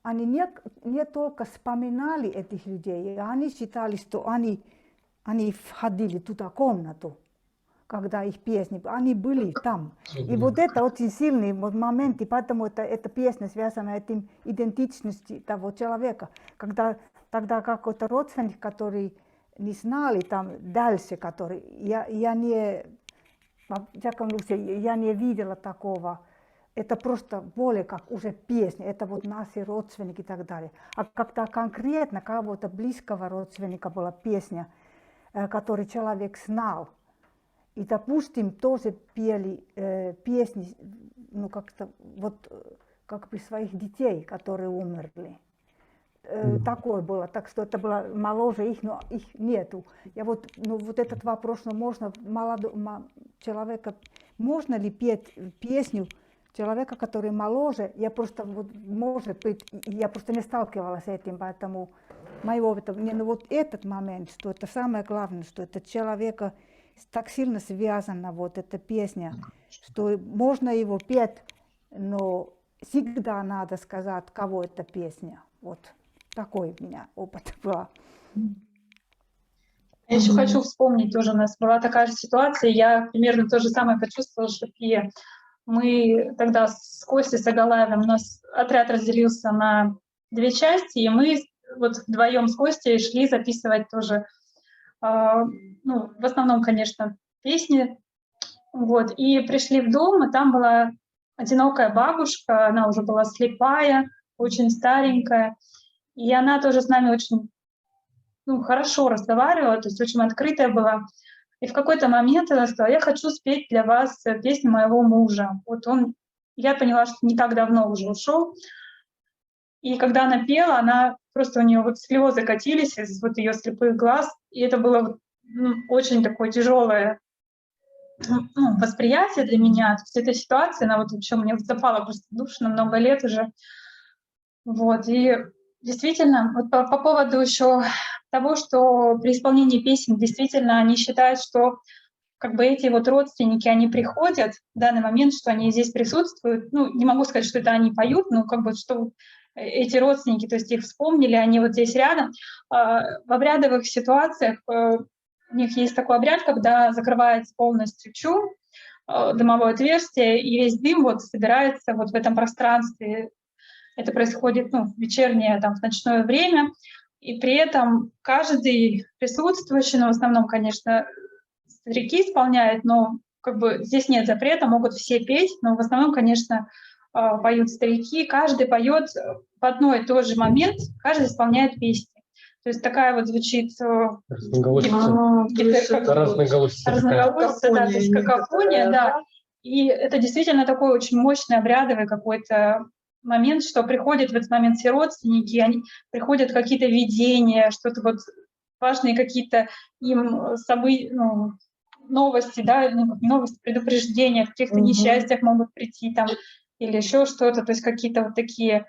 они не только вспоминали этих людей, они считали, что они входили туда в комнату, когда их песни, они были там. И вот это очень сильный момент, и поэтому эта песня связана с этим идентичностью того человека. Когда тогда какой-то родственник, который не знали там дальше, который, я не видела такого. Это просто более как уже песня, это вот наши родственники и так далее. А когда конкретно кого-то близкого родственника была песня, который человек знал, и, допустим, тоже пели песни, ну как-то вот как бы своих детей, которые умерли. Такое было, так что это было моложе их, но их нету. Я вот, ну, вот этот вопрос, ну, можно человека, можно ли петь песню человека, который моложе, я просто, вот, может быть, я просто не сталкивалась с этим, поэтому моего опыта, ну, вот этот момент, что это самое главное, что это человека так сильно связана, вот эта песня, что можно его петь, но всегда надо сказать, кого эта песня, вот. Такой у меня опыт был. Я еще хочу вспомнить, тоже у нас была такая же ситуация, я примерно то же самое почувствовала, что Пия. Мы тогда с Костей Сагалаевым, у нас отряд разделился на две части, и мы вот вдвоем с Костей шли записывать тоже, ну, в основном, конечно, песни. Вот, и пришли в дом, и там была одинокая бабушка, она уже была слепая, очень старенькая. И она тоже с нами очень хорошо разговаривала, то есть очень открытая была. И в какой-то момент она сказала, я хочу спеть для вас песню моего мужа. Вот я поняла, что не так давно уже ушел. И когда она пела, просто у нее вот слезы катились из вот ее слепых глаз. И это было очень такое тяжелое восприятие для меня. То есть эта ситуация, она вот вообще мне запала просто в душу на много лет уже. Вот, и действительно, вот по поводу еще того, что при исполнении песен действительно они считают, что как бы эти вот родственники, они приходят в данный момент, что они здесь присутствуют. Ну, не могу сказать, что это они поют, но как бы что эти родственники, то есть их вспомнили, они вот здесь рядом. В обрядовых ситуациях у них есть такой обряд, когда закрывается полностью чу, дымовое отверстие, и весь дым вот собирается вот в этом пространстве. Это происходит в вечернее, в ночное время, и при этом каждый присутствующий, в основном, конечно, старики исполняют, но здесь нет запрета, могут все петь, но в основном, конечно, поют старики, каждый поет в одной и тот же момент, каждый исполняет песни. То есть такая вот звучит разноголосица, да, то есть какофония, да. И это действительно такой очень мощный обрядовый какой-то момент, что приходят в этот момент все родственники, они приходят какие-то видения, что-то вот важные какие-то им события, новости, да, новости, предупреждения, о каких-то несчастьях могут прийти там или еще что-то, то есть какие-то вот такие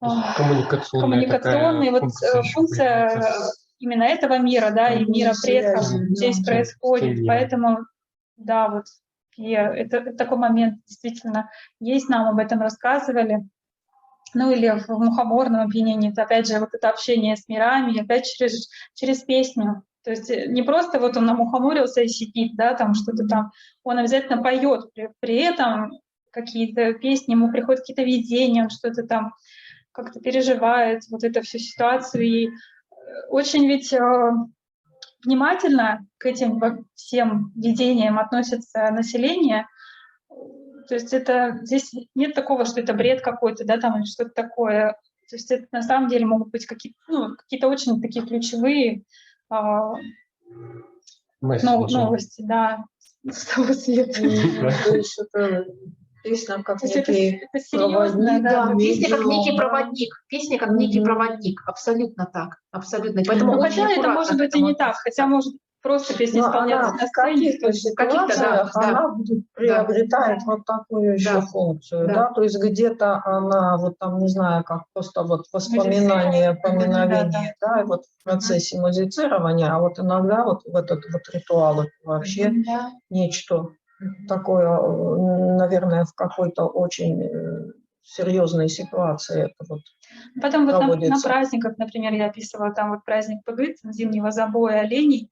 коммуникационные вот функция именно этого мира, да, и мира предков здесь происходит, поэтому, да, вот это такой момент действительно есть, нам об этом рассказывали. Ну или в мухоморном опьянении, это опять же вот это общение с мирами, опять через песню. То есть не просто вот он намухоморился и сидит, да, там что-то там, он обязательно поет, при этом какие-то песни, ему приходят какие-то видения, он что-то там как-то переживает, вот эту всю ситуацию. И очень ведь внимательно к этим всем видениям относится население. То есть здесь нет такого, что это бред какой-то, да, там или что-то такое. То есть это на самом деле могут быть какие-то очень такие ключевые новости, да, с того света. То есть это песня как некий проводник. Да, песня как некий проводник. Песня как некий проводник. Абсолютно так. Абсолютно. Поэтому хотя это может быть и не так, хотя может просто песня исполняться на сцене. В каких-то она приобретает вот такую еще функцию, да, то есть где-то она вот там, не знаю, как просто вот воспоминание, поминовение, да, вот в процессе музицирования, а вот иногда вот в этот вот ритуал вообще нечто такое, наверное, в какой-то очень серьезной ситуации это вот. Потом вот на праздниках, например, я описывала там вот праздник Пыгыт, зимнего забоя оленей,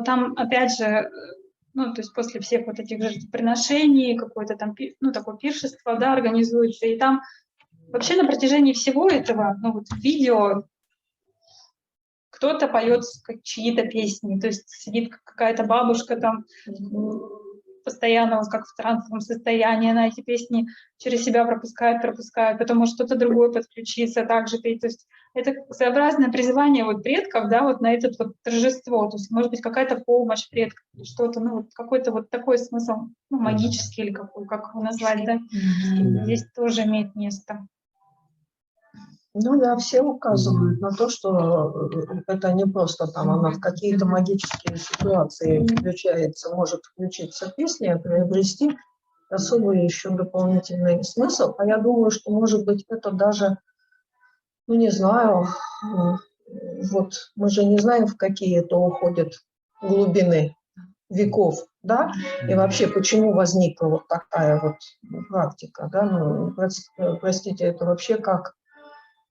там опять же, то есть после всех вот этих жертвоприношений, какое-то там, такое пиршество, да, организуется, и там вообще на протяжении всего этого, вот видео, кто-то поет чьи-то песни, то есть сидит какая-то бабушка там, постоянно вот как в трансовом состоянии, она эти песни через себя пропускает, потом может что-то другое подключиться, также петь. То есть это своеобразное призывание вот предков, да, вот на это вот торжество. То есть может быть какая-то помощь предков, что-то, вот какой-то вот такой смысл, магический или какой, как его назвать, да, здесь тоже имеет место. Ну да, все указывают на то, что это не просто там она в какие-то магические ситуации включается, может включиться песня, приобрести особый еще дополнительный смысл. А я думаю, что может быть это даже, не знаю, вот мы же не знаем, в какие это уходят глубины веков, да, и вообще почему возникла вот такая вот практика, да, простите, это вообще как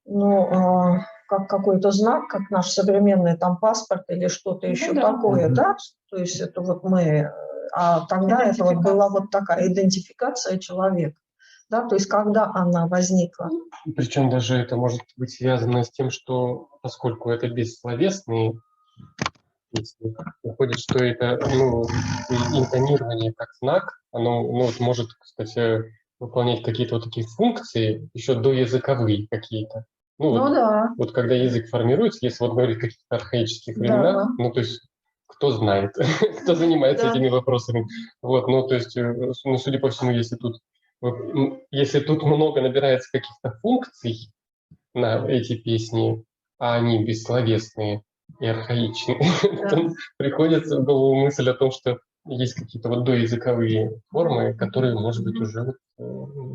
как какой-то знак, как наш современный там паспорт или что-то еще такое, да, то есть это вот мы, а тогда это вот была вот такая идентификация человека, да, то есть когда она возникла. Причем даже это может быть связано с тем, что поскольку это бессловесные песни, выходит, что это, интонирование как знак, оно, может, кстати, выполнять какие-то вот такие функции, еще доязыковые какие-то. Вот когда язык формируется, если вот говорить о каких-то архаических временах, то есть кто знает, кто занимается этими вопросами. Вот, то есть, судя по всему, если тут много набирается каких-то функций на эти песни, а они бессловесные и архаичные, то приходится в голову мысль о том, что есть какие-то вот доязыковые формы, которые, может быть, уже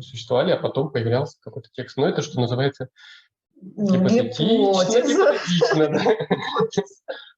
существовали, а потом появлялся какой-то текст. Но это, что называется, гипотетично, да.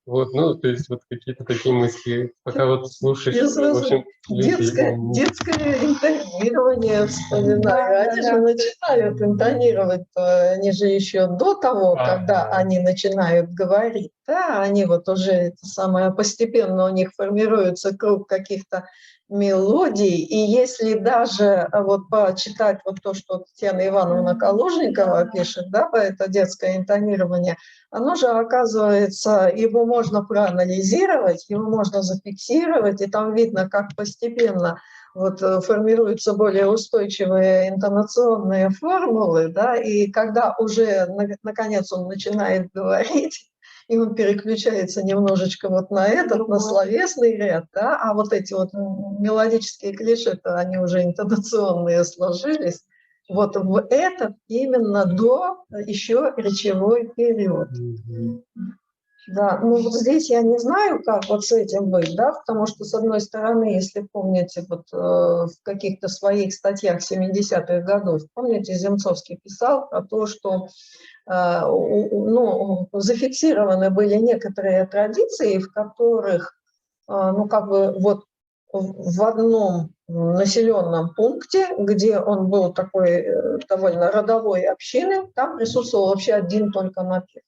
Вот, то есть вот какие-то такие мысли, пока вот слушаешь, в общем, детское интонирование вспоминаю. Они же начинают интонировать, они же еще до того, когда они начинают говорить, да, они вот уже это самое постепенно у них формируется круг каких-то мелодий. И если даже вот почитать вот то, что Татьяна Ивановна Калужникова пишет, да, это детское интонирование, оно же, оказывается, его можно проанализировать, его можно зафиксировать, и там видно, как постепенно вот формируются более устойчивые интонационные формулы, да, и когда уже, наконец, он начинает говорить, и он переключается немножечко вот на этот, на словесный ряд, да, а вот эти вот мелодические клиши-то, они уже интонационные сложились, вот в этот именно до еще речевой период. Да, ну вот здесь я не знаю, как вот с этим быть, да, потому что, с одной стороны, если помните, вот в каких-то своих статьях 70-х годов, помните, Земцовский писал про то, что ну, зафиксированы были некоторые традиции, в которых, ну, как бы вот в одном населенном пункте, где он был такой довольно родовой общины, там присутствовал вообще один только напев.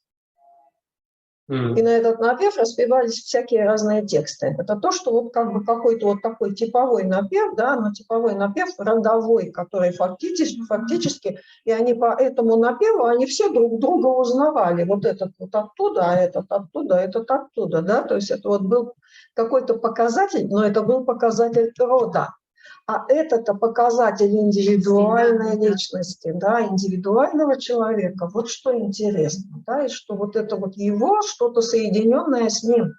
И на этот напев распевались всякие разные тексты. Это то, что вот как бы какой-то вот такой типовой напев, да, но типовой напев родовой, который фактически, и они по этому напеву, они все друг друга узнавали. Вот этот вот оттуда, а этот оттуда, а этот оттуда, да, то есть это вот был какой-то показатель, но это был показатель рода. А это-то показатель индивидуальной личности, да, индивидуального человека. Вот что интересно, да, и что вот это вот его, что-то соединенное с ним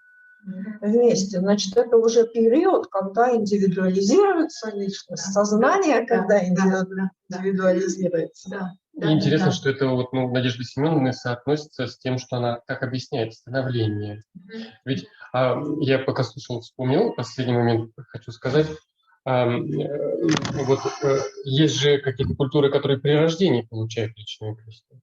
вместе. Значит, это уже период, когда индивидуализируется личность, сознание, когда индивидуализируется. И интересно, что это вот, ну, Надежда Семеновна соотносится с тем, что она так объясняет становление. Ведь я пока слушал, вспомнил, в последний момент хочу сказать, вот есть же какие-то культуры, которые при рождении получают личную песню.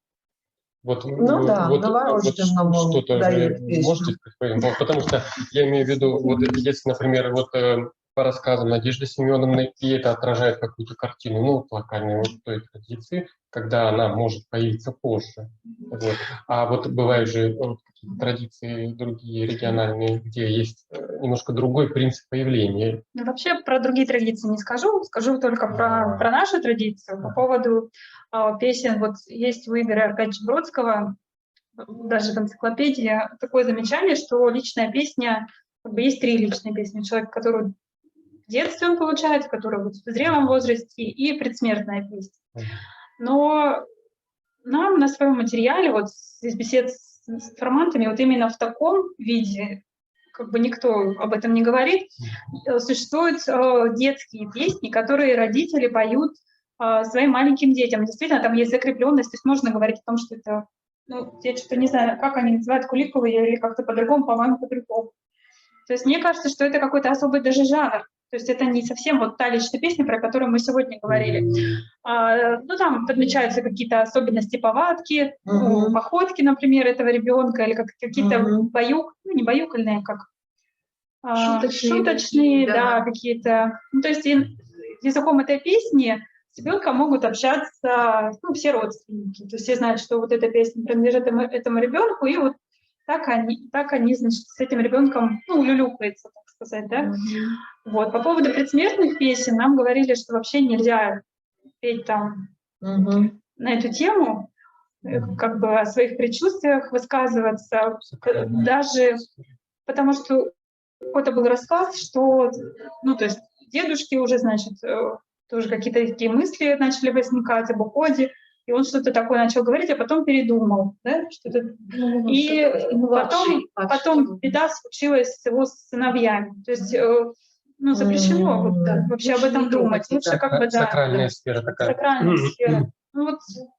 Вот, ну да, вот что-то можете сказать? Потому что я имею в виду, вот если, например, вот по рассказам Надежды Семеновны, и это отражает какую-то картину, ну, локальной вот той традиции, когда она может появиться позже. Вот. А вот бывают же вот, какие-то традиции другие, региональные, где есть немножко другой принцип появления. Ну, вообще про другие традиции не скажу, скажу только про нашу традицию. По поводу песен, вот есть у Игоря Аркадьевича Бродского, даже в энциклопедии, такое замечание, что личная песня, как бы есть три личные песни. Человек, который в детстве он получает, который вот в зрелом возрасте, и предсмертная песня. Но нам на своем материале, вот здесь бесед с информантами, вот именно в таком виде, как бы никто об этом не говорит, существуют детские песни, которые родители поют своим маленьким детям. Действительно, там есть закрепленность, то есть можно говорить о том, что это, ну, я что-то не знаю, как они называют, куликовые или как-то по-другому, по-моему, по-другому. То есть мне кажется, что это какой-то особый даже жанр. То есть это не совсем вот та личная песня, про которую мы сегодня говорили. Ну, там подмечаются какие-то особенности повадки, походки, например, этого ребенка, или какие-то ну, не баюкальные, как шуточные, да, какие-то. Ну, то есть языком этой песни с ребенком могут общаться, ну, все родственники. То есть все знают, что вот эта песня принадлежит этому ребенку, и вот так они, значит, с этим ребенком, ну, улюлюкаются, так сказать, да. Вот. По поводу предсмертных песен нам говорили, что вообще нельзя петь там на эту тему, как бы о своих предчувствиях высказываться, даже потому что какой-то был рассказ, что, ну, то есть дедушки уже, значит, тоже какие-то такие мысли начали возникать об уходе, и он что-то такое начал говорить, а потом передумал, да, что-то. И потом беда случилась с его сыновьями. То есть, ну, запрещено вот, вообще об этом думать. Лучше как бы, да. Сакральная сфера такая. Сакральная сфера. Ну,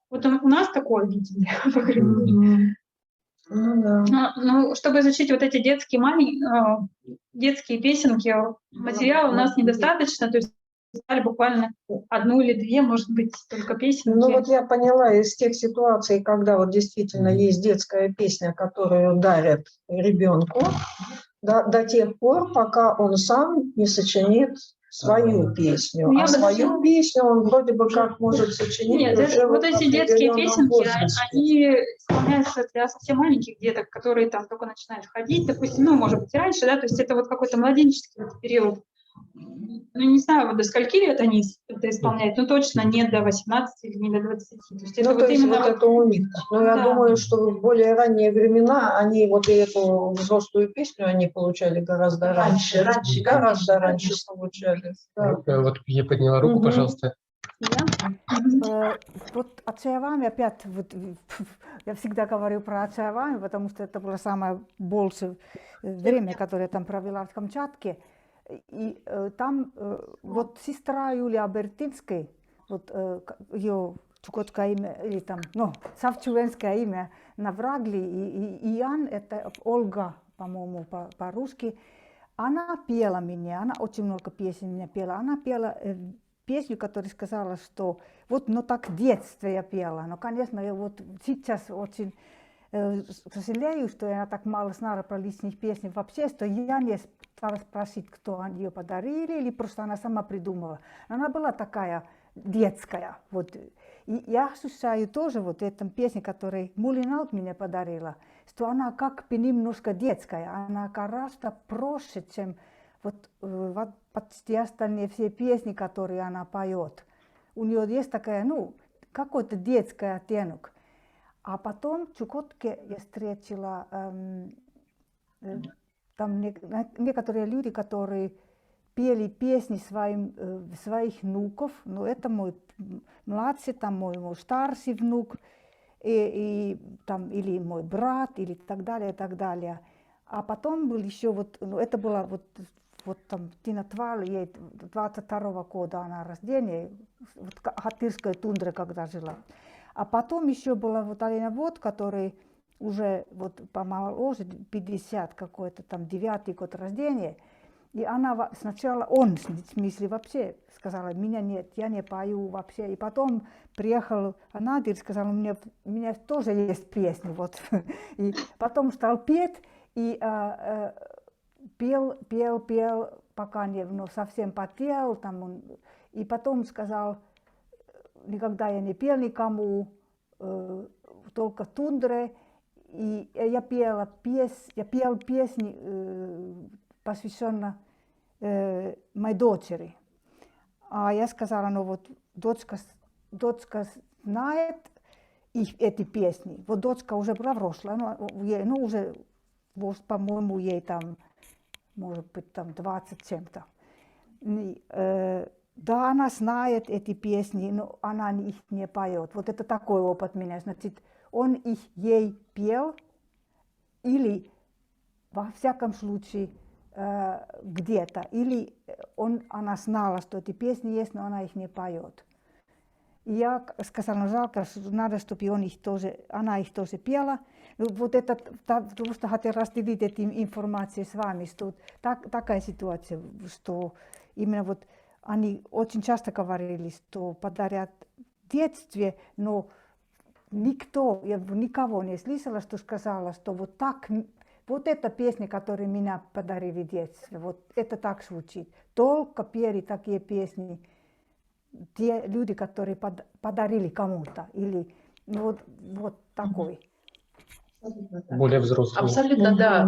вот у нас такое видение, по крайней мере. Ну, чтобы изучить вот эти детские песенки, материала у нас недостаточно, то есть буквально одну или две, может быть, только песенки. Ну вот я поняла из тех ситуаций, когда вот действительно есть детская песня, которую дарят ребенку, до тех пор, пока он сам не сочинит свою песню. А свою песню он вроде бы как может сочинить. Нет, уже вот эти детские песенки, они исполняются для совсем маленьких деток, которые там только начинают ходить, допустим, ну, может быть, и раньше, да, то есть это вот какой-то младенческий период. ну, не знаю, вот до скольки лет они это исполняют, но точно не до 18 или не до 20. То есть это Ну, вот то есть именно вот это у них. Но я Да. думаю, что в более ранние времена они вот и эту взрослую песню они получали гораздо раньше. Гораздо раньше получали. Да. Вот я подняла руку, пожалуйста. Вот отцевами опять, вот, я всегда говорю про отцевами, потому что это было самое большее время, которое я там провела в Камчатке. И там вот сестра Юлия Бертинская, вот ее чукотское имя, или там, ну, савчувенское имя Наврагли, и Ян, это Ольга, по-моему, по-русски, она пела меня, она очень много песен меня пела, она пела песню, которая сказала, что вот, ну так в детстве я пела, но, конечно, я вот сейчас очень сожалею, что я так мало знала про личных песен вообще, что я не стала спросить, кто ее подарили, или просто она сама придумала. Она была такая детская, вот. И я ощущаю тоже вот эту песню, которую Мулинаут мне подарила, что она как бы немножко детская, она гораздо проще, чем вот почти остальные все песни, которые она поет. У нее есть такая, ну, какой-то детский оттенок. А потом в Чукотке я встретила там некоторые люди, которые пели песни своих внуков. Ну, это мой младший, там мой старший внук, там, или мой брат, или так далее, и так далее. А потом был еще вот, ну, это было вот там Тина Твал, ей 22-го года она рождения, вот Хатырской тундре, когда жила. А потом еще была вот Алина Вот, который уже вот помоложе, 50 какой-то там 9-й год рождения. И она сначала, он в смысле вообще сказала, меня нет, я не пою вообще. И потом приехал Анадырь, сказал, у меня тоже есть песни. Вот. И потом стал петь и пел, пока не совсем потел. Там он, и потом сказал, никогда я не пел никому, только тундре. И я пел песни, посвященные моей дочери. А я сказала, ну вот дочка знает эти песни. Вот дочка уже была взрослая, ну уже, по-моему, ей там, может быть, там 20 чем-то. Да, она знает эти песни, но она их не поет. Вот это такой опыт меня. Значит, он их ей пел, или во всяком случае где-то, или она знала, что эти песни есть, но она их не поет. И я сказала, ну жалко, надо, чтобы она их тоже пела. Вот это, потому что хотела разделить эту информацию с вами, что такая ситуация, что именно вот они очень часто говорили, что подарят в детстве, но я никого не слышала, что сказала, что вот так, вот эта песня, которую меня подарили в детстве, вот это так звучит. Только пели такие песни те люди, которые подарили кому-то, или вот такой. Более взрослый. Абсолютно, да.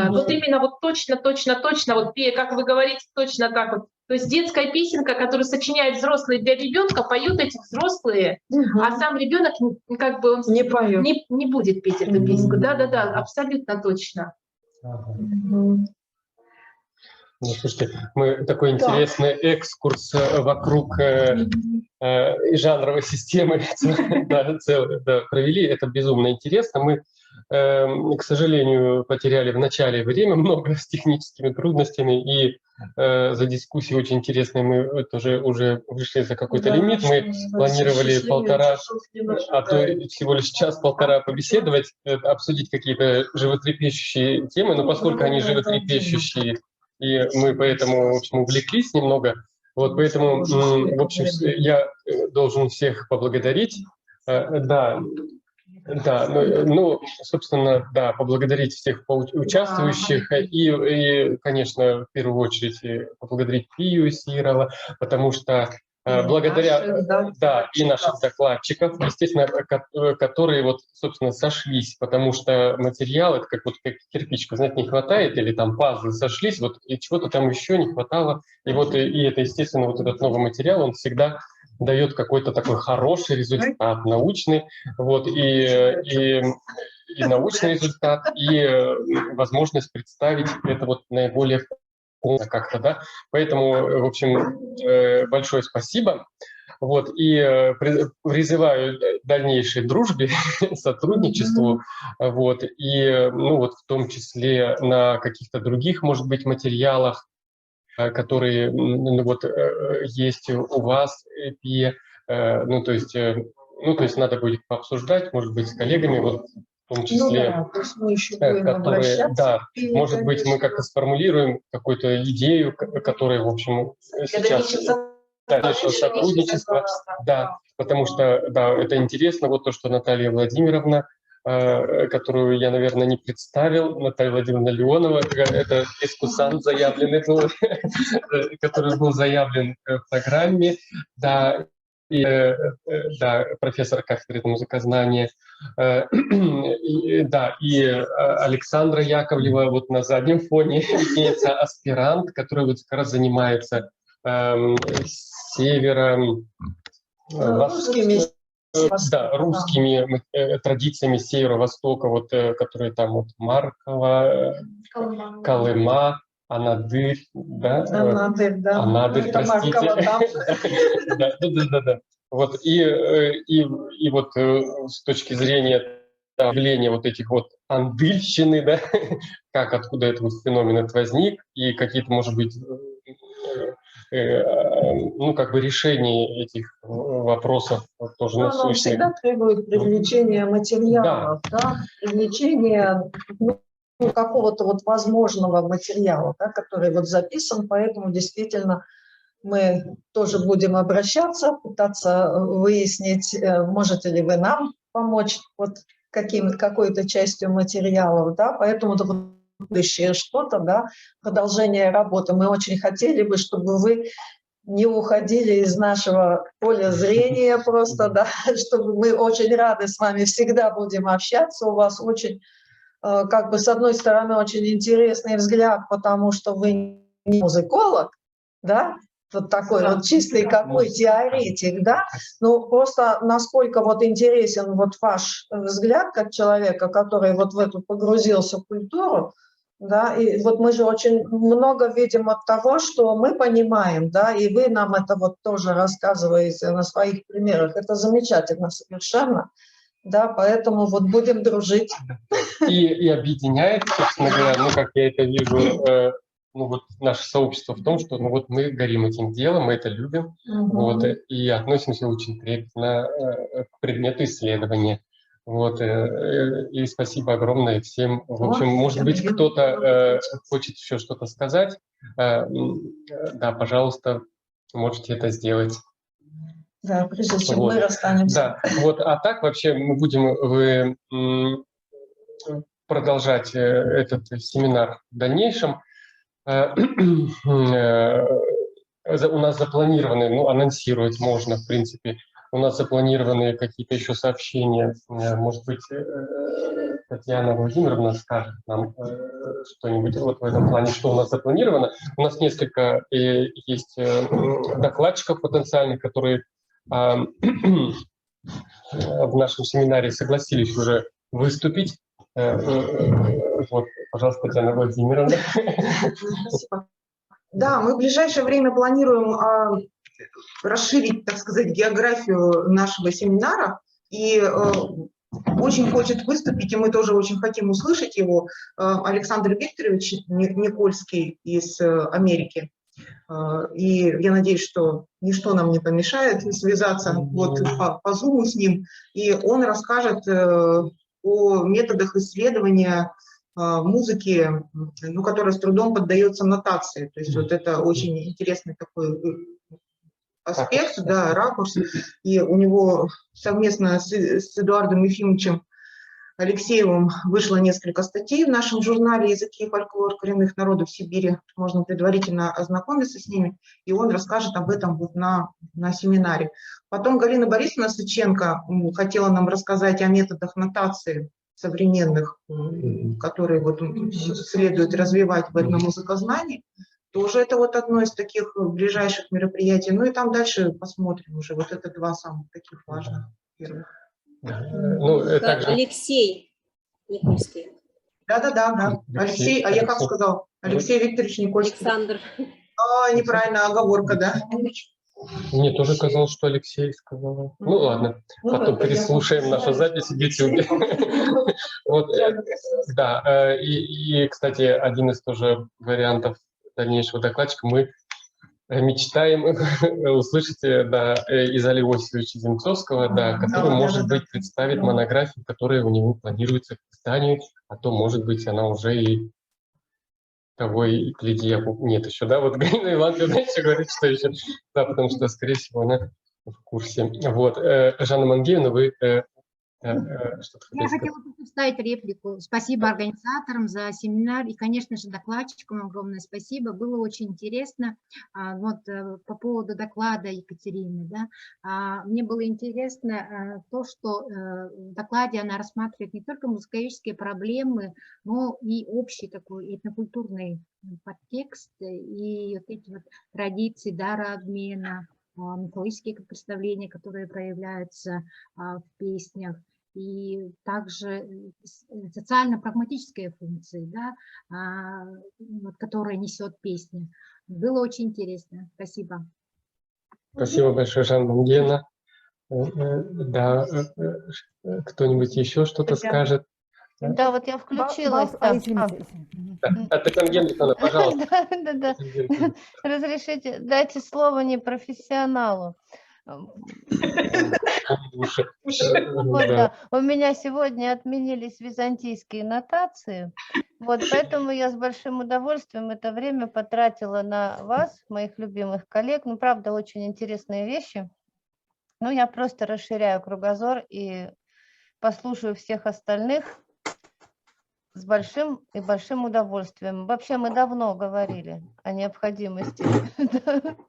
Вот именно вот точно, вот как вы говорите, точно так вот. То есть детская песенка, которую сочиняют взрослые для ребенка, поют эти взрослые, а сам ребенок как бы он не будет петь эту песенку. Да, абсолютно точно. Ну, слушайте, мы такой интересный экскурс вокруг жанровой системы провели. Это безумно интересно. Мы, к сожалению, потеряли в начале время много с техническими трудностями, и за дискуссию очень интересной мы тоже уже вышли за какой-то лимит. Мы планировали 1,5, а то всего лишь час-полтора побеседовать, обсудить какие-то животрепещущие темы, но поскольку они животрепещущие, и мы поэтому, в общем, увлеклись немного. Вот поэтому, в общем, я должен всех поблагодарить. Собственно, поблагодарить всех участвующих и, конечно, в первую очередь поблагодарить Пию Сирова, потому что благодаря наших, и наших докладчиков, естественно, которые вот, собственно, сошлись, потому что материал — это как вот как кирпичка, знаете, не хватает, или там пазлы сошлись, вот и чего-то там еще не хватало, и вот и это, естественно, вот этот новый материал, он всегда дает какой-то такой хороший результат научный, вот, и научный результат, и возможность представить это вот наиболее как-то, да. Поэтому, в общем, большое спасибо. Вот, и призываю к дальнейшей дружбе, сотрудничеству, вот, и, ну, вот в том числе на каких-то других, может быть, материалах, которые, ну, вот, есть у вас, и, ну, то есть надо будет пообсуждать, может быть, с коллегами, вот, в том числе, то есть мы еще будем обращаться. да, может быть, мы как-то сформулируем какую-то идею, которая, в общем, сейчас дальнейшего сотрудничества, да, потому что, да, это интересно, вот то, что Наталья Владимировна, которую я, наверное, не представил, Наталья Владимировна Леонова, это дискуссант заявленный был, который был заявлен в программе, да, и, да, профессор кафедры музыкознания, да, и Александра Яковлева вот на заднем фоне виднеется аспирант, который вот как раз занимается севером, русскими традициями северо-востока, вот, которые там вот Маркова, Колыма, Анадырь, да? Анадырь, простите. Да. Вот, и вот с точки зрения явления вот этих вот андыльщины, да, как, откуда этот вот феномен этот возник, и какие-то, может быть, ну, как бы решение этих вопросов тоже насущных. Оно всегда требует привлечения материалов, да, привлечения какого-то вот возможного материала, да, который вот записан, поэтому действительно мы тоже будем обращаться, пытаться выяснить, можете ли вы нам помочь вот какой-то частью материалов, да, поэтому будущее что-то, да, продолжение работы. Мы очень хотели бы, чтобы вы не уходили из нашего поля зрения просто, да, чтобы мы очень рады с вами, всегда будем общаться. У вас очень, как бы, с одной стороны, очень интересный взгляд, потому что вы не музыколог, да, вот такой вот чистый какой теоретик, да, но просто насколько вот интересен вот ваш взгляд как человека, который вот в эту погрузился в культуру, да, и вот мы же очень много видим от того, что мы понимаем, да, и вы нам это вот тоже рассказываете на своих примерах, это замечательно совершенно, да, поэтому вот будем дружить. И объединяет, собственно говоря, ну, как я это вижу, ну, вот наше сообщество в том, что, ну, вот мы горим этим делом, мы это любим, вот, и относимся очень трепетно к предмету исследования. Вот, и спасибо огромное всем. В общем, может быть, кто-то хочет еще что-то сказать. Да, пожалуйста, можете это сделать. Да, прежде чем мы расстанемся. Да, вот, а так вообще мы будем продолжать этот семинар в дальнейшем. У нас запланированы, ну, анонсировать можно, в принципе, у нас запланированы какие-то еще сообщения. Может быть, Татьяна Владимировна скажет нам что-нибудь вот в этом плане, что у нас запланировано. У нас несколько есть докладчиков потенциальных, которые в нашем семинаре согласились уже выступить. Вот, пожалуйста, Татьяна Владимировна. Да, мы в ближайшее время планируем расширить, так сказать, географию нашего семинара, и очень хочет выступить, и мы тоже очень хотим услышать его, Александр Викторович Никольский из Америки. И я надеюсь, что ничто нам не помешает связаться вот по Zoom с ним, и он расскажет о методах исследования музыки, ну, которая с трудом поддается нотации. То есть вот это очень интересный такой аспект, да, ракурс. И у него совместно с Эдуардом Ефимовичем Алексеевым вышло несколько статей в нашем журнале «Языки и фольклор коренных народов Сибири». Можно предварительно ознакомиться с ними, и он расскажет об этом вот на семинаре. Потом Галина Борисовна Сыченко хотела нам рассказать о методах нотации современных, которые вот следует развивать в этномузыкознании. Тоже это вот одно из таких ближайших мероприятий. Ну и там дальше посмотрим уже. Вот это два самых таких важных первых. Ну, также... Алексей Никольский. Да. Алексей, а я как сказал? Алексей Викторович Никольский. Александр. Неправильно, оговорка, да? Мне тоже казалось, что Алексей сказал. Ну ладно, потом переслушаем нашу запись в YouTube. Да, и, кстати, один из тоже вариантов дальнейшего докладчика мы мечтаем услышать из Олега Иосифовича Земцовского, который, может быть, представит монографию, которая у него планируется к изданию, а то, может быть, она уже и того и гляди, нет еще, да, вот Галина Ивановна еще говорит, что еще, да, потому что, скорее всего, она в курсе. Вот, Жанна Мангеевна, вы что-то хотели сказать? Я хотела вставить реплику. Спасибо организаторам за семинар и, конечно же, докладчикам огромное спасибо. Было очень интересно. Вот по поводу доклада Екатерины, да, мне было интересно то, что в докладе она рассматривает не только музыковедческие проблемы, но и общий такой этнокультурный подтекст и вот эти вот традиции дарообмена, мифологические представления, которые проявляются в песнях, и также социально-прагматические функции, да, вот, которые несет песня. Было очень интересно. Спасибо. Спасибо большое, Жанна Мангеевна. Да, кто-нибудь еще что-то скажет? Да, вот я включилась. Татьяна Генриховна, пожалуйста. Да. Разрешите, дайте слово непрофессионалу. Вот, да. У меня сегодня отменились византийские нотации, вот поэтому я с большим удовольствием это время потратила на вас, моих любимых коллег. Ну, правда, очень интересные вещи. Но я просто расширяю кругозор и послушаю всех остальных с большим удовольствием. Вообще мы давно говорили о необходимости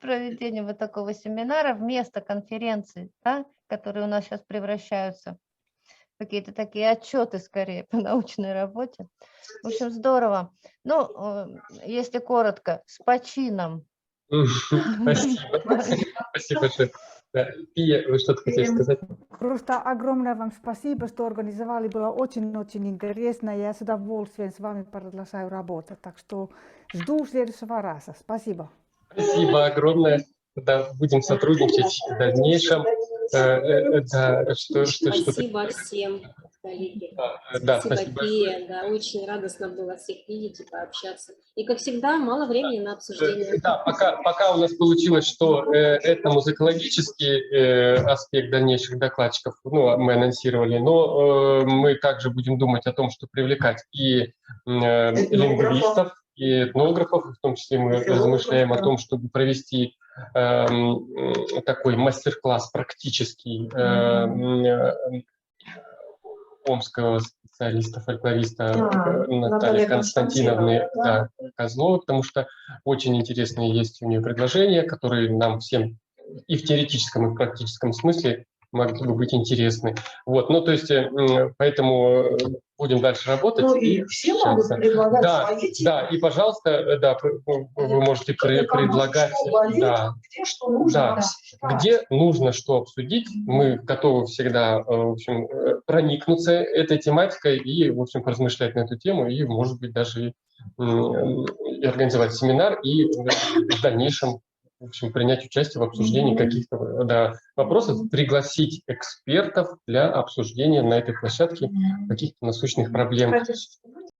проведения вот такого семинара вместо конференций, да, которые у нас сейчас превращаются в какие-то такие отчеты скорее по научной работе. В общем, здорово. Ну, если коротко, с почином. Спасибо большое. Пия, вы что-то хотели сказать? Просто огромное вам спасибо, что организовали. Было очень-очень интересно. Я с удовольствием с вами продолжаю работать. Так что жду следующего раза. Спасибо. Спасибо огромное. Да, будем сотрудничать в дальнейшем. Спасибо всем, коллеги. Спасибо, Пия. Да, очень радостно было всех видеть и пообщаться. И, как всегда, мало времени на обсуждение. Да, пока у нас получилось, что этномузыкологический аспект дальнейших докладчиков мы анонсировали, но мы также будем думать о том, что привлекать и лингвистов, и этнографов, в том числе мы размышляем о том, чтобы провести такой мастер-класс практический омского специалиста, фольклориста Натальи Константиновны Козловой, потому что очень интересные есть у нее предложения, которые нам всем и в теоретическом, и в практическом смысле могли бы быть интересны. Вот, ну, то есть, поэтому будем дальше работать. Ну, и все могут предлагать свои темы. Да, и, пожалуйста, да, вы можете предлагать, где нужно что обсудить. Мы готовы всегда, в общем, проникнуться этой тематикой и, в общем, поразмышлять на эту тему, и, может быть, даже и организовать семинар, и в дальнейшем, в общем, принять участие в обсуждении каких-то вопросов, пригласить экспертов для обсуждения на этой площадке каких-то насущных проблем.